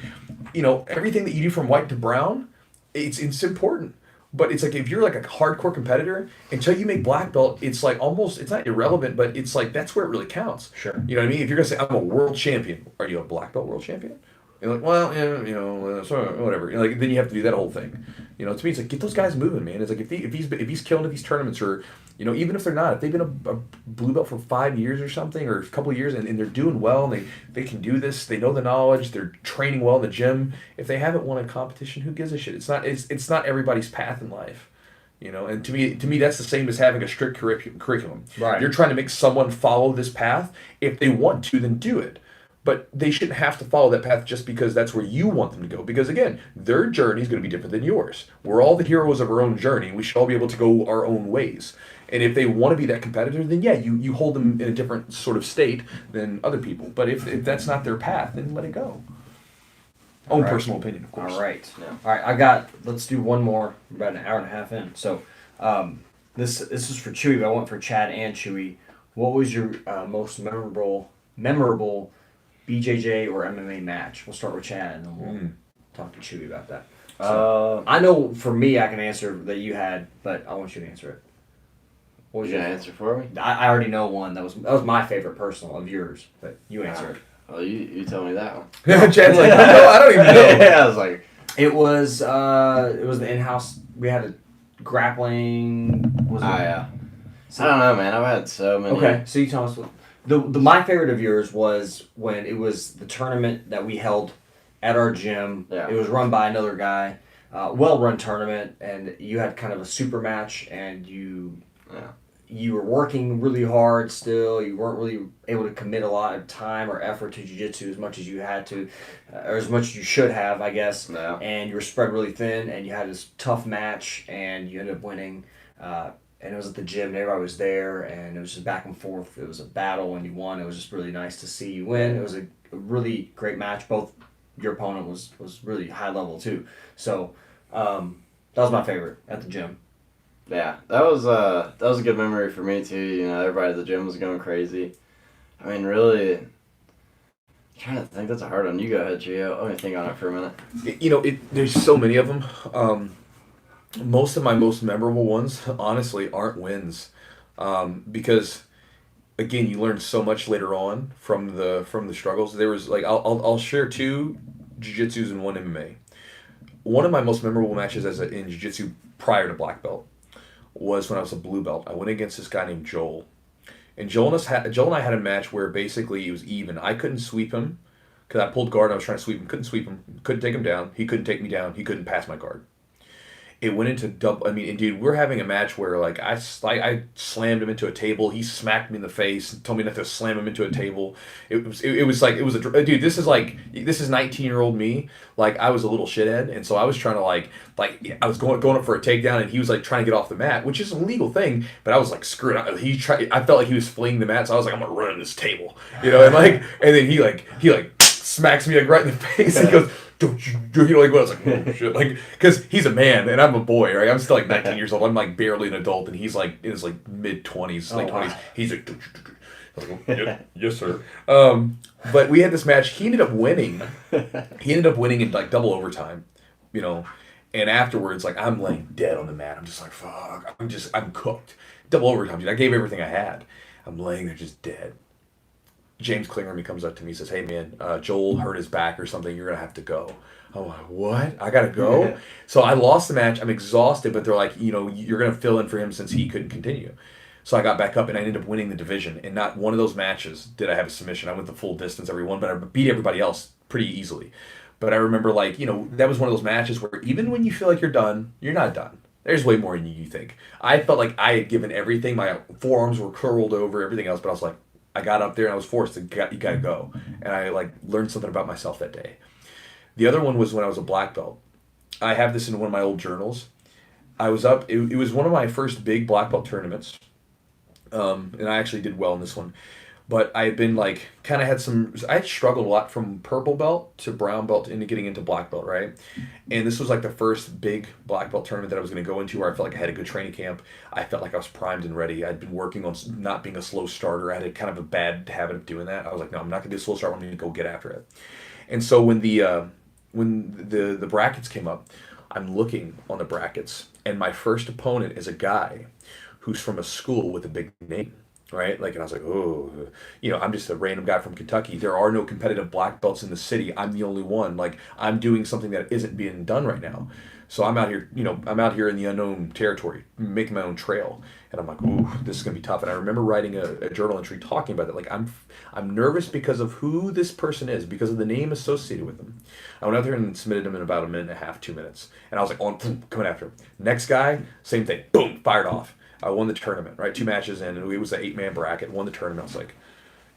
Speaker 1: everything that you do from white to brown, it's important. But it's like, if you're like a hardcore competitor, until you make black belt, it's like almost, it's not irrelevant, but it's like, that's where it really counts.
Speaker 2: Sure.
Speaker 1: You know what I mean? If you're going to say, I'm a world champion, are you a black belt world champion? You're like, well, yeah, so whatever. Like then you have to do that whole thing. To me, it's like get those guys moving, man. It's like if he's killing at these tournaments, or even if they're not, if they've been a blue belt for 5 years or something, or a couple of years, and they're doing well, and they can do this, they know the knowledge, they're training well in the gym. If they haven't won a competition, who gives a shit? It's not everybody's path in life. And to me that's the same as having a strict curriculum.
Speaker 2: Right.
Speaker 1: You're trying to make someone follow this path. If they want to, then do it. But they shouldn't have to follow that path just because that's where you want them to go. Because again, their journey is going to be different than yours. We're all the heroes of our own journey. We should all be able to go our own ways. And if they want to be that competitor, then yeah, you hold them in a different sort of state than other people. But if that's not their path, then let it go. Own
Speaker 2: Right.
Speaker 1: personal opinion, of course.
Speaker 2: All right.
Speaker 3: Yeah.
Speaker 2: All right. Let's do one more. We're about an hour and a half in. So, this is for Chewy, but I went for Chad and Chewy. What was your most memorable BJJ or MMA match? We'll start with Chad, and then we'll talk to Chewy about that. I know for me, I can answer that you had, but I want you to answer it. What was
Speaker 3: You
Speaker 2: your
Speaker 3: gonna answer for me?
Speaker 2: I already know one that was my favorite personal of yours, but you answer it.
Speaker 3: Oh, you tell me that one.
Speaker 1: Chad's like, no, I don't even know.
Speaker 3: Yeah, I was like,
Speaker 2: It was the in-house. We had a grappling. Was it?
Speaker 3: yeah. I don't know, man. I've had so many.
Speaker 2: Okay, so you tell us. The my favorite of yours was when it was the tournament that we held at our gym.
Speaker 3: Yeah.
Speaker 2: It was run by another guy, well-run tournament, and you had kind of a super match, and you were working really hard still. You weren't really able to commit a lot of time or effort to jiu-jitsu as much as you had to, or as much as you should have, I guess.
Speaker 3: No.
Speaker 2: And you were spread really thin, and you had this tough match, and you ended up winning. And it was at the gym, and everybody was there, and it was just back and forth. It was a battle, and you won. It was just really nice to see you win. It was a really great match. Both your opponent was really high level too. So that was my favorite at the gym.
Speaker 3: Yeah, that was a good memory for me too. Everybody at the gym was going crazy. I mean, really, I'm trying to think. That's a hard one. You go ahead, Gio. Let me think on it for a minute.
Speaker 1: There's so many of them. Most of my most memorable ones, honestly, aren't wins, because, again, you learn so much later on from the struggles. There was I'll share two jiu-jitsus and one MMA. One of my most memorable matches in jiu-jitsu prior to black belt was when I was a blue belt. I went against this guy named Joel, and Joel and I had a match where basically it was even. I couldn't sweep him because I pulled guard and I was trying to sweep him. Couldn't sweep him. Couldn't take him down. He couldn't take me down. He couldn't pass my guard. It went into double. I mean, and dude, we're having a match where I slammed him into a table. He smacked me in the face and told me not to slam him into a table. It was a dude. This is 19-year-old me. Like I was a little shithead, and so I was trying to I was going up for a takedown, and he was trying to get off the mat, which is a legal thing. But I was screw it. I felt like he was fleeing the mat, so I was like, I'm gonna run this table, and then he smacks me right in the face and goes, don't you do I was like, oh shit, because he's a man and I'm a boy, right? I'm still 19 years old. I'm barely an adult, and he's in his mid-20s, late 20s. Wow. He's like, yes sir. But we had this match. He ended up winning. He ended up winning in double overtime, and afterwards, I'm laying dead on the mat. I'm just like, fuck. I'm cooked. Double overtime, dude. I gave everything I had. I'm laying there just dead. James Klingerman comes up to me and says, hey man, Joel hurt his back or something, you're going to have to go. I'm like, what? I got to go? Yeah. So I lost the match. I'm exhausted, but they're like, you're going to fill in for him since he couldn't continue. So I got back up and I ended up winning the division. And not one of those matches did I have a submission. I went the full distance every one, but I beat everybody else pretty easily. But I remember that was one of those matches where even when you feel like you're done, you're not done. There's way more than you think. I felt like I had given everything. My forearms were curled over, everything else, but I was like, I got up there and I was forced to you gotta go. And I learned something about myself that day. The other one was when I was a black belt. I have this in one of my old journals. I was up, it was one of my first big black belt tournaments. And I actually did well in this one. But I had been I had struggled a lot from purple belt to brown belt into getting into black belt, right? And this was the first big black belt tournament that I was going to go into where I felt like I had a good training camp. I felt like I was primed and ready. I'd been working on not being a slow starter. I had kind of a bad habit of doing that. I was like, no, I'm not going to be a slow starter. I'm going to go get after it. And so when the brackets came up, I'm looking on the brackets, and my first opponent is a guy who's from a school with a big name. right? Like, and I was like, oh, I'm just a random guy from Kentucky. There are no competitive black belts in the city. I'm the only one. Like, I'm doing something that isn't being done right now. So I'm out here, I'm out here in the unknown territory, making my own trail. And I'm like, ooh, this is gonna be tough. And I remember writing a journal entry talking about it. Like, I'm nervous because of who this person is, because of the name associated with them. I went out there and submitted him in about a minute and a half, 2 minutes. And I was like, oh, coming after him. Next guy, same thing. Boom, fired off. I won the tournament, right? 2 matches in, and it was an 8-man bracket. Won the tournament. I was like,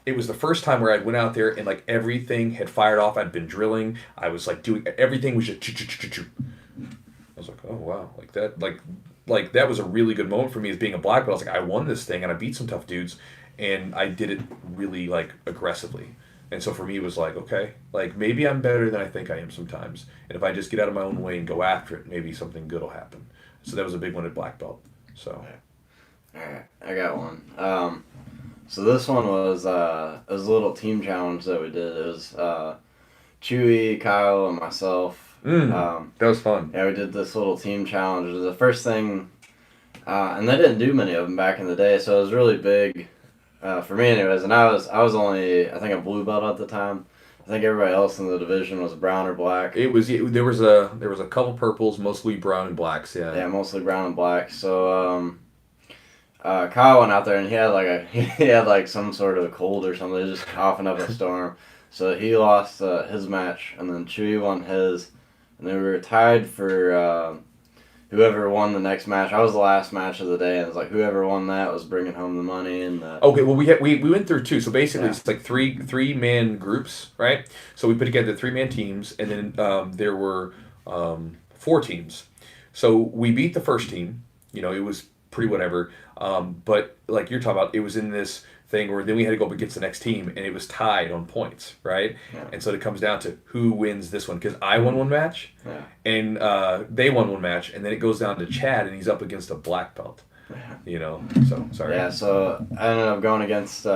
Speaker 1: it was the first time where I went out there and like everything had fired off. I'd been drilling. I was like doing everything was just choo. I was like, oh wow, like that, like that was a really good moment for me as being a black belt. I was like, I won this thing and I beat some tough dudes, and I did it really like aggressively. And so for me, it was like, okay, like maybe I'm better than I think I am sometimes. And if I just get out of my own way and go after it, maybe something good will happen. So that was a big one at black belt. So.
Speaker 3: Alright, I got one. So this one was it was a little team challenge that we did. It was Chewy, Kyle, and myself.
Speaker 1: That was fun.
Speaker 3: Yeah, we did this little team challenge. It was the first thing, and they didn't do many of them back in the day, so it was really big for me, anyways. And I was only, I think, a blue belt at the time. I think everybody else in the division was brown or black.
Speaker 1: There was a couple purples, mostly brown and blacks. Yeah.
Speaker 3: Yeah, mostly brown and black. So Kyle went out there and he had like some sort of cold or something. He was just coughing up a storm. So he lost his match, and then Chewy won his. And they were tied for whoever won the next match. I was the last match of the day, and it was like whoever won that was bringing home the money. And
Speaker 1: okay, well we went through two. So basically, It's like three-man groups, right? So we put together 3-man teams, and then there were 4 teams. So we beat the first team. It was pretty whatever. But like you're talking about, it was in this thing where then we had to go up against the next team, and it was tied on points, right?
Speaker 3: Yeah.
Speaker 1: And so it comes down to who wins this one, because I won one match, and they won one match, and then it goes down to Chad, and he's up against a black belt. So sorry.
Speaker 3: Yeah, so I ended up going against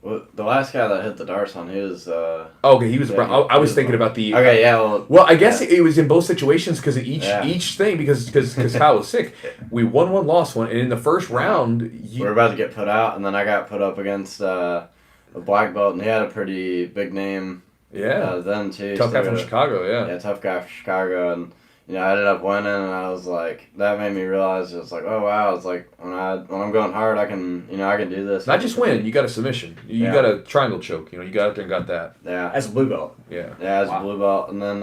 Speaker 3: the last guy that hit the darts on, he was
Speaker 1: okay, he was brown. I was thinking about the
Speaker 3: okay, yeah,
Speaker 1: well, I guess it was in both situations because of each thing, because Kyle was sick. We won one, lost one, and in the first round
Speaker 3: we were about to get put out, and then I got put up against a black belt, and he had a pretty big name then too.
Speaker 1: Tough guy from Chicago.
Speaker 3: Yeah, tough guy from Chicago. And I ended up winning, and I was like, that made me realize, it's like, oh wow, it's like when I'm going hard, I can do this.
Speaker 1: Not just win, you got a submission, you got a triangle choke, you got out there and got that.
Speaker 3: Yeah,
Speaker 2: as a blue belt.
Speaker 3: Yeah, as a blue belt, and then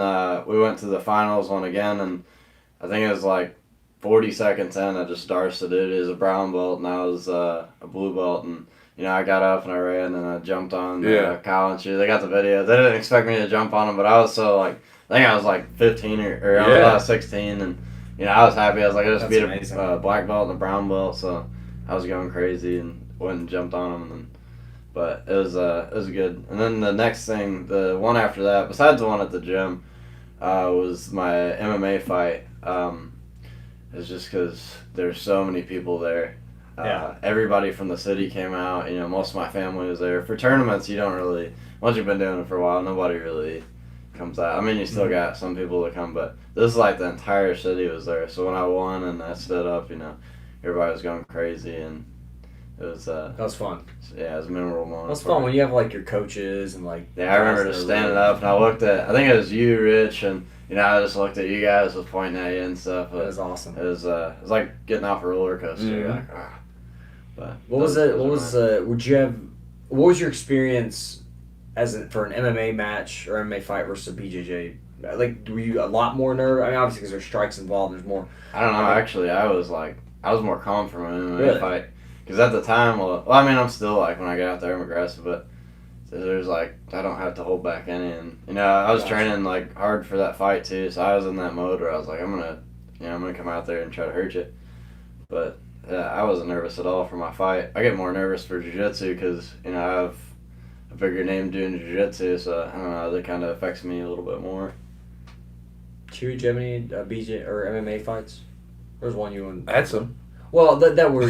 Speaker 3: we went to the finals one again, and I think it was like 40 seconds in, I just darced the dude. He was a brown belt, and I was a blue belt, and I got up and I ran and I jumped on Kyle and Chewy. They got the video. They didn't expect me to jump on him, but I was so like. I think I was like 15 or I was 16, and I was happy. I was like, I just beat a black belt and a brown belt, so I was going crazy and went and jumped on him. But it was good. And then the next thing, the one after that, besides the one at the gym, was my MMA fight. It's just because there's so many people there. Everybody from the city came out. Most of my family was there. For tournaments, you don't really, once you've been doing it for a while, nobody really comes out. I mean, you still got some people that come, but this is like the entire city was there. So when I won and I stood up, everybody was going crazy, and it was
Speaker 2: that was fun.
Speaker 3: Yeah, it was a memorable moment.
Speaker 2: It was fun when you have like your coaches and like.
Speaker 3: Yeah, I remember just standing up, and I looked at, I think it was you, Rich, and I just looked at you guys, was pointing at you and stuff.
Speaker 2: It was awesome.
Speaker 3: It was like getting off a roller coaster.
Speaker 1: Mm-hmm.
Speaker 3: Like, ah. But
Speaker 2: what was your experience for an MMA match or MMA fight versus a BJJ? Like, were you a lot more nervous? I mean, obviously because there's strikes involved, there's more.
Speaker 3: I don't know. Actually, I was more calm from an MMA fight, because at the time, I mean, I'm still like, when I get out there, I'm aggressive, but there's like, I don't have to hold back any, and I was training like hard for that fight too, so I was in that mode where I was like, I'm gonna come out there and try to hurt you, but I wasn't nervous at all for my fight. I get more nervous for jiu-jitsu because I have a bigger name doing jiu-jitsu, so I don't know, that kind of affects me a little bit more.
Speaker 2: Chewy, do you have any BJ or MMA fights? There's one you and
Speaker 1: I had some.
Speaker 2: Well, that were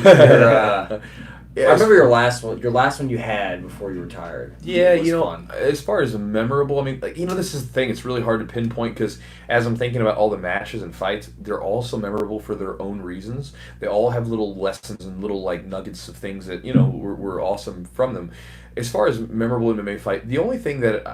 Speaker 2: I remember your last one you had before you retired.
Speaker 1: Yeah,
Speaker 2: It was
Speaker 1: you know,
Speaker 2: fun.
Speaker 1: as far as memorable, I mean, like, this is the thing. It's really hard to pinpoint because as I'm thinking about all the matches and fights, they're all so memorable for their own reasons. They all have little lessons and little like nuggets of things that were awesome from them. As far as memorable MMA fight, the only thing that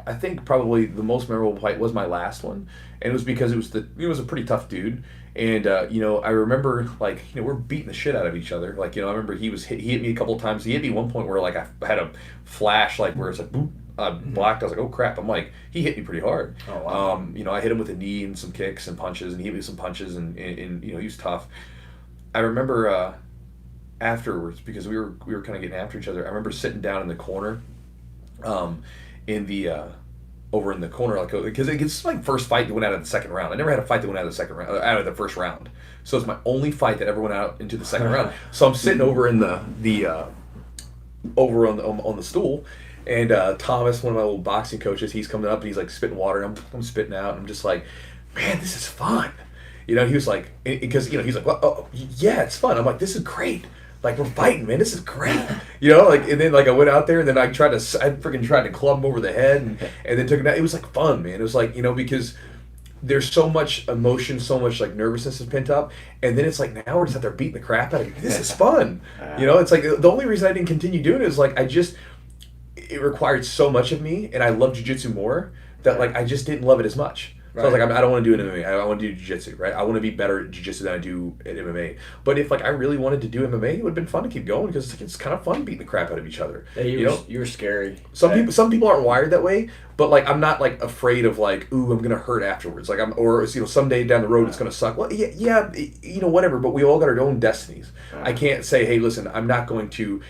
Speaker 1: I think probably the most memorable fight was my last one, and it was because it was a pretty tough dude. And I remember we're beating the shit out of each other. Like I remember he hit me a couple times. He hit me one point where like I had a flash where it's like boop, blocked. I was like, oh crap. I'm like, he hit me pretty hard.
Speaker 2: Oh wow.
Speaker 1: I hit him with a knee and some kicks and punches, and he hit me with some punches, and he was tough. I remember afterwards, because we were kind of getting after each other. I remember sitting down in the corner, in the over in the corner, because it's my first fight that went out of the second round. I never had a fight that went out of the second round, out of the first round. So it's my only fight that ever went out into the second round. So I'm sitting over in the over on the stool, and Thomas, one of my old boxing coaches, he's coming up and he's like spitting water, and I'm spitting out, and I'm just like, man, this is fun. He was like, because he's like, well, oh yeah, it's fun. I'm like, this is great. Like, we're fighting, man. This is great. And then I went out there, and then I freaking tried to club him over the head, and then took him out. It was like fun, man. It was like, because there's so much emotion, so much like nervousness is pent up, and then it's like now we're just out there beating the crap out of you. This is fun. It's like the only reason I didn't continue doing it is like it required so much of me, and I love jiu-jitsu more that like I just didn't love it as much. So I was like, I don't want to do an MMA. I want to do jiu-jitsu, right? I want to be better at jiu-jitsu than I do at MMA. But if I really wanted to do MMA, it would have been fun to keep going because it's kind of fun beating the crap out of each other.
Speaker 2: Yeah, you were scary.
Speaker 1: Some people aren't wired that way, but like I'm not like afraid of like, ooh, I'm gonna hurt afterwards. Like someday down the road it's gonna suck. Well, yeah, whatever. But we all got our own destinies. I can't say, hey, listen, I'm not willing to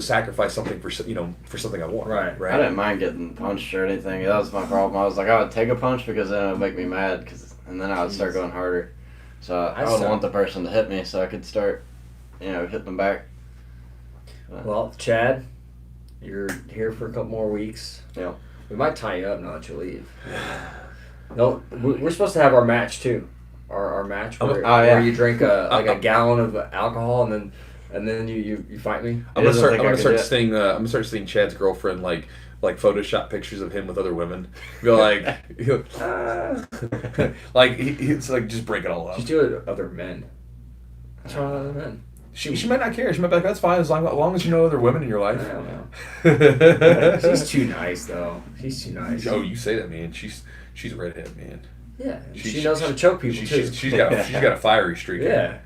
Speaker 1: sacrifice something for something I want.
Speaker 2: Right.
Speaker 3: I didn't mind getting punched or anything. That was my problem. I was like, I would take a punch because then it would make me mad, and then I would start going harder. So I would want the person to hit me so I could start, hitting them back.
Speaker 2: Well, Chad, you're here for a couple more weeks.
Speaker 3: Yeah.
Speaker 2: We might tie you up now that you leave. No, we're supposed to have our match too. Our match where you drink a gallon of alcohol and then you fight me.
Speaker 1: I'm gonna start seeing Chad's girlfriend like Photoshop pictures of him with other women. Be like, it's like just break it all up.
Speaker 2: Just do it with other men. What's wrong with other men?
Speaker 1: She might not care. She might be like, that's fine as long as you know other women in your life.
Speaker 2: I don't know. She's too nice though. She's too nice.
Speaker 1: Oh, you say that, man. She's a redhead, man.
Speaker 2: Yeah, she knows how to choke people too.
Speaker 1: She's got a fiery streak.
Speaker 2: Yeah,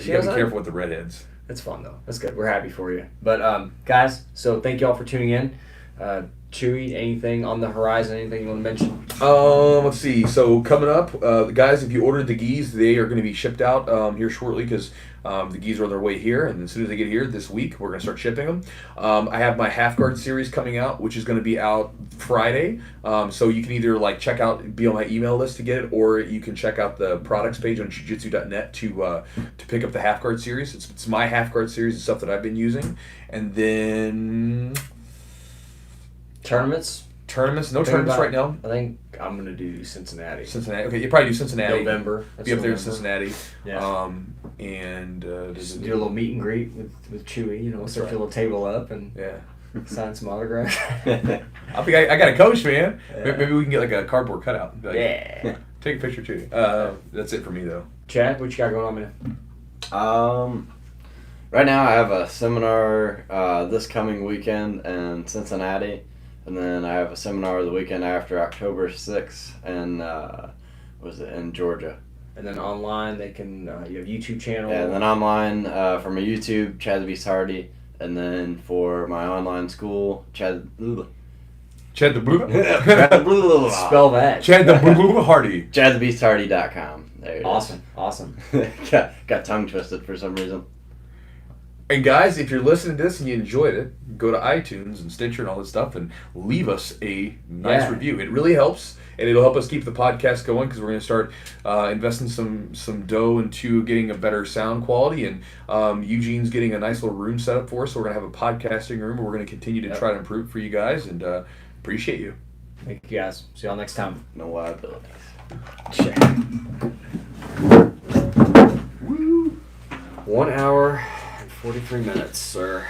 Speaker 1: you gotta be careful with the redheads.
Speaker 2: It's fun though. That's good. We're happy for you. But guys, so thank you all for tuning in. Chewy, anything on the horizon? Anything you want to mention?
Speaker 1: Let's see. So coming up, guys, if you ordered the gis, they are going to be shipped out here shortly because the gis are on their way here, and as soon as they get here this week, we're going to start shipping them. I have my half guard series coming out, which is going to be out Friday. So you can either be on my email list to get it, or you can check out the products page on jiu-jitsu.net to pick up the half guard series. It's my half guard series and stuff that I've been using, and then.
Speaker 2: Tournaments?
Speaker 1: No tournaments right now.
Speaker 2: I think I'm going to do Cincinnati.
Speaker 1: Okay, you probably do Cincinnati.
Speaker 2: November.
Speaker 1: Be up there in Cincinnati.
Speaker 2: Yeah.
Speaker 1: And
Speaker 2: just do a little meet and greet with Chewy. Start your little table up and sign some autographs.
Speaker 1: I got a coach, man. Yeah. Maybe we can get a cardboard cutout. Take a picture too. That's it for me though.
Speaker 2: Chad, what you got going on, man?
Speaker 3: Right now I have a seminar this coming weekend in Cincinnati. And then I have a seminar the weekend after, October 6th, in Georgia.
Speaker 2: And then online, they can, you have YouTube channel?
Speaker 3: Yeah, and then online, for my YouTube, Chad the Beast Hardy. And then for my online school, Chad the
Speaker 1: Chad the Blue?
Speaker 2: Spell that.
Speaker 1: Chad the Blue Hardy.
Speaker 3: ChadTheBeastHardy.com. There it is.
Speaker 2: Awesome.
Speaker 3: got tongue twisted for some reason.
Speaker 1: And guys, if you're listening to this and you enjoyed it, go to iTunes and Stitcher and all this stuff and leave us a nice review. It really helps, and it'll help us keep the podcast going because we're going to start investing some dough into getting a better sound quality. And Eugene's getting a nice little room set up for us, so we're going to have a podcasting room where we're going to continue to try to improve for you guys, and appreciate you.
Speaker 2: Thank you, guys. See y'all next time.
Speaker 3: No liabilities.
Speaker 2: Check. 1 hour 43 minutes, sir.